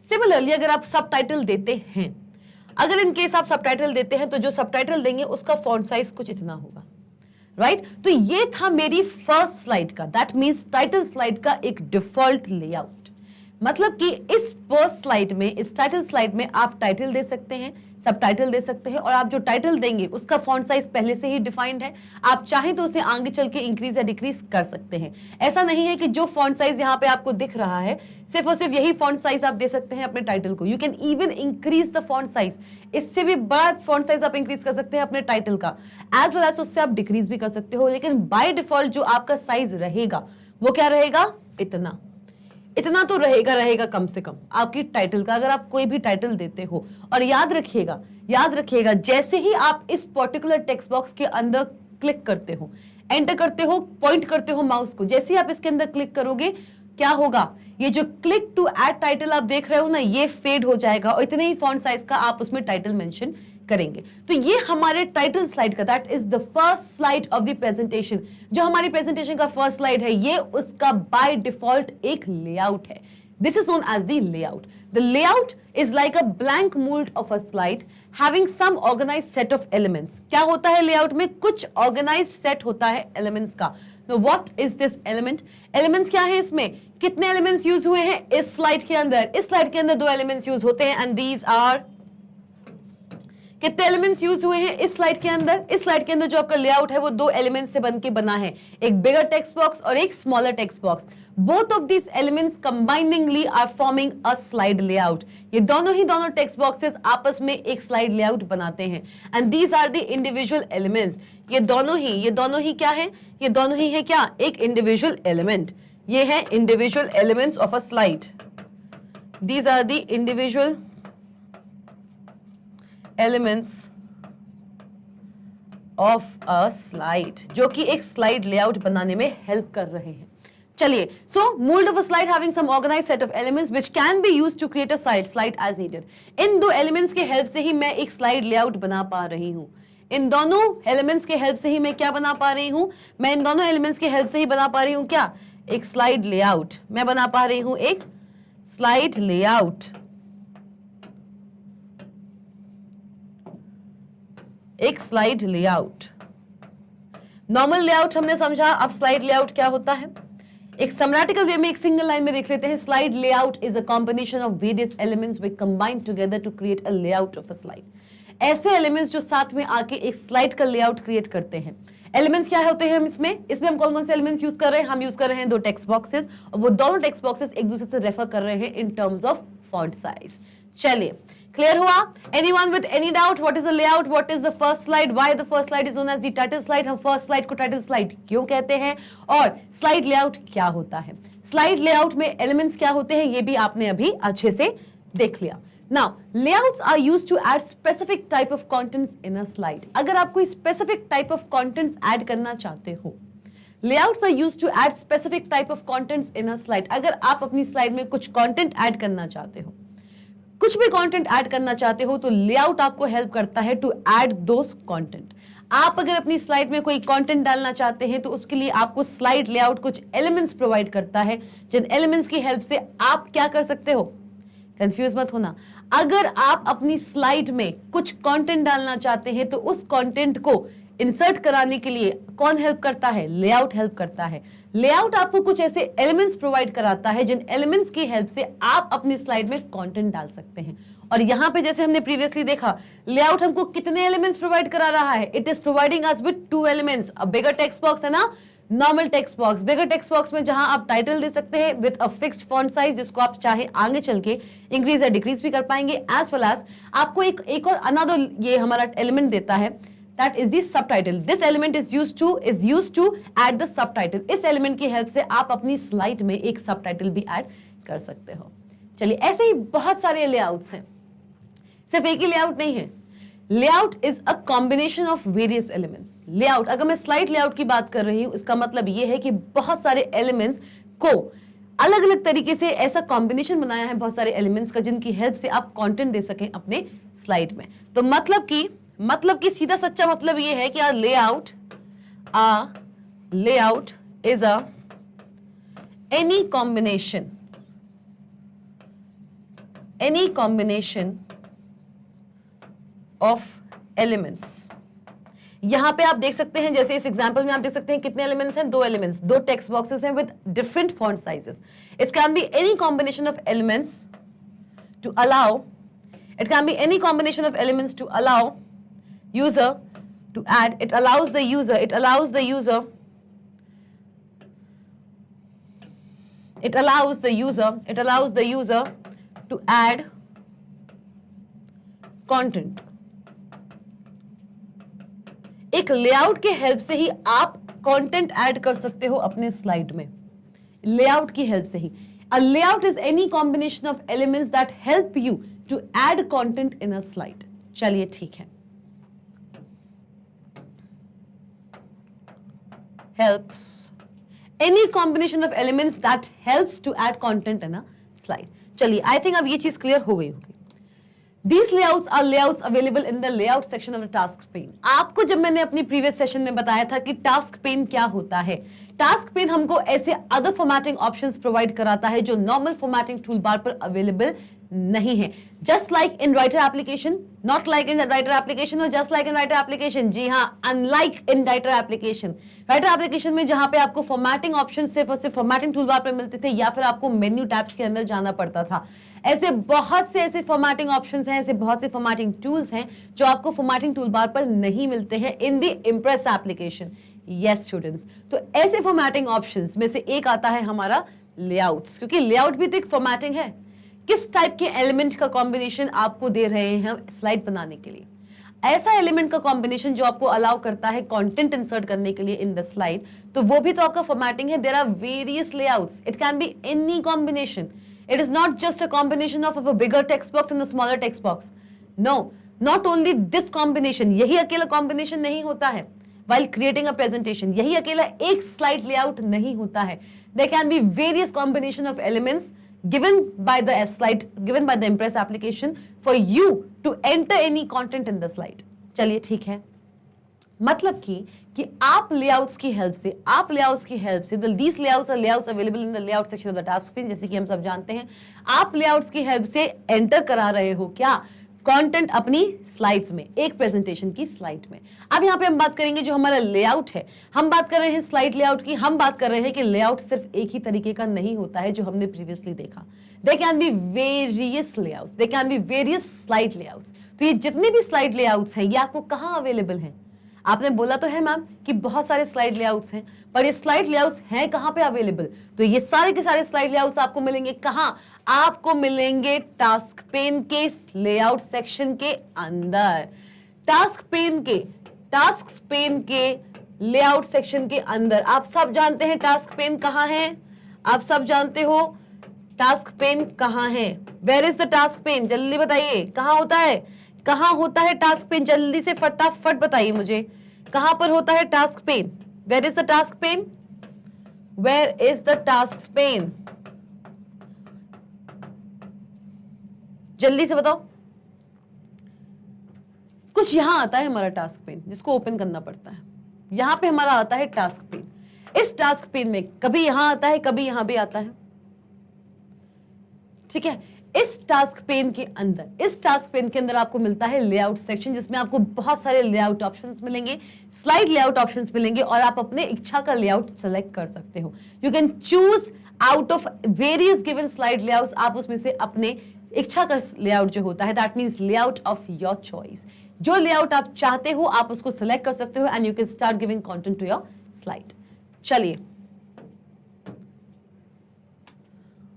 सिमिलरली अगर आप सब टाइटल देते हैं, अगर इन केस आप सब टाइटल देते हैं, तो जो सब टाइटल देंगे उसका फॉन्ट साइज कुछ इतना होगा, राइट? तो ये था मेरी फर्स्ट स्लाइड का, दैट मीन्स टाइटल स्लाइड का एक डिफॉल्ट लेआउट। मतलब कि इस फर्स्ट स्लाइड में, इस टाइटल स्लाइड में आप टाइटल दे सकते हैं, सब टाइटल दे सकते हैं, और आप जो टाइटल देंगे उसका फॉन्ट साइज पहले से ही डिफाइंड है। आप चाहें तो उसे आगे चल के इंक्रीज या डिक्रीज कर सकते हैं। ऐसा नहीं है कि जो फॉन्ट साइज यहाँ पे आपको दिख रहा है, सिर्फ और सिर्फ यही फॉन्ट साइज आप दे सकते हैं अपने टाइटल को। You can even increase the font size, इससे भी बड़ा फॉन्ट साइज आप इंक्रीज कर सकते हैं अपने टाइटल का, एज वेल एज उससे आप डिक्रीज भी कर सकते हो। लेकिन बाय डिफॉल्ट जो आपका साइज रहेगा वो क्या रहेगा, इतना तो रहेगा कम से कम आपकी टाइटल का, अगर आप कोई भी टाइटल देते हो। और याद रखिएगा जैसे ही आप इस पर्टिकुलर टेक्स्ट बॉक्स के अंदर क्लिक करते हो, एंटर करते हो, पॉइंट करते हो माउस को, जैसे ही आप इसके अंदर क्लिक करोगे, क्या होगा, ये जो क्लिक टू ऐड टाइटल आप देख रहे हो ना, ये फेड हो जाएगा, और इतने ही फॉन्ट साइज का आप उसमें टाइटल मेंशन करेंगे। तो ये हमारे टाइटल स्लाइड का, that is the first slide of the presentation. जो हमारी प्रेजेंटेशन का फर्स्ट स्लाइड है, ये उसका बाय डिफॉल्ट एक लेआउट है। This is known as the layout. The layout is like a blank mould of a slide having some organised set of elements. क्या होता है लेआउट में, कुछ ऑर्गेनाइज्ड सेट होता है एलिमेंट्स का। तो what is this element, elements क्या है, इसमें कितने एलिमेंट्स यूज हुए हैं इस स्लाइड के अंदर? इस स्लाइड के अंदर 2 एलिमेंट्स यूज होते हैं, एंड दीज आर, कितने एलिमेंट्स यूज हुए हैं इस स्लाइड के अंदर? इस स्लाइड के अंदर जो आपका लेआउट है वो 2 एलिमेंट्स से बनके बना है, एक बिगर टेक्स्ट बॉक्स और एक smaller text box. Both of these elements combiningly are forming a slide layout. ये दोनों टेक्स्ट बॉक्सेस आपस में एक स्लाइड लेआउट बनाते हैं, and these are the individual elements. ये दोनों ही क्या है, ये दोनों ही है क्या, एक इंडिविजुअल एलिमेंट। ये है individual elements of a slide. These are the individual elements of a slide, जो कि एक स्लाइड लेआउट बनाने में हेल्प कर रहे हैं। चलिए, so mold of a slide having some organised set of elements which can be used to create a slide as needed. इन 2 एलिमेंट्स के हेल्प से ही मैं एक स्लाइड लेआउट बना पा रही हूं। इन दोनों एलिमेंट्स के हेल्प से ही मैं क्या बना पा रही हूं, मैं इन दोनों एलिमेंट्स के हेल्प से ही बना पा रही हूं क्या, एक स्लाइड लेआउट। मैं बना पा रही हूं एक स्लाइड लेआउट, एक स्लाइड लेआउट। नॉर्मल लेआउट हमने समझा, अब स्लाइड लेआउट क्या होता है, एक समराटिकल वे में एक सिंगल लाइन में देख लेते हैं। Slide layout is a combination of various elements which combine together to create a layout of a slide. ऐसे एलिमेंट्स जो साथ में आके एक स्लाइड का लेआउट क्रिएट करते हैं। एलिमेंट्स क्या होते हैं इसमें हम कौन कौन से एलिमेंट्स यूज कर रहे हैं, हम यूज कर रहे हैं 2 टेक्स्ट बॉक्सेस, और वो दोनों टेक्स्ट बॉक्सेस एक दूसरे से रेफर कर रहे हैं in terms of font size. चलिए, क्लियर हुआ? Anyone with any doubt, what is the layout, what is the first slide, why the first slide is known as the title slide, हम first slide को title slide क्यों कहते हैं, और slide layout क्या होता है। स्लाइड लेआउट में एलिमेंट्स क्या होते हैं ये भी आपने अभी अच्छे से देख लिया। Now, layouts are used to add specific type of contents in a slide. अगर आप कोई specific type of contents add करना चाहते हो, layouts are used to add specific type of contents in a slide. अगर आप अपनी slide में कुछ content add करना चाहते हो, कुछ भी कंटेंट ऐड करना चाहते हो तो लेआउट आपको हेल्प करता है टू ऐड दोस कंटेंट। आप अगर अपनी स्लाइड में कोई कंटेंट डालना चाहते हैं तो उसके लिए आपको स्लाइड लेआउट कुछ एलिमेंट्स प्रोवाइड करता है, जिन एलिमेंट्स की हेल्प से आप क्या कर सकते हो, कंफ्यूज मत होना। अगर आप अपनी स्लाइड में कुछ कंटेंट डालना चाहते हैं तो उस कंटेंट को इंसर्ट कराने के लिए कौन हेल्प करता है, लेआउट हेल्प करता है। लेआउट आपको कुछ ऐसे एलिमेंट्स प्रोवाइड कराता है जिन एलिमेंट्स की हेल्प से आप अपनी स्लाइड में कंटेंट डाल सकते हैं। और यहां पे जैसे हमने प्रीवियसली देखा, लेआउट हमको कितने एलिमेंट्स प्रोवाइड करा रहा है, it is providing us with 2 elements, a bigger text box है ना, नॉर्मल टेक्स्ट बॉक्स। बिगर टेक्स्ट बॉक्स में जहां आप टाइटल दे सकते हैं with a fixed font size, जिसको आप चाहे आगे चल के इंक्रीज या डिक्रीज भी कर पाएंगे, एज वेल एज आपको एक और अनदर ये हमारा एलिमेंट देता है, that is the subtitle. This element is used to add the subtitle. इस एलिमेंट की हेल्प से आप अपनी स्लाइड में एक सबटाइटल भी ऐड कर सकते हो। चलिए, ऐसे ही बहुत सारे लेआउट्स हैं, सिर्फ एक ही लेआउट नहीं है। Layout is a combination of various elements. Layout, अगर मैं स्लाइड लेआउट की बात कर रही हूं, इसका मतलब यह है कि बहुत सारे एलिमेंट्स को अलग अलग तरीके से ऐसा कॉम्बिनेशन बनाया है बहुत सारे एलिमेंट्स का, जिनकी हेल्प से आप कंटेंट दे सकें अपने स्लाइड में। तो मतलब कि सीधा सच्चा मतलब यह है कि layout is a any combination of elements. यहां पे आप देख सकते हैं, जैसे इस एग्जांपल में आप देख सकते हैं कितने एलिमेंट्स हैं, 2 एलिमेंट्स, 2 टेक्स्ट बॉक्सेस हैं with different font sizes. It can be any combination of elements to allow user to add, it allows the user to add content। एक लेआउट के हेल्प से ही आप कंटेंट ऐड कर सकते हो अपने स्लाइड में, लेआउट की हेल्प से ही। A layout is any combination of elements that help you to add content in a slide। चलिए ठीक है, helps any combination of elements that helps to add content in a slide। चलिए, I think अब ये चीज clear हो गई होगी। These layouts are layouts available in the layout section of the task pane। आपको जब मैंने अपनी प्रीवियस सेशन में बताया था कि टास्क पेन क्या होता है, टास्क पेन हमको ऐसे अदर फॉर्मेटिंग ऑप्शंस प्रोवाइड कराता है जो नॉर्मल फॉर्मेटिंग टूल बार पर अवेलेबल नहीं है। Just like in Writer application, not like in Writer application और just like in Writer application. जी हाँ, unlike in Writer application. Writer application में जहां पे आपको फॉर्मेटिंग ऑप्शन सिर्फ और सिर्फ फॉर्मेटिंग टूल बार पर मिलते थे या फिर आपको मेन्यू टैब्स के अंदर जाना पड़ता था, ऐसे बहुत से ऐसे फॉर्मेटिंग ऑप्शंस हैं, ऐसे बहुत से फॉर्मेटिंग टूल्स हैं जो आपको फॉर्मेटिंग टूल बार पर नहीं मिलते हैं in the impress application. Yes students, तो ऐसे फॉर्मेटिंग ऑप्शंस में से एक आता है हमारा लेआउट्स, क्योंकि लेआउट भी तो एक फॉर्मेटिंग है। किस टाइप के एलिमेंट का कॉम्बिनेशन आपको दे रहे हैं हम स्लाइड बनाने के लिए, ऐसा एलिमेंट का कॉम्बिनेशन जो आपको अलाउ करता है कंटेंट इंसर्ट करने के लिए इन द स्लाइड, तो वो भी तो आपका फॉर्मेटिंग है। There are various layouts, it can be any combination. It is not just a combination of a bigger text box and a smaller text box. No, not only this combination, यही अकेला combination नहीं होता है while creating a presentation। यही अकेला एक slide layout नहीं होता है। There can be various combination of elements given by the Impress application for you to enter any content in the slide। चलिए ठीक है, मतलब कि आप लेआउट्स की हेल्प से these layouts are layouts available in the layout section of the task pane, जैसे कि हम सब जानते हैं। आप लेआउट्स की हेल्प से एंटर करा रहे हो क्या, कंटेंट अपनी स्लाइड्स में, एक प्रेजेंटेशन की स्लाइड में। अब यहाँ पे हम बात करेंगे जो हमारा लेआउट है, हम बात कर रहे हैं स्लाइड लेआउट की। हम बात कर रहे हैं कि लेआउट सिर्फ एक ही तरीके का नहीं होता है जो हमने प्रीवियसली देखा। They can be various layouts, they can be various slide layouts. तो ये जितने भी स्लाइड लेआउट्स हैं, ये आपको कहाँ अवेलेबल हैं? आपने बोला तो है मैम कि बहुत सारे स्लाइड लेआउट्स हैं, पर ये स्लाइड लेआउट्स हैं कहां पे अवेलेबल? तो ये सारे के सारे स्लाइड लेआउट्स आपको मिलेंगे कहां? आपको मिलेंगे टास्क पेन के लेआउट सेक्शन के अंदर। टास्क पेन के लेआउट सेक्शन के अंदर। आप सब जानते हैं टास्क पेन कहां है, आप सब जानते हो टास्क पेन कहां है। Where is the task pane? जल्दी बताइए, कहां होता है, कहां होता है टास्क पेन? जल्दी से फटाफट बताइए मुझे, कहां पर होता है task pane? Where is the task pane? Where is the task pane? जल्दी से बताओ। कुछ यहां आता है हमारा टास्क पेन जिसको ओपन करना पड़ता है, यहां पे हमारा आता है टास्क पेन। इस टास्क पेन में कभी यहां आता है, कभी यहां भी आता है, ठीक है। इस टास्क पेन के अंदर आपको मिलता है लेआउट सेक्शन, जिसमें आपको बहुत सारे लेआउट ऑप्शंस मिलेंगे, स्लाइड लेआउट ऑप्शंस मिलेंगे, और आप अपने इच्छा का लेआउट सेलेक्ट कर सकते हो। You can choose out of various given slide layouts, आप उसमें से अपने इच्छा का लेआउट जो होता है, that means layout of your choice. जो लेआउट आप चाहते हो आप उसको सिलेक्ट कर सकते हो and you can start giving content to your slide. चलिए,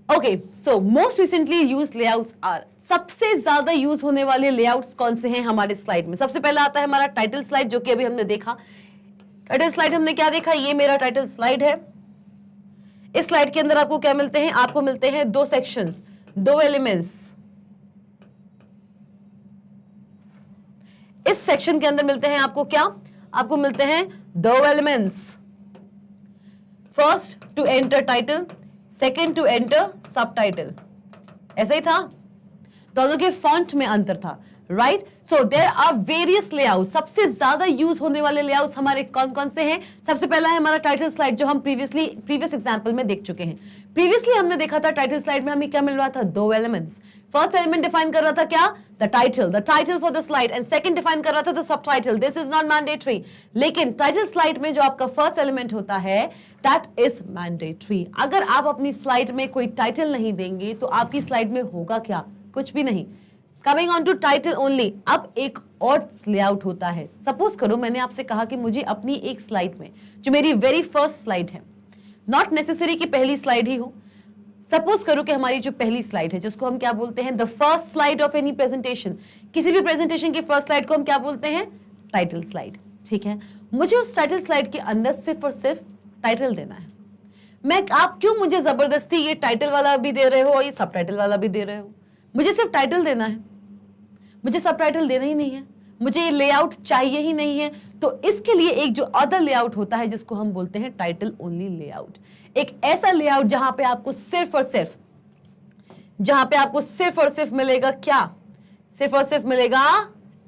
okay, so most recently used layouts are, सबसे ज्यादा यूज होने वाले लेआउट्स कौन से हैं हमारे स्लाइड में? सबसे पहला आता है हमारा टाइटल स्लाइड, जो कि अभी हमने देखा। टाइटल स्लाइड हमने क्या देखा? ये मेरा टाइटल स्लाइड है। इस स्लाइड के अंदर आपको क्या मिलते हैं? आपको मिलते हैं दो सेक्शंस, दो एलिमेंट्स। इस सेक्शन के अंदर मिलते हैं आपको क्या? आपको मिलते हैं दो elements. First to enter title, second to enter subtitle. ऐसा ही था, दोनों के फॉन्ट में अंतर था, right? So there are various layout. सबसे ज्यादा यूज होने वाले लेआउट्स हमारे कौन कौन से हैं? सबसे पहला है हमारा टाइटल स्लाइड, जो हम प्रीवियस एग्जांपल में देख चुके हैं। प्रीवियसली हमने देखा था टाइटल स्लाइड में हमें क्या मिल रहा था? दो एलिमेंट्स। फर्स्ट एलिमेंट डिफाइन कर रहा था क्या? The title for the slide, and second define कर रहा था the sub title. This is not mandatory, लेकिन टाइटल स्लाइड में जो आपका फर्स्ट एलिमेंट होता है दैट इज मैंडेटरी। अगर आप अपनी स्लाइड में कोई टाइटल नहीं देंगे तो आपकी स्लाइड में होगा क्या? कुछ भी नहीं। Coming on to title only, अब एक और लेआउट होता है। सपोज करो मैंने आपसे कहा कि मुझे अपनी एक स्लाइड में, जो मेरी वेरी फर्स्ट स्लाइड है, नॉट नेसेसरी कि पहली स्लाइड ही हो, सपोज करो कि हमारी जो पहली स्लाइड है, जिसको हम क्या बोलते हैं? The first slide of any presentation. किसी भी प्रेजेंटेशन की फर्स्ट स्लाइड को हम क्या बोलते हैं? टाइटल स्लाइड, ठीक है। मुझे उस टाइटल स्लाइड के अंदर सिर्फ और सिर्फ टाइटल देना है। आप क्यों मुझे जबरदस्ती ये टाइटल वाला भी दे रहे हो और ये सब टाइटल वाला भी दे रहे हो? मुझे सिर्फ टाइटल देना है, मुझे सब टाइटल देना ही नहीं है, मुझे ये लेआउट चाहिए ही नहीं है। तो इसके लिए एक जो अदर लेआउट होता है जिसको हम बोलते हैं टाइटल ओनली लेआउट। एक ऐसा लेआउट जहां पे आपको सिर्फ और सिर्फ मिलेगा क्या? सिर्फ और सिर्फ मिलेगा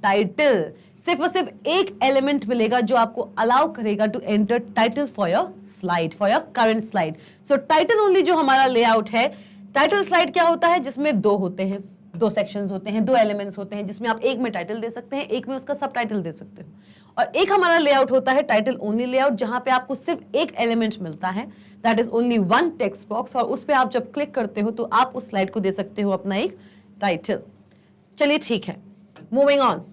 टाइटल। सिर्फ और सिर्फ एक एलिमेंट मिलेगा जो आपको अलाउ करेगा to enter title for your slide, for your current slide. So title only जो हमारा लेआउट है, टाइटल स्लाइड क्या होता है? जिसमें दो होते हैं, दो सेक्शंस होते हैं, दो एलिमेंट्स होते हैं, जिसमें आप एक में टाइटल दे सकते हैं, एक में उसका सब टाइटल दे सकते हो। और एक हमारा लेआउट होता है टाइटल ओनली लेआउट, जहां पे आपको सिर्फ एक एलिमेंट मिलता है, that is only one text box, और उस पे आप जब क्लिक करते हो तो आप उस स्लाइड को दे सकते हो अपना एक टाइटल। चलिए ठीक है, moving on.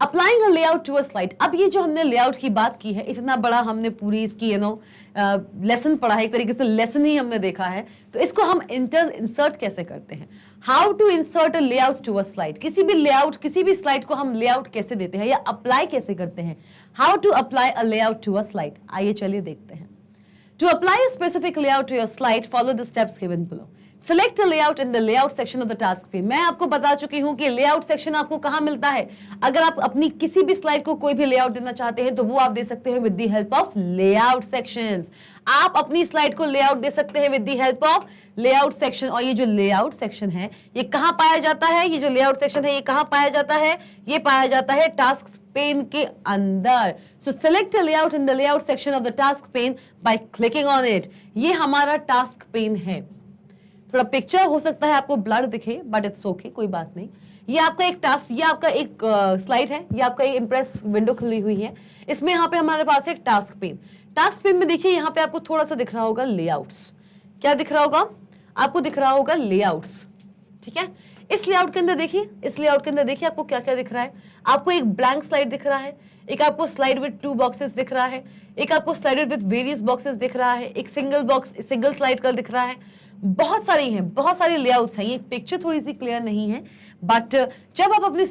Applying a layout to a slide. अब ये जो हमने लेआउट की बात की है, इतना बड़ा हमने पूरी इसकी लेसन पढ़ा है, एक तरीके से लेसन ही हमने देखा है, तो इसको हम इंसर्ट कैसे करते हैं? How to insert a layout to a slide. किसी भी स्लाइड को हम लेआउट कैसे देते हैं या अप्लाई कैसे करते हैं? How to apply a layout to a slide. आइए चलिए देखते हैं। To apply a specific layout to your slide, follow the steps given below. Select a layout in the layout section of the task pane. मैं आपको बता चुकी हूं कि लेआउट सेक्शन आपको कहां मिलता है। अगर आप अपनी किसी भी स्लाइड को कोई भी लेआउट देना चाहते हैं तो वो आप दे सकते हैं with the help of layout sections. आप अपनी स्लाइड को लेआउट दे सकते हैं with the help of layout section. और ये जो लेआउट सेक्शन है ये कहां पाया जाता है? ये जो लेआउट सेक्शन है ये कहां पाया जाता है? ये पाया जाता है टास्क पेन के अंदर। सो select a layout in the layout section of the task pane by clicking on it. ये हमारा टास्क पेन है। थोड़ा पिक्चर हो सकता है आपको ब्लर दिखे, बट इट्स ओके, कोई बात नहीं। ये आपका एक टास्क, ये आपका एक स्लाइड है, ये आपका एक इंप्रेस विंडो खुली हुई है। इसमें यहाँ पे हमारे पास एक टास्क पेन में देखिए यहाँ पे आपको थोड़ा सा दिख रहा होगा लेआउट्स। क्या दिख रहा होगा? आपको दिख रहा होगा लेआउट्स, ठीक है। इस लेआउट के अंदर देखिए आपको क्या क्या दिख रहा है। आपको एक ब्लैंक स्लाइड दिख रहा है, एक आपको स्लाइड विद 2 बॉक्सेस दिख रहा है, एक आपको स्लाइड विद वेरियस बॉक्सेस दिख रहा है, एक सिंगल स्लाइड का दिख रहा है। बहुत सारी लेआउट्स हैं। ये पिक्चर थोड़ी सी क्लियर नहीं है, बट जब आप अपने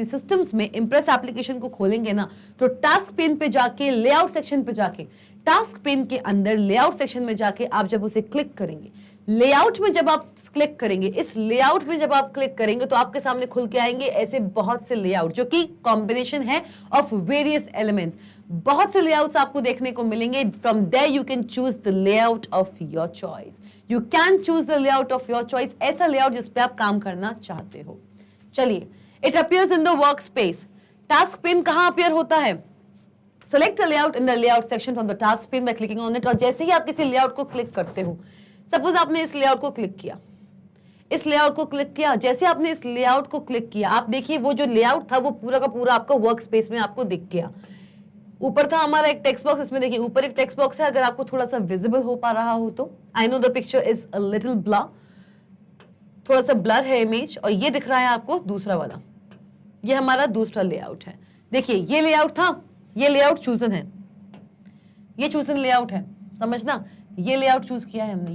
सिस्टम्स में इंप्रेस एप्लीकेशन को खोलेंगे ना, तो टास्क पेन पे जाके, लेआउट सेक्शन पे जाके, टास्क पेन के अंदर लेआउट सेक्शन में जाके आप जब उसे क्लिक करेंगे लेआउट में जब आप क्लिक करेंगे, इस लेआउट में जब आप क्लिक करेंगे तो आपके सामने खुल के आएंगे ऐसे बहुत से लेआउट जो कि कॉम्बिनेशन है ऑफ वेरियस एलिमेंट्स। बहुत से लेआउट्स आपको देखने को मिलेंगे। From there you can choose the layout of your choice. You can choose the layout of your choice, ऐसा लेआउट जिस पे आप काम करना चाहते हो। चलिए, it appears in the workspace. Task pane कहां अपीयर होता है? Select a layout in the layout section from the task pane by clicking on it. और जैसे ही आप किसी लेआउट को क्लिक करते हो, सपोज आपने इस लेआउट को क्लिक किया, इस लेआउट को क्लिक किया, जैसे आपने इस लेआउट को क्लिक किया, आप देखिए वो जो लेआउट था वो पूरा का पूरा आपका वर्क स्पेस में आपको दिख गया। ऊपर था हमारा एक टेक्स्ट बॉक्स, इसमें देखिए ऊपर एक टेक्स्ट बॉक्स है, अगर आपको थोड़ा सा विजिबल हो पा रहा हो तो। I know the picture is a little blur, थोड़ा सा ब्लर है इमेज। और ये दिख रहा है आपको दूसरा वाला, ये हमारा दूसरा लेआउट है। देखिए ये लेआउट था, ये लेआउट चूजन है, ये चूजन लेआउट है, समझना। ये लेआउट चूज किया है हमने,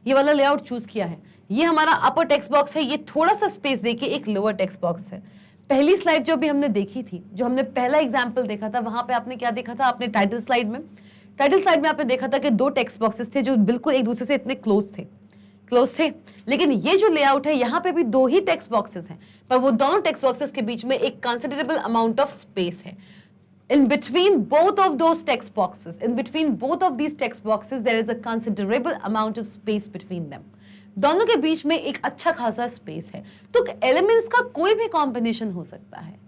ये वाला लेआउट चूज किया है। ये हमारा अपर टेक्स्ट बॉक्स है, ये थोड़ा सा स्पेस देके एक लोअर टेक्स्ट बॉक्स है। पहली स्लाइड जो भी हमने देखी थी, जो हमने पहला एग्जाम्पल देखा था, वहां पे आपने क्या देखा था? आपने टाइटल स्लाइड में आपने देखा था कि दो टेक्स्ट बॉक्सेस थे जो बिल्कुल एक दूसरे से इतने क्लोज थे। लेकिन ये जो लेआउट है, यहाँ पे भी दो ही टेक्स्ट बॉक्सेस हैं, पर वो दोनों टेक्स्ट बॉक्सेस के बीच में एक कंसिडरेबल अमाउंट ऑफ स्पेस है। In between both of these text boxes, there is a considerable amount of space between them. दोनों के बीच में एक अच्छा खासा स्पेस है। तो एलिमेंट्स का कोई भी कॉम्बिनेशन हो सकता है।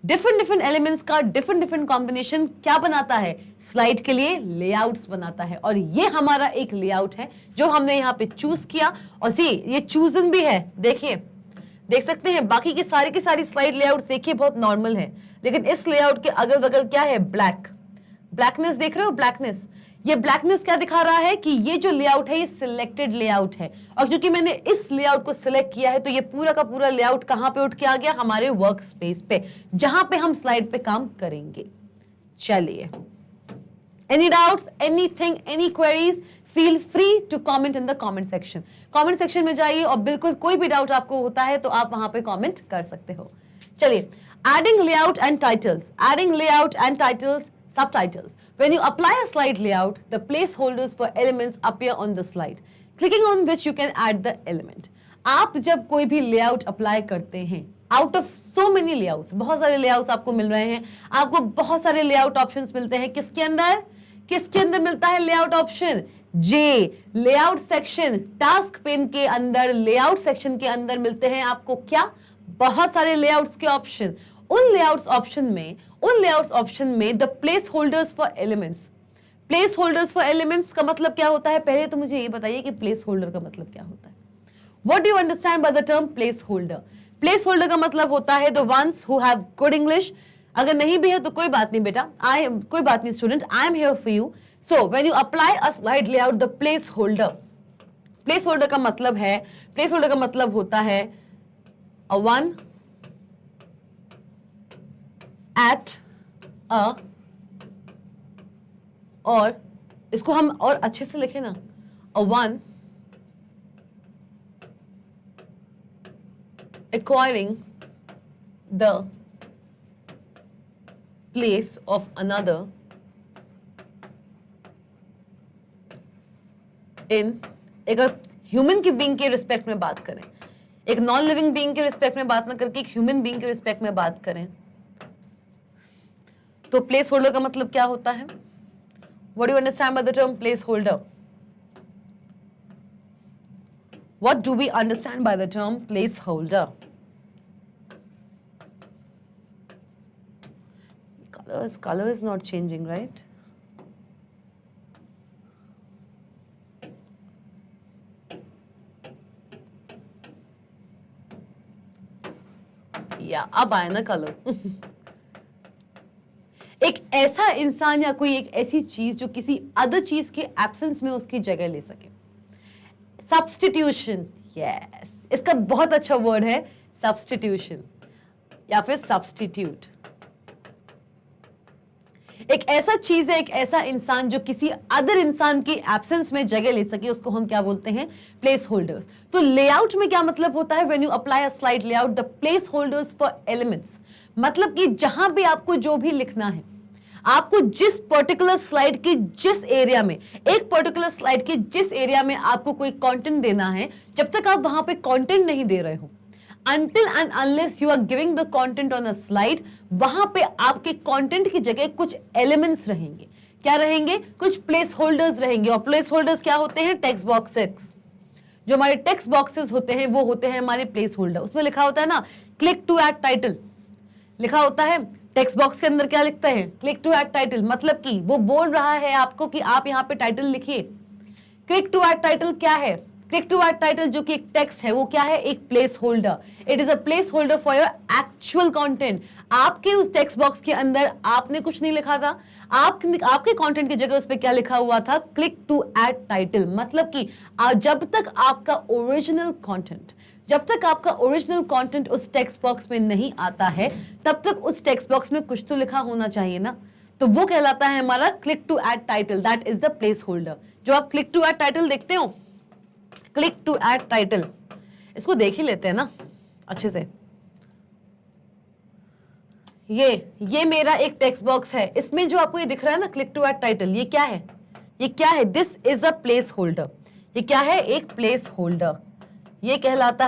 डिफरेंट एलिमेंट्स का डिफरेंट कॉम्बिनेशन क्या बनाता है? स्लाइड के लिए लेआउट्स बनाता है। और ये हमारा एक लेआउट है जो हमने यहाँ पे चूज किया। और सी ये चूजन भी है, देखिए, देख सकते हैं। बाकी की सारी स्लाइड लेआउट्स देखिए बहुत नॉर्मल है, लेकिन इस लेआउट के अगल बगल क्या है? ब्लैकनेस देख रहे हो? ब्लैकनेस, ये ब्लैकनेस क्या दिखा रहा है कि ये जो लेआउट है ये सिलेक्टेड लेआउट है। और क्योंकि मैंने इस लेआउट को सिलेक्ट किया है तो ये पूरा का पूरा लेआउट कहां पे उठ के आ गया? हमारे वर्क स्पेस पे, जहां पे हम स्लाइड पे काम करेंगे। चलिए, any doubts, anything, any queries? Feel free to comment in the comment section. Comment section में जाइए और बिल्कुल कोई भी डाउट आपको होता है तो आप वहां पे कमेंट कर सकते हो। चलिए, adding layout and titles, subtitles. When you apply a slide layout, the placeholders for elements appear on the slide, clicking on which you can add the element. आप जब कोई भी लेआउट अप्लाई करते हैं, out of so many layouts, बहुत सारे layouts आपको मिल रहे हैं, आपको बहुत सारे लेआउट ऑप्शंस मिलते हैं। किसके अंदर मिलता है लेआउट ऑप्शन? जे, लेआउट सेक्शन। टास्क पेन के अंदर लेआउट सेक्शन के अंदर मिलते हैं आपको क्या? बहुत सारे लेआउट्स के ऑप्शन। उन लेआउट्स ऑप्शन में the place holders for elements का मतलब क्या होता है? पहले तो मुझे ये बताइए कि प्लेस होल्डर का मतलब क्या होता है। What do you understand by the term place holder? Placeholder का मतलब होता है the ones who have good English. अगर नहीं भी है तो कोई बात नहीं बेटा, कोई बात नहीं student, I am here for you. So when you apply a slide layout, the placeholder का मतलब होता है अ वन एट अ, और इसको हम और अच्छे से लिखे ना, a one acquiring the place of another in, एक ह्यूमन की बीइंग के रिस्पेक्ट में बात करें, एक नॉन लिविंग बीइंग के रिस्पेक्ट में बात ना करके एक ह्यूमन बीइंग के रिस्पेक्ट में बात करें, तो प्लेस होल्डर का मतलब क्या होता है? What do you understand by the term placeholder? What do we understand by the term placeholder? Color is not changing, right? Yeah, अब आया ना कलर। एक ऐसा इंसान या कोई एक ऐसी चीज जो किसी अदर चीज के एब्सेंस में उसकी जगह ले सके। सब्स्टिट्यूशन, यस, इसका बहुत अच्छा वर्ड है सब्स्टिट्यूशन या फिर सब्स्टिट्यूट। एक ऐसा चीज है, एक ऐसा इंसान जो किसी अदर इंसान की एब्सेंस में जगह ले सके, उसको हम क्या बोलते हैं? Place holders. तो लेआउट में क्या मतलब होता है? When you apply a slide layout, the place holders for elements, मतलब कि जहां भी आपको जो भी लिखना है, आपको जिस पर्टिकुलर स्लाइड की जिस एरिया में, एक पर्टिकुलर स्लाइड की जिस एरिया में आपको कोई कंटेंट देना है, जब तक आप वहां पे कंटेंट नहीं दे रहे हो, until and unless you are giving the content on a slide, वहां पे आपके कंटेंट की जगह कुछ एलिमेंट्स रहेंगे। क्या रहेंगे? कुछ प्लेस होल्डर्स रहेंगे। और प्लेस होल्डर्स क्या होते हैं? Text boxes. जो हमारे टेक्स्ट बॉक्सेस होते हैं वो होते हैं हमारे प्लेस होल्डर। उसमें लिखा होता है ना, क्लिक टू ऐड टाइटल लिखा होता है। टेक्स्ट बॉक्स के अंदर क्या लिखते हैं? क्लिक टू ऐड टाइटल, मतलब कि वो बोल रहा है आपको कि आप यहाँ पे टाइटल लिखिए। क्लिक टू ऐड टाइटल क्या है? क्लिक टू ऐड टाइटल जो कि एक टेक्स्ट है, वो क्या है? एक place holder. It is a place holder for your actual content. आपके उस टेक्स्ट बॉक्स के अंदर आपने कुछ नहीं लिखा था, आपके कंटेंट की जगह उस पर क्या लिखा हुआ था? Click to add title. मतलब कि जब तक आपका ओरिजिनल कंटेंट उस टेक्स्ट बॉक्स में नहीं आता है, तब तक उस टेक्स्ट बॉक्स में कुछ तो लिखा होना चाहिए ना। तो वो कहलाता है हमारा click to add title, that is the placeholder. जो आप क्लिक टू ऐड टाइटल देखते हो, क्लिक टू ऐड टाइटल, इसको देख ही लेते हैं ना अच्छे से। ये मेरा एक टेक्स्ट बॉक्स है, इसमें जो आपको ये दिख रहा है ना क्लिक टू ऐड टाइटल, ये क्या है? ये क्या है? This is a place holder. ये क्या है? एक प्लेस होल्डर। ये कहलाता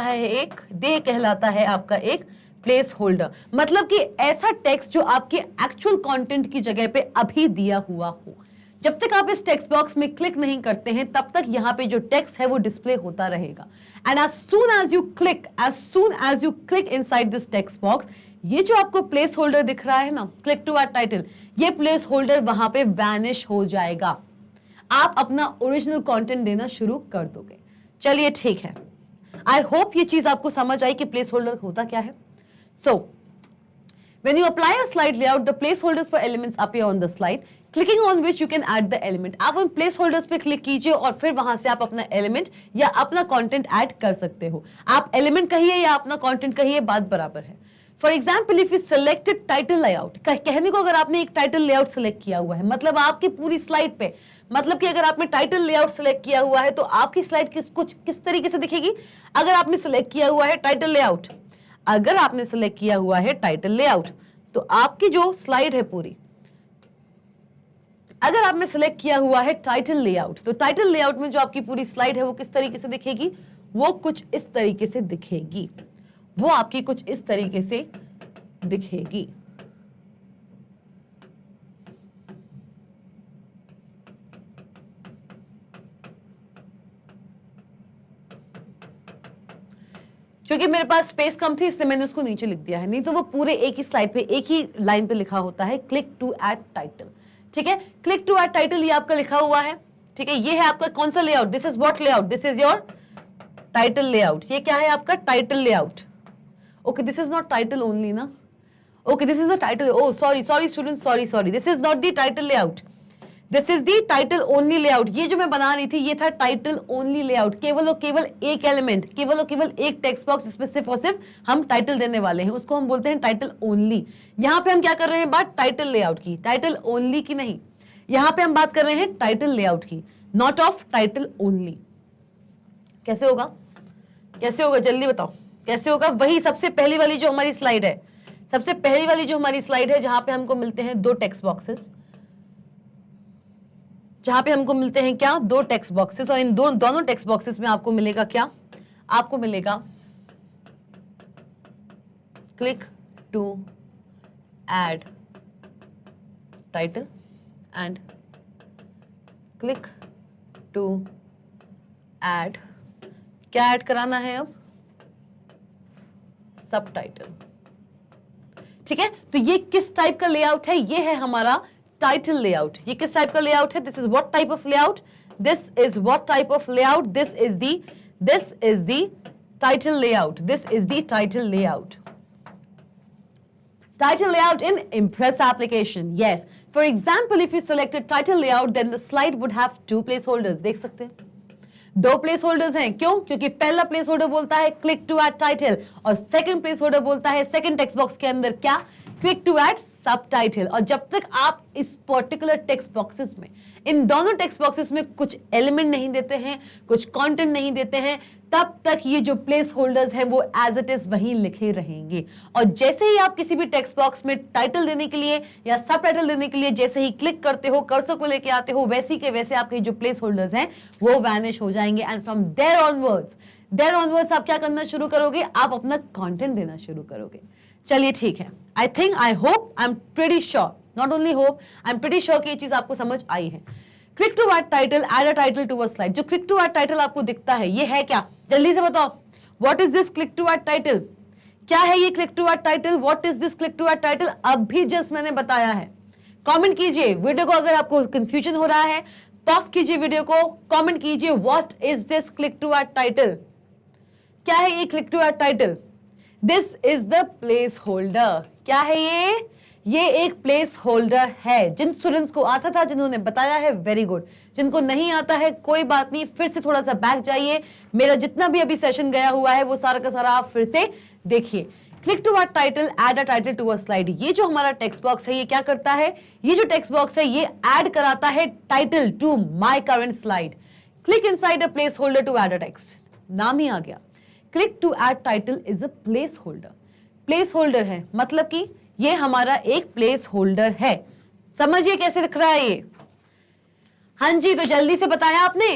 है आपका एक प्लेस होल्डर। मतलब कि ऐसा टेक्स्ट जो आपके एक्चुअल कंटेंट की जगह पे अभी दिया हुआ हो। जब तक आप इस टेक्स्ट बॉक्स में क्लिक नहीं करते हैं, तब तक यहाँ पे जो टेक्स्ट है वो डिस्प्ले होता रहेगा। And as soon as you click inside this text box, ये जो आपको प्लेस होल्डर दिख रहा है ना, क्लिक टू ऐड टाइटल, ये प्लेस होल्डर वहां पे वैनिश हो जाएगा। आप अपना ओरिजिनल कंटेंट देना शुरू कर दोगे। चलिए ठीक है, आई होप ये चीज आपको समझ आई कि प्लेस होल्डर होता क्या है। सो when you apply a slide layout, the placeholders for elements appear on the slide, clicking on which you can add the element. आप उन placeholders पे क्लिक कीजिए और फिर वहां से आप अपना एलिमेंट या अपना कंटेंट ऐड कर सकते हो। आप एलिमेंट कहिए या अपना कंटेंट कहिए, बात बराबर है। For example, if you selected title layout, कहने को अगर आपने एक टाइटल लेआउट सिलेक्ट किया हुआ है, मतलब आपकी पूरी स्लाइड पे, मतलब कि अगर आपने टाइटल लेआउट सिलेक्ट किया हुआ है तो आपकी स्लाइड किस तरीके से दिखेगी? अगर आपने सिलेक्ट किया हुआ है टाइटल लेआउट, अगर आपने सिलेक्ट किया हुआ है टाइटल लेआउट, तो आपकी जो स्लाइड है पूरी, अगर आपने सिलेक्ट किया हुआ है टाइटल लेआउट, तो टाइटल लेआउट में जो आपकी पूरी स्लाइड है वो किस तरीके से दिखेगी? वो कुछ इस तरीके से दिखेगी। वो आपकी कुछ इस तरीके से दिखेगी। क्योंकि मेरे पास स्पेस कम थी इसलिए मैंने उसको नीचे लिख दिया है, नहीं तो वो पूरे एक ही स्लाइड पे, एक ही लाइन पे लिखा होता है क्लिक टू ऐड टाइटल। ठीक है, क्लिक टू ऐड टाइटल ये आपका लिखा हुआ है। ठीक है, ये है आपका कौन सा layout? This is what layout? This is your title layout. ये क्या है आपका? Title layout. Okay, this is not title only ना। Okay, this is the title. Oh sorry student, sorry, this is not the title layout, this is the title only layout. ये जो मैं बना रही थी ये था टाइटल ओनली लेआउट। केवल और केवल एक एलिमेंट, केवल और केवल एक टेक्स्ट बॉक्स जिसमें सिर्फ और सिर्फ हम टाइटल देने वाले हैं, उसको हम बोलते हैं टाइटल ओनली। यहां पे हम क्या कर रहे हैं? बात टाइटल लेआउट की, टाइटल ओनली की नहीं। यहां पे हम बात कर रहे हैं टाइटल लेआउट की, नॉट ऑफ टाइटल ओनली। कैसे होगा? कैसे होगा? जल्दी बताओ कैसे होगा? वही सबसे पहली वाली जो हमारी स्लाइड है, सबसे पहली वाली जो हमारी स्लाइड है, जहां पे हमको मिलते हैं दो टेक्स्ट बॉक्सेस, जहां पे हमको मिलते हैं क्या? दो टेक्स्ट बॉक्सेस। और इन दोनों टेक्स्ट बॉक्सेस में आपको मिलेगा क्या? आपको मिलेगा click to add title and click to add, क्या ऐड कराना है अब? सब टाइटल। ठीक है, तो ये किस टाइप का लेआउट है? ये है हमारा टाइटल लेआउट। ये किस टाइप का लेआउट है? This is what type of layout? This is what type of layout? This is the title layout. This is the title layout. Title layout in Impress application. Yes. For example, if you selected title layout, then the slide would have two placeholders. देख सकते हैं, दो place holders हैं। क्यों? क्योंकि पहला place holder बोलता है क्लिक टू ऐड टाइटल और सेकंड प्लेस होल्डर बोलता है सेकंड टेक्स्ट बॉक्स के अंदर क्या? Click to add subtitle. और जब तक आप इस पर्टिकुलर टेक्स्ट बॉक्सेस में, इन दोनों टेक्स्ट बॉक्सेस में कुछ एलिमेंट नहीं देते हैं, कुछ कंटेंट नहीं देते हैं, तब तक ये जो प्लेस होल्डर्स हैं वो एज इट इज वहीं लिखे रहेंगे। और जैसे ही आप किसी भी टेक्स्ट बॉक्स में टाइटल देने के लिए या सब टाइटल देने के लिए जैसे ही क्लिक करते हो, कर्सर को लेके आते हो, वैसे के वैसे आपके जो प्लेस होल्डर्स हैं वो वैनिश हो जाएंगे। एंड फ्रॉम देयर ऑनवर्ड्स आप क्या करना शुरू करोगे? आप अपना कंटेंट देना शुरू करोगे। चलिए ठीक है, I think, I hope, I am pretty sure, not only hope, I am pretty sure कि ये चीज आपको समझ आई है। Click to add title, add a title to a slide. जो क्लिक टू ऐड टाइटल आपको दिखता है ये है क्या? जल्दी से बताओ, what is this click to add title? क्या है ये click to add title? What is this click to add title? अभी जस्ट मैंने बताया है। कमेंट कीजिए वीडियो को, अगर आपको कंफ्यूजन हो रहा है पॉज कीजिए वीडियो को, कमेंट कीजिए what is this click to add title? क्या है ये click to add title? This is the placeholder. क्या है ये एक प्लेस होल्डर है। जिन स्टूडेंट्स को आता था, जिन्होंने बताया है, वेरी गुड। जिनको नहीं आता है कोई बात नहीं, फिर से थोड़ा सा बैक जाइए, मेरा जितना भी अभी सेशन गया हुआ है वो सारा का सारा आप फिर से देखिए। Click to add title, add a title to a slide. ये जो हमारा टेक्स्ट बॉक्स है ये क्या करता है? ये जो टेक्स्ट बॉक्स है ये ऐड कराता है title to my current slide. Click inside a placeholder to add a text. नाम ही आ गया, click to add title is a placeholder. Placeholder है मतलब कि ये हमारा एक प्लेस होल्डर है। समझिए कैसे दिख रहा है ये? हाँ जी, तो जल्दी से बताया आपने।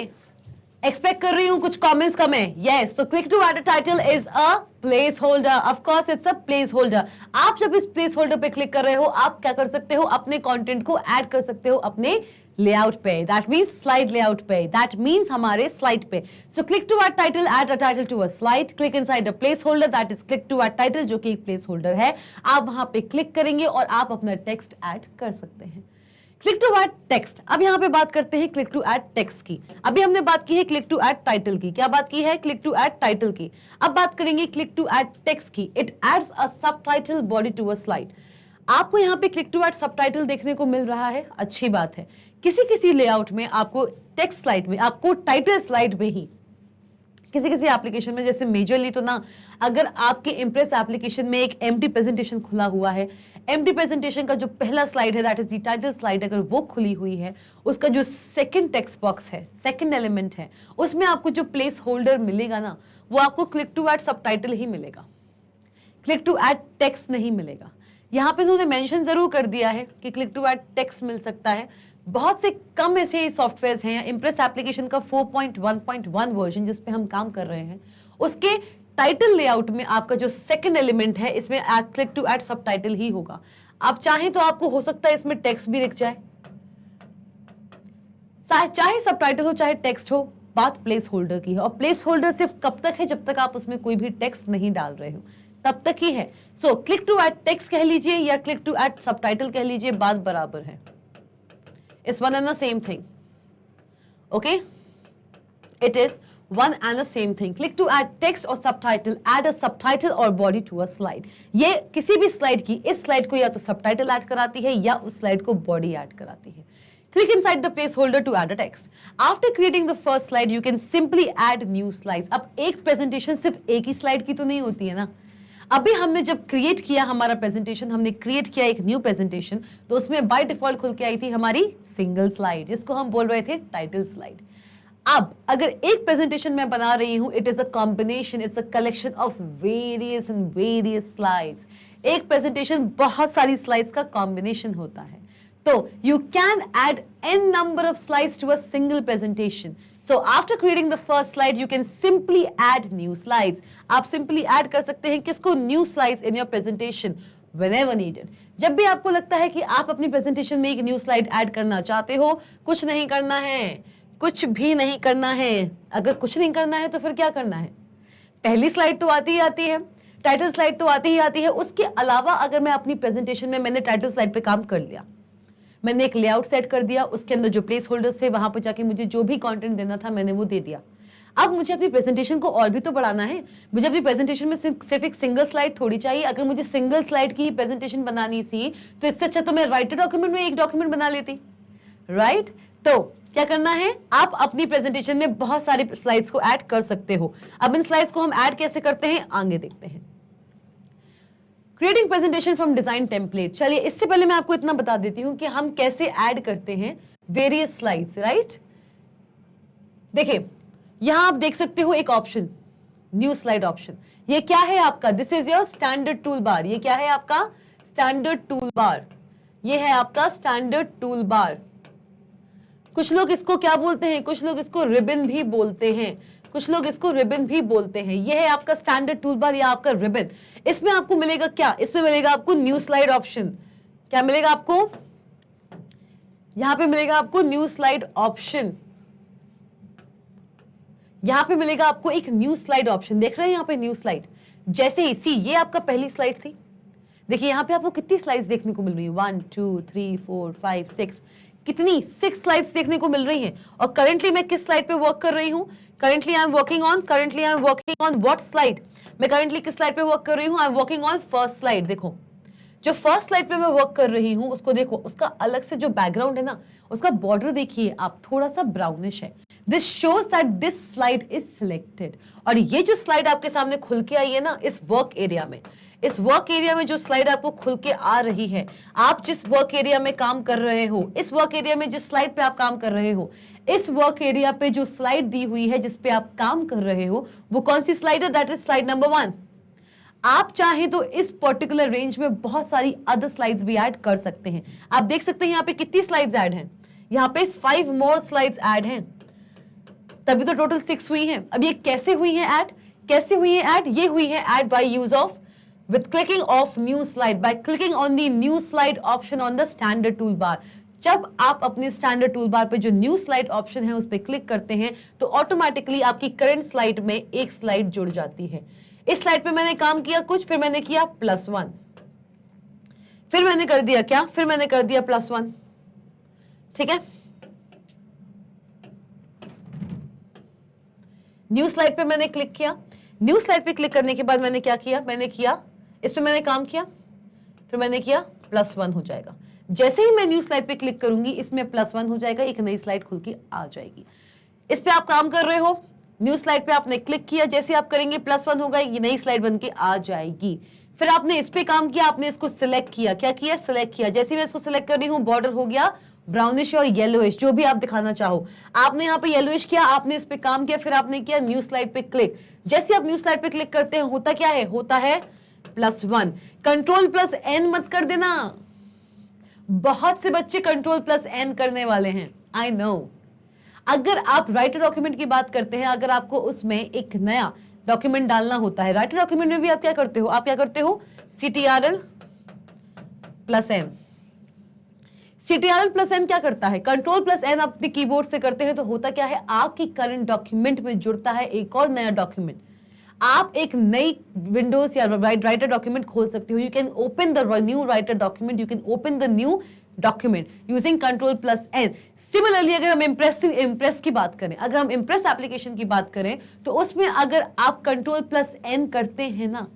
एक्सपेक्ट कर रही हूं कुछ कमेंट्स कम है। Yes, so click to add a title is a placeholder. Of course it's a placeholder. आप जब इस प्लेस होल्डर पे क्लिक कर रहे हो, आप क्या कर सकते हो? अपने कंटेंट को ऐड कर सकते हो अपने लेआउट पे, दैट मींस स्लाइड लेआउट पे, दैट मींस हमारे स्लाइड पे। So click to add title, add a title to a slide, click inside a placeholder, that is click to add title, जो कि एक प्लेस होल्डर है। आप वहां पे क्लिक करेंगे और आप अपना टेक्स्ट ऐड कर सकते हैं। Click to add text. अब यहां पे बात करते हैं क्लिक टू ऐड टेक्स्ट की। अभी हमने बात की है क्लिक टू ऐड टाइटल की। क्या बात की है? क्लिक टू ऐड टाइटल की। अब बात करेंगे क्लिक टू ऐड टेक्स्ट की। It adds a subtitle body to a slide. आपको यहाँ पे क्लिक टू ऐड सबटाइटल देखने को मिल रहा है, अच्छी बात है। किसी किसी लेआउट में आपको टेक्स्ट स्लाइड में, आपको टाइटल स्लाइड में ही, किसी किसी एप्लीकेशन में, जैसे मेजरली तो ना, अगर आपके इम्प्रेस एप्लीकेशन में एक एम्प्टी प्रेजेंटेशन खुला हुआ है, एम्प्टी प्रेजेंटेशन का जो पहला स्लाइड है that is the title slide, अगर वो खुली हुई है, उसका जो सेकंड टेक्स्ट बॉक्स है, सेकंड एलिमेंट है, उसमें आपको जो प्लेस होल्डर मिलेगा ना, वो आपको क्लिक टू ऐड सबटाइटल ही मिलेगा, क्लिक टू ऐड टेक्स्ट नहीं मिलेगा। यहाँ पे उन्होंने मेंशन जरूर कर दिया है कि क्लिक टू ऐड टेक्स्ट मिल सकता है। बहुत से कम ऐसे सॉफ्टवेयर्स हैं, इम्प्रेस एप्लीकेशन का 4.1.1 वर्जन जिस पे हम काम कर रहे हैं, उसके टाइटल लेआउट में आपका जो सेकंड एलिमेंट है इसमें क्लिक टू ऐड सबटाइटल ही होगा। आप चाहें तो आपको हो सकता है इसमें टेक्स्ट भी दिख जाए, चाहे सबटाइटल हो चाहे टेक्स्ट हो, बात प्लेस होल्डर की है। और प्लेस होल्डर सिर्फ कब तक है? जब तक आप उसमें कोई भी टेक्स्ट नहीं डाल रहे हो, तब तक ही है। So click to add text कह लीजिए या क्लिक टू ऐड सबटाइटल कह लीजिए, बात बराबर है। It's one and the same thing. Okay? It is one and the same thing. Click to add text or subtitle. Add a subtitle or body to a slide. ये किसी भी slide की, इस स्लाइड को या तो सबटाइटल ऐड कराती है या उस स्लाइड को बॉडी ऐड कराती है। Click inside the placeholder to add a text. After creating the first slide, you can simply add new slides. अब एक प्रेजेंटेशन सिर्फ एक ही स्लाइड की तो नहीं होती है ना। अभी हमने जब क्रिएट किया हमारा प्रेजेंटेशन, हमने क्रिएट किया एक न्यू प्रेजेंटेशन, तो उसमें बाय डिफॉल्ट खुल के आई थी हमारी सिंगल स्लाइड, जिसको हम बोल रहे थे टाइटल स्लाइड। अब अगर एक प्रेजेंटेशन मैं बना रही हूं, it is a combination, it's a collection of various and various slides. एक प्रेजेंटेशन बहुत सारी स्लाइड्स का कॉम्बिनेशन होता है। So you can add n number of slides to a single presentation. So after creating the first slide, you can simply add new slides. आप simply add कर सकते हैं किसको? New slides in your presentation whenever needed. जब भी आपको लगता है कि आप अपनी presentation में एक new slide add करना चाहते हो, कुछ नहीं करना है, कुछ भी नहीं करना है। अगर कुछ नहीं करना है तो फिर क्या करना है? पहली स्लाइड तो आती ही आती है, टाइटल स्लाइड तो आती ही आती है। उसके अलावा अगर मैं अपनी प्रेजेंटेशन में, मैंने टाइटल स्लाइड पे काम कर लिया, मैंने एक लेआउट सेट कर दिया, उसके अंदर जो प्लेस होल्डर्स थे वहां पर जाके मुझे जो भी कंटेंट देना था मैंने वो दे दिया। अब मुझे अपनी प्रेजेंटेशन को और भी तो बढ़ाना है। मुझे अपनी प्रेजेंटेशन में सिर्फ एक सिंगल स्लाइड थोड़ी चाहिए। अगर मुझे सिंगल स्लाइड की प्रेजेंटेशन बनानी थी तो इससे अच्छा तो मैं राइटर डॉक्यूमेंट में एक डॉक्यूमेंट बना लेती, राइट? तो क्या करना है? आप अपनी प्रेजेंटेशन में बहुत सारी स्लाइड्स को ऐड कर सकते हो। अब इन स्लाइड्स को हम ऐड कैसे करते हैं आगे देखते हैं। Creating presentation from design template. चलिए इससे पहले मैं आपको इतना बता देती हूं कि हम कैसे ऐड करते हैं वेरियस स्लाइड्स, राइट। देखिए यहां आप देख सकते हो एक ऑप्शन, न्यू स्लाइड ऑप्शन। ये क्या है आपका? This is your standard tool bar. ये क्या है आपका? Standard tool bar. ये है आपका स्टैंडर्ड टूल बार। कुछ लोग इसको क्या बोलते हैं? कुछ लोग इसको रिबन भी बोलते हैं। कुछ लोग इसको रिबन भी बोलते हैं। ये है आपका स्टैंडर्ड टूल बार या आपका रिबन। इसमें आपको मिलेगा क्या? इसमें मिलेगा आपको न्यू स्लाइड ऑप्शन। क्या मिलेगा आपको? यहां पे मिलेगा आपको न्यू स्लाइड ऑप्शन। यहां पे मिलेगा आपको एक न्यू स्लाइड ऑप्शन। देख रहे हैं यहां पे न्यू स्लाइड। जैसे ही सी ये आपका पहली स्लाइड थी। देखिए यहां पे आपको कितनी स्लाइड्स देखने को मिल रही है? 1 2 3 4 5 6। कितनी? 6 स्लाइड्स देखने को मिल रही हैं। और करंटली मैं किस स्लाइड पे वर्क कर रही हूं? Currently I am working on what slide? मैं करंटली किस स्लाइड पे वर्क कर रही हूं? I am working on first slide. देखो जो फर्स्ट स्लाइड पे मैं वर्क कर रही हूं उसको देखो, उसका अलग से जो बैकग्राउंड है ना, उसका बॉर्डर देखिए आप, थोड़ा सा ब्राउनिश है। This shows that this slide is selected. और ये जो स्लाइड आपके सामने खुल के आई है ना, इस वर्क एरिया में, इस वर्क एरिया में जो स्लाइड आपको खुल के आ रही है, आप जिस वर्क एरिया में काम कर रहे हो, इस वर्क एरिया में जिस स्लाइड पे आप काम कर रहे हो, इस वर्क एरिया पे जो स्लाइड दी हुई है जिस पे आप काम कर रहे हो, वो कौन सी स्लाइड है? That is slide number 1। आप चाहें तो इस पर्टिकुलर रेंज में बहुत सारी अदर स्लाइड्स भी ऐड कर सकते हैं। आप देख सकते हैं यहाँ पे कितनी स्लाइड्स ऐड हैं? यहाँ पे 5 मोर स्लाइड्स ऐड हैं, तभी तो टोटल 6 हुई हैं। अब ये कैसे हुई हैं ऐड? कैसे हुई हैं ऐड? ये हुई है add by use of with clicking of new slide, by clicking on the new slide option on the standard toolbar। जब आप अपने स्टैंडर्ड टूल बार पे जो न्यू स्लाइड ऑप्शन है उस पर क्लिक करते हैं तो ऑटोमेटिकली आपकी करंट स्लाइड में एक स्लाइड जुड़ जाती है। इस स्लाइड पे मैंने काम किया कुछ, फिर मैंने किया +1, फिर मैंने कर दिया क्या? फिर मैंने कर दिया +1। ठीक है, न्यू स्लाइड पे मैंने क्लिक किया। न्यू स्लाइड पे क्लिक करने के बाद मैंने क्या किया? मैंने किया इस पे मैंने काम किया, फिर मैंने किया +1 हो जाएगा। जैसे ही मैं न्यू स्लाइड पे क्लिक करूंगी इसमें +1 हो जाएगा, एक नई स्लाइड खुल के आ जाएगी। इस पे आप काम कर रहे हो, न्यू स्लाइड पे आपने क्लिक किया, जैसे आप करेंगे +1 होगा, ये नई स्लाइड बन के आ जाएगी। फिर आपने इस पे काम किया, आपने इसको सिलेक्ट किया। क्या किया? सिलेक्ट किया। जैसे मैं इसको सिलेक्ट कर रही हूँ, बॉर्डर हो गया ब्राउनिश और येलोइश, जो भी आप दिखाना चाहो। आपने यहाँ पे येलोइश किया, आपने इस पे काम किया, फिर आपने किया न्यू स्लाइड पे क्लिक। जैसे आप न्यू स्लाइड पे क्लिक करते हैं होता क्या है? होता है +1। Ctrl+N मत कर देना, बहुत से बच्चे Ctrl+N करने वाले हैं, आई नो। अगर आप राइटर डॉक्यूमेंट की बात करते हैं, अगर आपको उसमें एक नया डॉक्यूमेंट डालना होता है, राइटर डॉक्यूमेंट में भी आप क्या करते हो? आप क्या करते हो? CTRL+N। CTRL+N क्या करता है? Ctrl+N अपने कीबोर्ड से करते हैं तो होता क्या है? आपकी करंट डॉक्यूमेंट में जुड़ता है एक और नया डॉक्यूमेंट। आप एक नई विंडोज या राइटर डॉक्यूमेंट खोल सकते हो। You can open the new writer document, you can open the new document using Ctrl+N। Similarly अगर हम इम्प्रेस की बात करें, अगर हम इम्प्रेस एप्लीकेशन की बात करें तो उसमें अगर आप Ctrl+N करते हैं ना,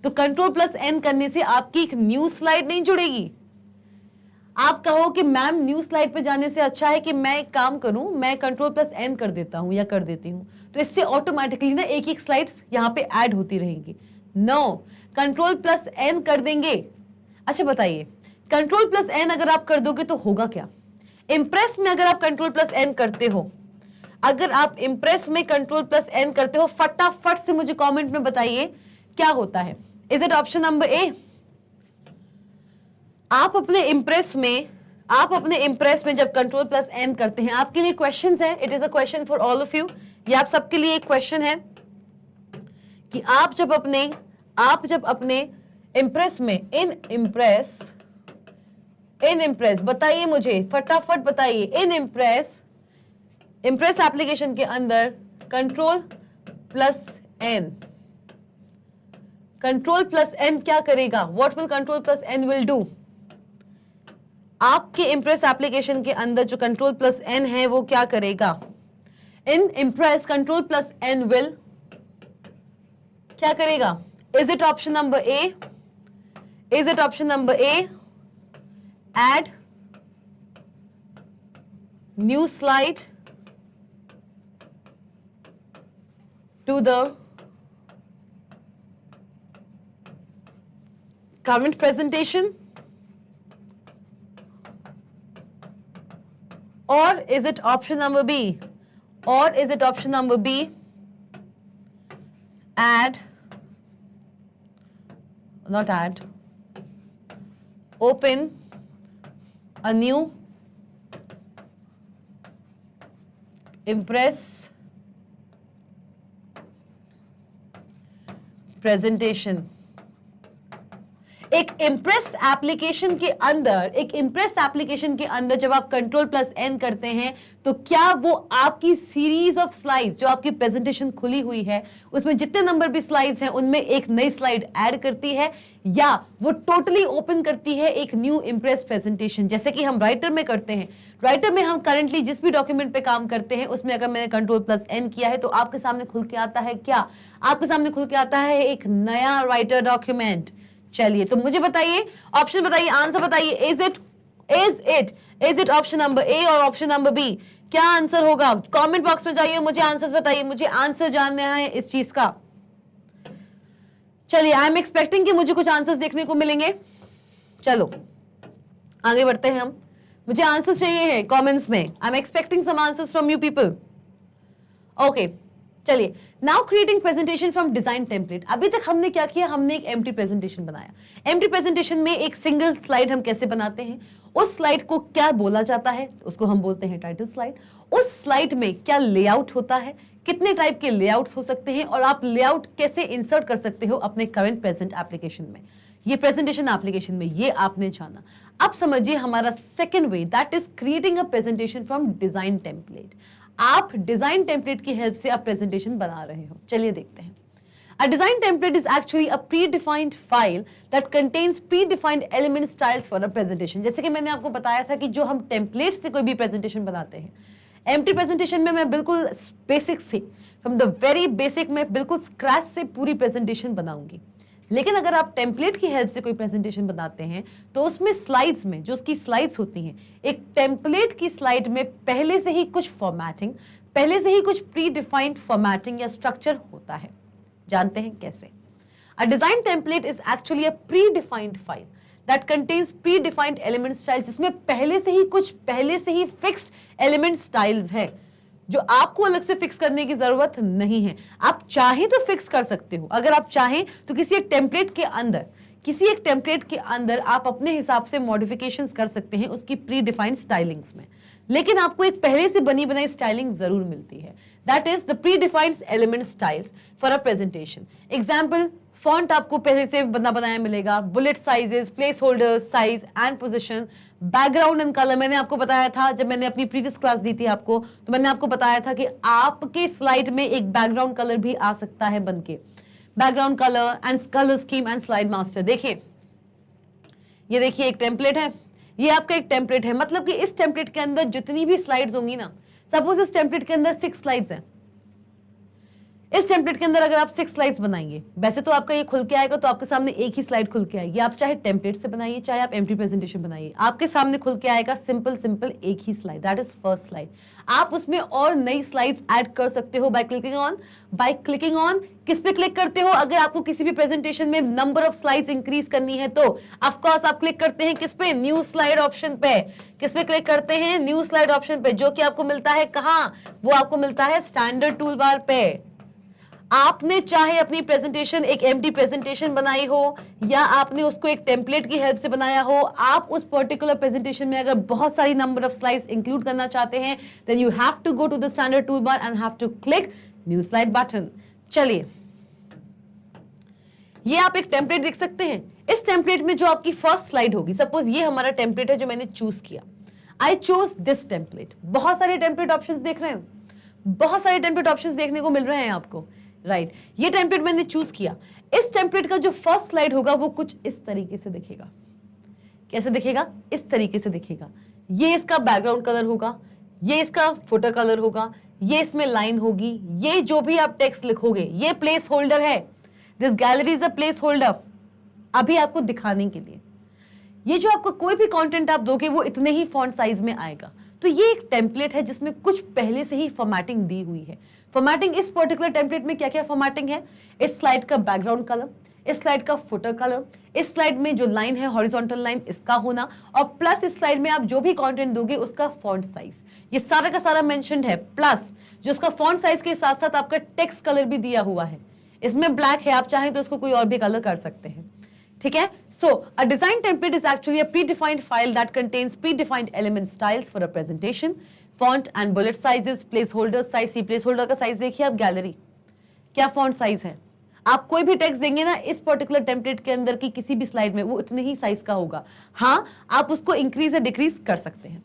तो Ctrl+N करने से आपकी एक न्यू स्लाइड नहीं जुड़ेगी। आप कहो कि मैम न्यू स्लाइड पे जाने से अच्छा है कि मैं एक काम करूं, मैं Ctrl+N कर देता हूं या कर देती हूं, तो इससे ऑटोमेटिकली ना एक एक स्लाइड्स यहां पे ऐड होती रहेंगी। नो, Ctrl+N कर देंगे। अच्छा बताइए, Ctrl+N अगर आप कर दोगे तो होगा क्या? इंप्रेस में अगर आप Ctrl+N करते हो, अगर आप इंप्रेस में Ctrl+N करते हो, फटाफट से मुझे कॉमेंट में बताइए क्या होता है। इज इट ऑप्शन नंबर ए? आप अपने इंप्रेस में जब Ctrl+N करते हैं, आपके लिए क्वेश्चन है, it is a question for all of you. ये आप सबके लिए एक क्वेश्चन है कि आप जब अपने इंप्रेस में इन इंप्रेस बताइए मुझे, फटाफट बताइए, इन इंप्रेस एप्लीकेशन के अंदर Ctrl+N क्या करेगा? What will Ctrl+N will do? आपके इंप्रेस एप्लीकेशन के अंदर जो Ctrl+N है वो क्या करेगा? इन इंप्रेस Ctrl+N विल क्या करेगा? Is it option number A? Is it option number A? Add new slide to the current presentation, or is it option number B? Or is it option number B? Add, not add, open a new Impress presentation. एक impress application के अंदर जब आप Ctrl+N करते हैं तो क्या वो आपकी सीरीज ऑफ स्लाइड्स जो आपकी प्रेजेंटेशन खुली हुई है उसमें जितने नंबर भी स्लाइड्स हैं उनमें एक नई स्लाइड ऐड करती है, या वो टोटली ओपन करती है एक न्यू इम्प्रेस प्रेजेंटेशन, जैसे कि हम राइटर में करते हैं। राइटर में हम करंटली जिस भी डॉक्यूमेंट पे काम करते हैं उसमें अगर मैंने Ctrl+N किया है तो आपके सामने खुल के आता है क्या? आपके सामने खुल के आता है एक नया राइटर डॉक्यूमेंट। चलिए, तो मुझे बताइए, ऑप्शन बताइए, आंसर बताइए। इज इट ऑप्शन नंबर ए और ऑप्शन नंबर बी? क्या आंसर होगा? कमेंट बॉक्स में जाइए, मुझे आंसर बताइए, मुझे आंसर जानना है इस चीज का। चलिए, आई एम एक्सपेक्टिंग कि मुझे कुछ आंसर्स देखने को मिलेंगे। चलो आगे बढ़ते हैं हम, मुझे आंसर्स चाहिए है कमेंट्स में। I am expecting some answers from you people. Okay, चलिए, now creating presentation from design template. अभी तक हमने क्या किया? हमने एक एम्प्टी प्रेजेंटेशन बनाया। एम्प्टी प्रेजेंटेशन में एक सिंगल स्लाइड हम कैसे बनाते हैं, उस स्लाइड को क्या बोला जाता है, उसको हम बोलते हैं टाइटल स्लाइड। उस स्लाइड में क्या लेआउट होता है, कितने टाइप के लेआउट्स हो सकते हैं, और आप लेआउट कैसे इंसर्ट कर सकते हो अपने करंट प्रेजेंट एप्लीकेशन में, ये प्रेजेंटेशन एप्लीकेशन में, ये आपने जाना। अब समझिए हमारा second way, that is creating a presentation from design template. आप डिजाइन टेम्पलेट की हेल्प से आप प्रेजेंटेशन बना रहे हो। चलिए देखते हैं। A design template is actually a predefined file that contains predefined element styles for a presentation। जैसे कि मैंने आपको बताया था कि जो हम टेम्पलेट से कोई भी प्रेजेंटेशन बनाते हैं, एम्प्टी प्रेजेंटेशन में मैं बिल्कुल बेसिक से, फ्रॉम द वेरी बेसिक में बिल्कुल स्क्रैच से पूरी प्रेजेंटेशन बनाऊंगी। लेकिन अगर आप टेम्पलेट की हेल्प से कोई प्रेजेंटेशन बनाते हैं तो उसमें स्लाइड्स में जो उसकी स्लाइड्स होती हैं, एक टेम्पलेट की स्लाइड में पहले से ही कुछ फॉर्मेटिंग, पहले से ही कुछ प्री डिफाइंड फॉर्मेटिंग या स्ट्रक्चर होता है। जानते हैं कैसे? अ design template is actually a pre defined file that contains pre defined element styles, जिसमें पहले से ही फिक्स्ड एलिमेंट स्टाइल्स है जो आपको अलग से फिक्स करने की जरूरत नहीं है। आप चाहें तो फिक्स कर सकते हो, अगर आप चाहें तो किसी एक टेम्पलेट के अंदर आप अपने हिसाब से मॉडिफिकेशंस कर सकते हैं उसकी प्री डिफाइंड स्टाइलिंग्स में, लेकिन आपको एक पहले से बनी बनाई स्टाइलिंग जरूर मिलती है। That is the pre defined element styles for a presentation. Example, font आपको पहले से बना बनाया मिलेगा, bullet sizes, placeholder size and position, background and colour. मैंने आपको बताया था जब मैंने अपनी प्रीवियस क्लास दी थी आपको, तो मैंने आपको बताया था कि आपके स्लाइड में एक बैकग्राउंड कलर भी आ सकता है बनके। Background colour and colour scheme and slide master. देखिए, ये देखिए एक टेम्पलेट है, ये आपका एक टेम्पलेट है, मतलब कि इस टेम्पलेट के अंदर जितनी भी स्लाइड्स होंगी ना, सपोज इस टेम्पलेट के अंदर 6 स्लाइड्स हैं, इस टेम्पलेट के अंदर अगर आप 6 स्लाइड्स बनाएंगे, वैसे तो आपका ये खुल के आएगा, तो आपके सामने एक ही स्लाइड खुल के आएगी। आप चाहे टेम्पलेट से बनाइए, चाहे आप एम्प्टी प्रेजेंटेशन बनाइए, आपके सामने खुल के आएगा सिंपल एक ही slide, that is first slide. आप उसमें और नई स्लाइड्स ऐड कर सकते हो बाय क्लिकिंग ऑन। किस पे क्लिक करते हो? अगर आपको किसी भी प्रेजेंटेशन में नंबर ऑफ स्लाइड्स इंक्रीज करनी है तो ऑफ कोर्स आप क्लिक करते हैं किस पे? न्यू स्लाइड ऑप्शन पे। किस पे क्लिक करते हैं? न्यू स्लाइड ऑप्शन पे, जो कि आपको मिलता है कहां? वो आपको मिलता है स्टैंडर्ड टूल बार पे। आपने चाहे अपनी प्रेजेंटेशन एक एम्प्टी प्रेजेंटेशन बनाई हो या आपने उसको एक टेम्पलेट की हेल्प से बनाया हो, आप उस पर्टिकुलर प्रेजेंटेशन में अगर बहुत सारी नंबर ऑफ स्लाइड्स इंक्लूड करना चाहते हैं, then you have to go to the standard toolbar and have to click new slide button. चलिए, ये आप एक टेम्पलेट देख सकते हैं। इस टेम्पलेट में जो आपकी फर्स्ट स्लाइड होगी, सपोज ये हमारा टेम्पलेट है जो मैंने चूज किया, आई चोज दिस टेम्पलेट। बहुत सारे टेम्पलेट ऑप्शंस देख रहे हैं, बहुत सारे टेम्पलेट ऑप्शंस देखने को मिल रहे हैं आपको, राइट। ये टेम्पलेट मैंने चूज किया। इस टेम्पलेट का जो फर्स्ट स्लाइड होगा वो कुछ इस तरीके से दिखेगा। कैसे दिखेगा? इस तरीके से दिखेगा। ये इसका बैकग्राउंड कलर होगा, ये इसका फुटर कलर होगा, ये इसमें लाइन होगी, ये जो भी आप टेक्स्ट लिखोगे, ये प्लेस होल्डर है। This gallery is a place holder, अभी आपको दिखाने के लिए। ये जो आपको कोई भी कंटेंट आप दोगे वो इतने ही फॉन्ट साइज में आएगा। तो ये एक टेम्पलेट है जिसमें कुछ पहले से ही फॉर्मेटिंग दी हुई है। फॉर्मेटिंग इस पर्टिकुलर टेम्पलेट में क्या क्या फॉर्मेटिंग है? इस स्लाइड का बैकग्राउंड कलर, इस स्लाइड का फुटर कलर, इस स्लाइड में जो लाइन है हॉरिजॉन्टल लाइन इसका होना, और प्लस इस स्लाइड में आप जो भी कंटेंट दोगे उसका फॉन्ट साइज, ये सारा का सारा मेंशन्ड है। प्लस जो उसका फॉन्ट साइज के साथ साथ आपका टेक्स्ट कलर भी दिया हुआ है, इसमें ब्लैक है, आप चाहें तो इसको कोई और भी कलर कर सकते हैं, ठीक है। So a design template is actually a predefined file that contains predefined element styles for a presentation, font and bullet sizes, placeholder size. Placeholder का साइज देखिए आप, गैलरी क्या फॉन्ट साइज है, आप कोई भी टेक्स्ट देंगे ना इस पर्टिकुलर टेम्पलेट के अंदर की किसी भी स्लाइड में, वो इतने ही साइज का होगा। हाँ, आप उसको इंक्रीज या डिक्रीज कर सकते हैं,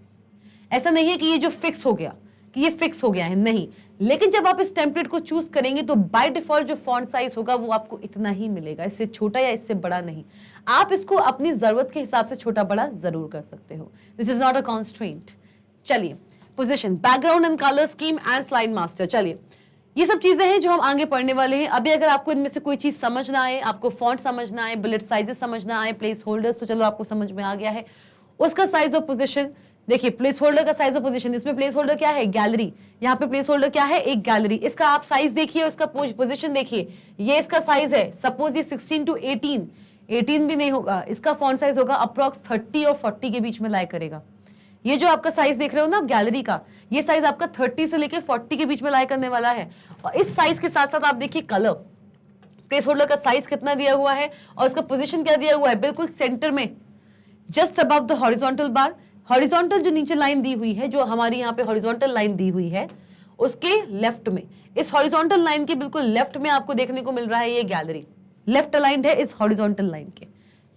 ऐसा नहीं है कि ये जो फिक्स हो गया कि ये फिक्स हो गया है, नहीं। लेकिन जब आप इस टेम्पलेट को चूज करेंगे तो बाय डिफॉल्ट जो फॉन्ट साइज होगा वो आपको इतना ही मिलेगा, इससे छोटा या इससे बड़ा नहीं। आप इसको अपनी जरूरत के हिसाब से छोटा बड़ा जरूर कर सकते हो, this is not a constraint. चलिए, position, background and colour scheme and slide master. चलिए, ये सब चीजें हैं जो हम आगे पढ़ने वाले हैं। अभी अगर आपको इनमें से कोई चीज समझ ना आए, आपको फॉन्ट समझ ना आए, बुलेट साइजेस समझ ना आए, प्लेस होल्डर्स तो चलो आपको समझ में आ गया है, उसका साइज ऑफ पोजीशन देखिए, प्लेस होल्डर का साइज ऑफ पोजीशन, इसमें प्लेस होल्डर क्या है, गैलरी, यहाँ पे प्लेस होल्डर क्या है, एक गैलरी। इसका आप साइज देखिए, उसका पोजीशन देखिए, ये इसका साइज है, सपोज ये 16 to 18, 18 भी नहीं होगा, इसका फॉन्ट साइज होगा अप्रॉक्स 30 और 40 के बीच में लाई करेगा। ये जो आपका साइज देख रहे हो ना आप गैलरी का, ये साइज आपका 30 से लेके 40 के बीच में लाई करने वाला है। और इस साइज के साथ साथ आप देखिए कलर, प्लेस होल्डर का साइज कितना दिया हुआ है और इसका पोजीशन क्या दिया हुआ है, बिल्कुल सेंटर में, just above the horizontal bar. Horizontal जो नीचे लाइन दी हुई है, जो हमारी यहाँ पे हॉरिजॉन्टल लाइन दी हुई है, उसके लेफ्ट में, इस हॉरिजॉन्टल लाइन के बिल्कुल लेफ्ट में आपको देखने को मिल रहा है ये गैलरी, लेफ्ट अलाइंड है इस हॉरिजॉन्टल लाइन के।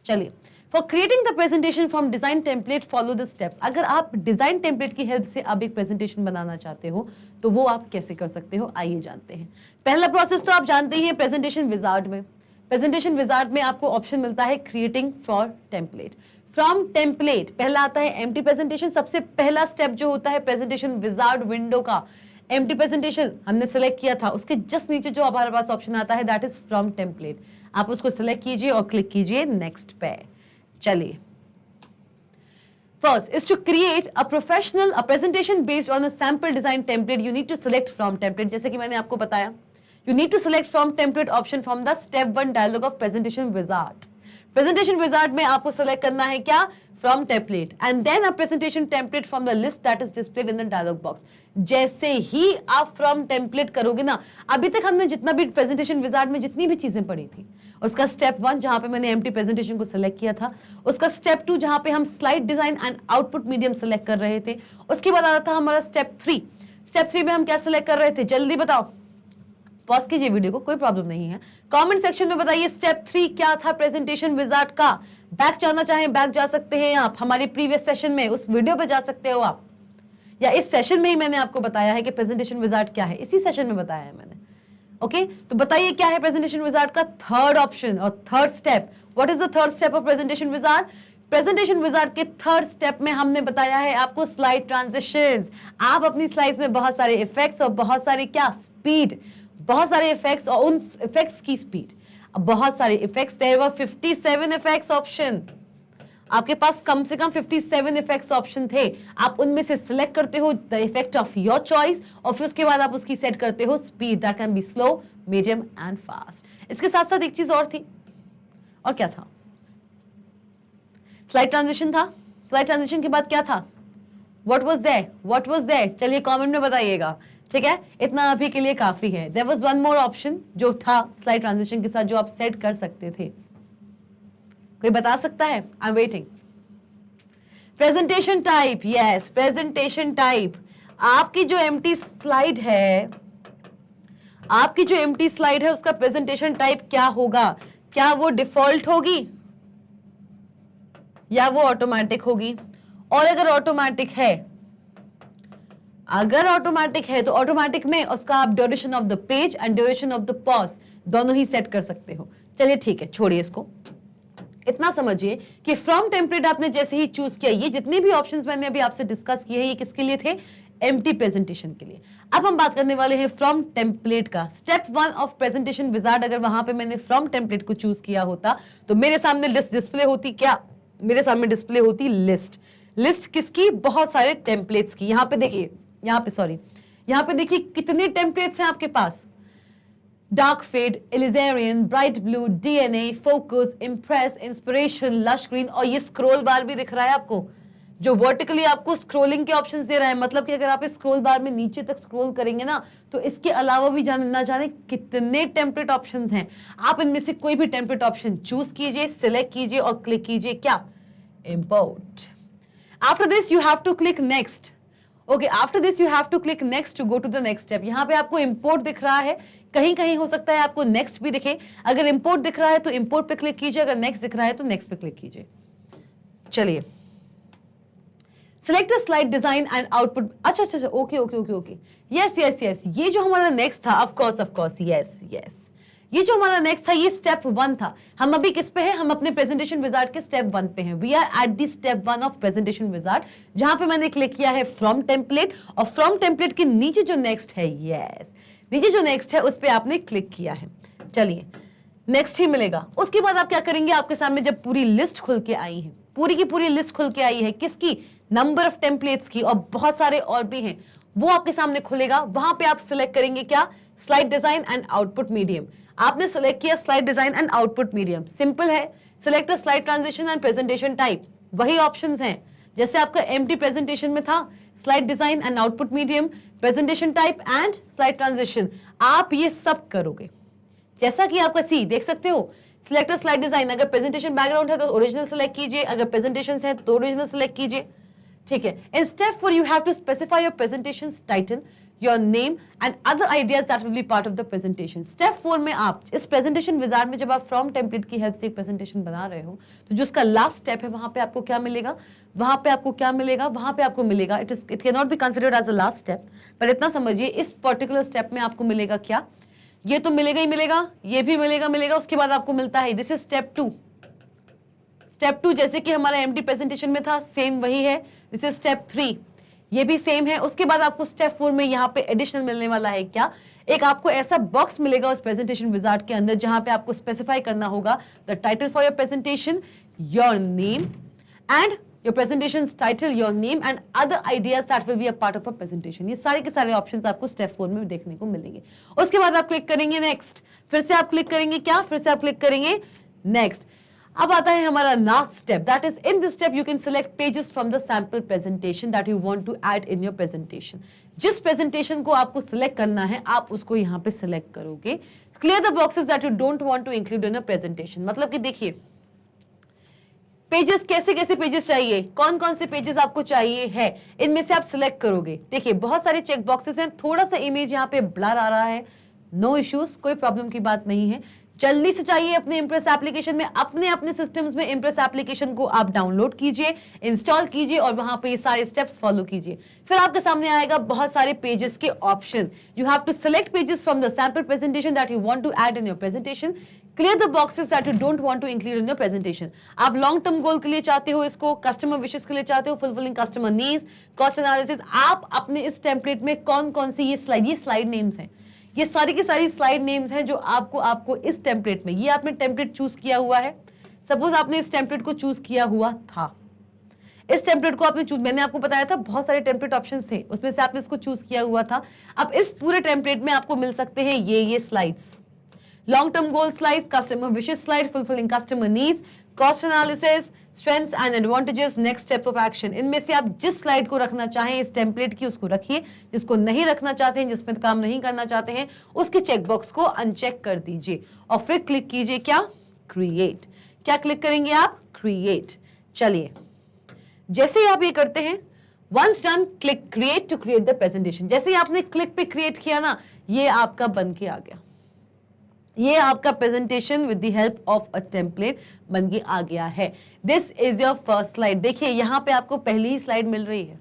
चलिए, for creating the presentation from design template follow the steps. अगर आप डिजाइन टेम्पलेट की हेल्प से अब एक प्रेजेंटेशन बनाना चाहते हो तो वो आप कैसे कर सकते हो, आइए जानते हैं। पहला प्रोसेस तो आप जानते ही हैं, प्रेजेंटेशन विजार्ड में। प्रेजेंटेशन विजार्ड में आपको ऑप्शन मिलता है creating for template, from template. पहला आता है एम्प्टी प्रेजेंटेशन, सबसे पहला स्टेप जो होता है प्रेजेंटेशन विजार्ड विंडो का, एम्प्टी प्रेजेंटेशन हमने सेलेक्ट किया था, उसके जस्ट नीचे जो हमारे पास ऑप्शन आता है दैट इज फ्रॉम टेम्पलेट, आप उसको सेलेक्ट कीजिए और क्लिक कीजिए नेक्स्ट पे। चलिए, first is to create a professional a presentation based on a sample design template. You need to select from template, जैसे कि मैंने आपको बताया, you need to select from template option from the step 1 dialog of presentation wizard. Presentation wizard में आपको select करना है क्या, from template, and then a presentation template from the list that is displayed in the dialog box. जैसे ही आप from template करोगे ना, अभी तक हमने जितना भी presentation wizard में जितनी भी चीजें पढ़ी थी, उसका स्टेप 1 जहां पे मैंने एम्प्टी प्रेजेंटेशन को सिलेक्ट किया था, उसका स्टेप 2 जहां पे हम slide design and output medium select कर रहे थे, उसके बाद आता था हमारा स्टेप 3। स्टेप 3 में हम क्या सिलेक्ट कर रहे थे, जल्दी बताओ, पॉज कीजिए वीडियो को, कोई प्रॉब्लम नहीं है, कमेंट सेक्शन में बताइए स्टेप 3 क्या था प्रेजेंटेशन विजार्ड का। बैक जाना चाहें बैक जा सकते हैं आप, हमारे प्रीवियस सेशन में उस वीडियो पे जा सकते हो आप, या इस सेशन में ही मैंने आपको बताया है कि प्रेजेंटेशन विजार्ड क्या है, इसी सेशन में बताया है मैंने। ओके, तो बताइए क्या है प्रेजेंटेशन विजार्ड का थर्ड ऑप्शन और third step. What is the third step of presentation wizard? Presentation wizard के थर्ड स्टेप में हमने बताया है आपको स्लाइड ट्रांजिशंस। आप अपनी स्लाइड्स में बहुत सारे इफेक्ट्स और बहुत सारे क्या स्पीड, बहुत सारे इफेक्ट्स और उन इफेक्ट्स की स्पीड, बहुत सारे effects, there were 57 effects option, आपके पास कम से कम 57 इफेक्ट्स ऑप्शन थे, आप उनमें से सिलेक्ट करते हो the effect of your choice और फिर उसके बाद आप उसकी सेट करते हो speed, that can be slow, medium and fast. इसके साथ साथ एक चीज और थी, और क्या था, स्लाइड ट्रांजिशन था। स्लाइड ट्रांजिशन के बाद क्या था, what was there, what was there, चलिए कमेंट में बताइएगा, ठीक है, इतना अभी के लिए काफी है। There was one more option जो था स्लाइड ट्रांजिशन के साथ जो आप सेट कर सकते थे, कोई बता सकता है? I am waiting. Presentation type, yes presentation type, आपकी जो एम्प्टी स्लाइड है, आपकी जो एम्प्टी स्लाइड है उसका प्रेजेंटेशन टाइप क्या होगा? क्या वो डिफॉल्ट होगी या वो ऑटोमेटिक होगी? और अगर ऑटोमेटिक है, अगर ऑटोमेटिक है तो ऑटोमेटिक में उसका आप duration of the page and duration of the pause दोनों ही सेट कर सकते हो। चलिए ठीक है, छोड़िए इसको, इतना समझिए कि फ्रॉम टेम्पलेट आपने जैसे ही चूज किया, ये जितने भी ऑप्शंस मैंने अभी आपसे डिस्कस किए हैं ये किसके लिए थे? एम्प्टी प्रेजेंटेशन के लिए। अब हम बात करने वाले हैं फ्रॉम टेम्पलेट का। स्टेप 1 ऑफ प्रेजेंटेशन विजार्ड, अगर वहां पे मैंने फ्रॉम टेम्पलेट को चूज किया होता तो मेरे सामने लिस्ट डिस्प्ले होती, क्या मेरे सामने डिस्प्ले होती लिस्ट। लिस्ट किसकी? बहुत सारे टेम्पलेट्स की। यहाँ पे देखिए, यहाँ पे देखिए कितने टेम्पलेट्स हैं आपके पास, dark fade, Alizarin, bright blue, DNA, focus, impress, inspiration, lush green, और ये स्क्रॉल बार भी दिख रहा है आपको, जो वर्टिकली आपको स्क्रॉलिंग के ऑप्शंस दे रहा है। मतलब कि अगर आप इस स्क्रॉल बार में नीचे तक स्क्रॉल करेंगे ना, तो इसके अलावा भी ना जाने कितने टेम्पलेट ऑप्शंस हैं। आप इनमें से कोई भी टेम्पलेट ऑप्शन चूज कीजिए, सिलेक्ट कीजिए और क्लिक कीजिए क्या, import. After this you have to click next. Okay, after this you have to click next to go to the next step. यहाँ पे आपको इंपोर्ट दिख रहा है, कहीं कहीं हो सकता है आपको नेक्स्ट भी दिखे। अगर इंपोर्ट दिख रहा है तो इंपोर्ट पे क्लिक कीजिए, अगर नेक्स्ट दिख रहा है तो नेक्स्ट पे क्लिक कीजिए। चलिए, select slide design and output. अच्छा, ओके, यस, ये जो हमारा नेक्स्ट था, ऑफ कोर्स, यस, ये जो हमारा नेक्स्ट था, ये स्टेप 1 था। हम अभी किस पे हैं? हम अपने प्रेजेंटेशन विजार्ड के स्टेप 1 पे हैं। We are at the step 1 of presentation wizard, जहां पे मैंने क्लिक किया है फ्रॉम टेम्पलेट, और फ्रॉम टेम्पलेट के नीचे जो नेक्स्ट है, यस, नीचे जो नेक्स्ट है उस पे आपने क्लिक किया है। चलिए, नेक्स्ट ही मिलेगा। उसके बाद आप क्या करेंगे? आपके सामने जब पूरी लिस्ट खुल के आई है, पूरी की पूरी लिस्ट खुल के आई है, किसकी? नंबर ऑफ टेम्पलेट्स की, और बहुत सारे और भी हैं, वो आपके सामने खुलेगा। वहां पे आप सिलेक्ट करेंगे क्या? Slide design and output medium. आपने सिलेक्ट किया slide design and output medium, simple है। Select the slide transition and presentation type, वही ऑप्शंस हैं जैसे आपका एम्प्टी प्रेजेंटेशन में था। Slide design and output medium, presentation type and slide transition, आप ये सब करोगे। जैसा कि आपका सी देख सकते हो, सिलेक्ट स्लाइड डिजाइन, अगर प्रेजेंटेशन बैकग्राउंड है तो ओरिजिनल सेलेक्ट कीजिए, अगर प्रेजेंटेशन है तो ओरिजिनल सेलेक्ट कीजिए, ठीक है। In step 4 you have to specify your presentation title, your name and other ideas that will be part of the presentation. Step 4 में आप इस प्रेजेंटेशन विजार्ड में जब आप फ्रॉम टेम्पलेट की हेल्प से एक प्रेजेंटेशन बना रहे हो, तो जो उसका लास्ट स्टेप है, वहां पे आपको क्या मिलेगा? वहां पे आपको मिलेगा, it can not be considered as a last step, पर इतना समझिए, इस पर्टिकुलर स्टेप में आपको मिलेगा क्या? ये तो मिलेगा ही मिलेगा, ये भी मिलेगा। उसके बाद आपको मिलता है, दिस इज स्टेप 2। स्टेप 2 जैसे कि हमारा एम्प्टी प्रेजेंटेशन में था, सेम वही है। दिस इज स्टेप 3, ये भी सेम है। उसके बाद आपको स्टेप 4 में यहाँ पे एडिशनल मिलने वाला है क्या? एक आपको ऐसा बॉक्स मिलेगा उस प्रेजेंटेशन विजार्ड के अंदर, जहां पे आपको स्पेसिफाई करना होगा the title for your presentation, your name and your presentation title, your name and other ideas that will be a part of a presentation. ये सारे के सारे ऑप्शंस आपको स्टेप 4 में देखने को मिलेंगे। उसके बाद आप क्लिक करेंगे नेक्स्ट, फिर से आप क्लिक करेंगे क्या? फिर से आप क्लिक करेंगे नेक्स्ट। अब आता है हमारा last step, that is in this step you can select pages from the sample presentation that you want to add in your presentation. जिस प्रेजेंटेशन को आपको सिलेक्ट करना है, आप उसको यहाँ पे सिलेक्ट करोगे। Clear the boxes that you don't want to include in a presentation. मतलब कि देखिए, पेजेस कैसे कैसे पेजेस चाहिए, कौन कौन से पेजेस आपको चाहिए है, इनमें से आप सिलेक्ट करोगे। देखिए, बहुत सारे चेक बॉक्सेस हैं, थोड़ा सा इमेज यहाँ पे ब्लर आ रहा है, नो इश्यूज, कोई प्रॉब्लम की बात नहीं है। जल्दी से चाहिए अपने इंप्रेस एप्लीकेशन में, अपने सिस्टम्स में इंप्रेस एप्लीकेशन को आप डाउनलोड कीजिए, इंस्टॉल कीजिए और वहां पे ये सारे स्टेप्स फॉलो कीजिए। फिर आपके सामने आएगा बहुत सारे पेजेस के option. You have to select pages from the sample presentation that you want to add in your presentation. Clear the boxes that you don't want to include in your presentation. आप long term goal के लिए चाहते हो इसको, customer wishes के लिए चाहते हो, fulfilling customer needs, cost analysis, आप अपने इस टेम्पलेट में कौन कौन सी ये स्लाइड नेम्स हैं, ये सारी की सारी स्लाइड नेम्स हैं जो आपको इस टेम्पलेट में, ये आपने टेम्पलेट चूज किया हुआ है। सपोज आपने इस टेम्पलेट को चूज किया हुआ था, इस टेम्पलेट को आपने चूज, मैंने आपको बताया था बहुत सारे टेम्पलेट ऑप्शंस थे, उसमें से आपने इसको चूज किया हुआ था। अब इस पूरे टेम्पलेट में आपको मिल सकते हैं ये slides, long term goal slides, customer wishes slide, fulfilling customer needs, cost analysis, strengths and advantages, next step of action. इनमें से आप जिस स्लाइड को रखना चाहें इस टेम्पलेट की, उसको रखिए। जिसको नहीं रखना चाहते हैं, जिसमें काम नहीं करना चाहते हैं, उसके चेकबॉक्स को अनचेक कर दीजिए और फिर क्लिक कीजिए क्या? क्रिएट। क्या क्लिक करेंगे आप? क्रिएट। चलिए, जैसे ही आप ये करते हैं, once done click create to create the presentation. जैसे ही आपने क्लिक पे क्रिएट किया ना, ये आपका बन के आ गया, ये आपका presentation with the help of a template बन के आ गया है। This is your first slide. देखिए, यहां पे आपको पहली ही स्लाइड मिल रही है,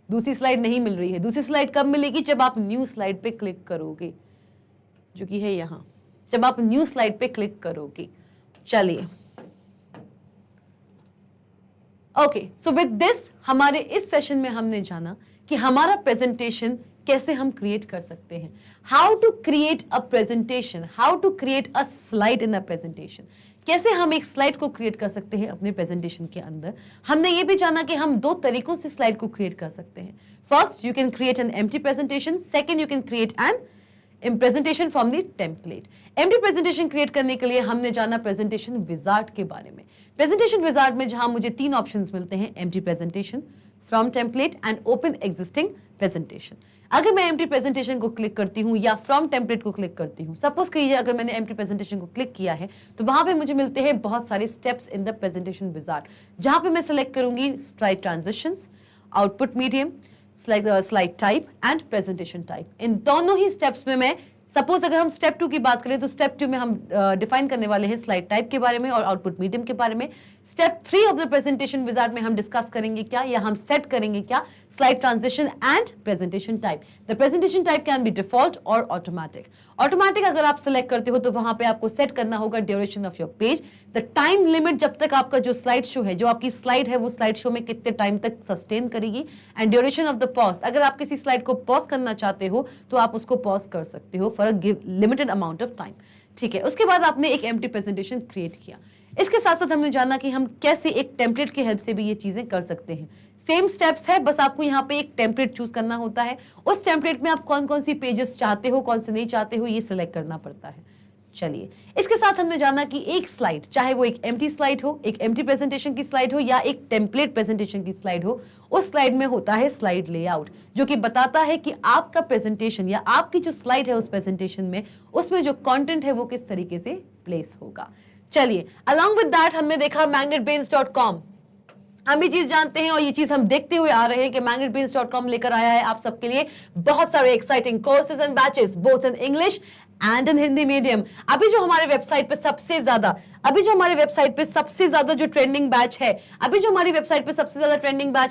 दूसरी स्लाइड नहीं मिल रही है। दूसरी स्लाइड कब मिलेगी? जब आप न्यू स्लाइड पे क्लिक करोगे, जो कि है यहां, जब आप न्यू स्लाइड पे क्लिक करोगे। चलिए, ओके, सो विद दिस हमारे इस सेशन में हमने जाना कि हमारा प्रेजेंटेशन कैसे हम क्रिएट कर सकते हैं। How to create a presentation, how to create a slide in a presentation, कैसे हम एक स्लाइड को क्रिएट कर सकते हैं अपने प्रेजेंटेशन के अंदर। हमने ये भी जाना कि हम दो तरीकों से स्लाइड को क्रिएट कर सकते हैं। First, you can create an empty presentation, second, you can create an presentation from the template. Empty presentation create करने के लिए हमने जाना प्रेजेंटेशन विजार्ड के बारे में। प्रेजेंटेशन विजार्ड में जहां मुझे 3 ऑप्शंस मिलते हैं, empty presentation, from template and open existing presentation. अगर मैं एम्प्टी प्रेजेंटेशन को क्लिक करती हूं या फ्रॉम टेम्पलेट को क्लिक करती हूं, सपोज कीजिए अगर मैंने एम्प्टी प्रेजेंटेशन को क्लिक किया है तो वहां पे मुझे मिलते हैं बहुत सारे steps in the presentation wizard, जहां पे मैं सेलेक्ट करूंगी slide transitions, output medium, slide type and presentation type. इन दोनों ही स्टेप्स में मैं सपोज अगर हम स्टेप 2 की बात करें तो स्टेप 2 में हम डिफाइन करने वाले हैं स्लाइड टाइप के बारे में और आउटपुट मीडियम के बारे में। Step 3 of the presentation wizard में हम डिस्कस करेंगे क्या, या हम सेट करेंगे क्या, slide transition and presentation type. The presentation type can be default और ऑटोमेटिक। ऑटोमेटिक अगर आप सिलेक्ट करते हो तो वहां पे आपको सेट करना होगा duration of your page, the time limit, जब तक आपका जो स्लाइड शो है, जो आपकी स्लाइड है वो स्लाइड शो में कितने टाइम तक सस्टेन करेगी, and duration of the pause, अगर आप किसी स्लाइड को पॉज करना चाहते हो तो आप उसको पॉज कर सकते हो for a limited amount of time. ठीक है, उसके बाद आपने एक एम्प्टी प्रेजेंटेशन क्रिएट किया। इसके साथ साथ हमने जाना कि हम कैसे एक टेम्पलेट की हेल्प से भी ये चीजें कर सकते हैं। सेम स्टेप्स है, बस आपको यहाँ पे एक टेम्पलेट चूज करना होता है। उस टेम्पलेट में आप कौन कौन सी पेजेस चाहते हो, कौन से नहीं चाहते हो, ये सिलेक्ट करना पड़ता है। चलिए, इसके साथ हमने जाना कि एक स्लाइड, चाहे वो एक एम्प्टी स्लाइड हो, एक एम्प्टी प्रेजेंटेशन की स्लाइड हो या एक टेम्पलेट प्रेजेंटेशन की स्लाइड हो, उस स्लाइड में होता है स्लाइड लेआउट, जो कि बताता है कि आपका प्रेजेंटेशन या आपकी जो स्लाइड है उस प्रेजेंटेशन में, उसमें जो कंटेंट है वो किस तरीके से प्लेस होगा। चलिए, अलॉन्ग विद दैट हमने देखा magnetbrains.com। हम ये चीज जानते हैं और ये चीज हम देखते हुए आ रहे हैं कि magnetbrains.com लेकर आया है आप सबके लिए बहुत सारे exciting courses and batches, both in English and in Hindi medium. अभी जो हमारे वेबसाइट पे सबसे ज्यादा जो ट्रेंडिंग बैच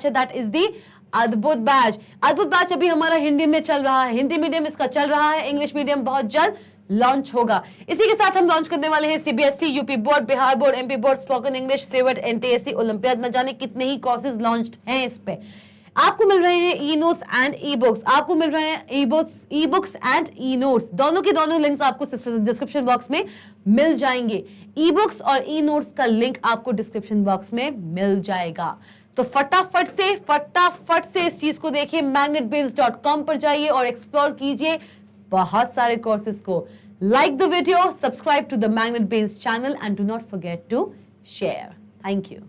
है, दैट इज दी अद्भुत बैच। अद्भुत बैच अभी हमारा हिंदी में चल रहा है, हिंदी मीडियम इसका चल रहा है, इंग्लिश मीडियम बहुत जल्द लॉन्च होगा। इसी के साथ हम लॉन्च करने वाले हैं CBSE, UP board, Bihar board, MP board, spoken English, सेवट, एनटीएससी, ओलंपियाड, न जाने कितने ही कोर्सेज लॉन्च्ड हैं इस पे। आपको मिल रहे हैं e notes and e books, आपको मिल रहे हैं e books and e notes, दोनों के दोनों लिंक्स आपको डिस्क्रिप्शन बॉक्स में मिल जाएंगे। ई बुक्स और ई नोट्स का लिंक आपको डिस्क्रिप्शन बॉक्स में मिल जाएगा। तो फटाफट से इस चीज को देखिए, magnetbrains.com पर जाइए और एक्सप्लोर कीजिए बहुत सारे कोर्सेज को। Like the video, subscribe to the magnet brains channel and do not forget to share. Thank you.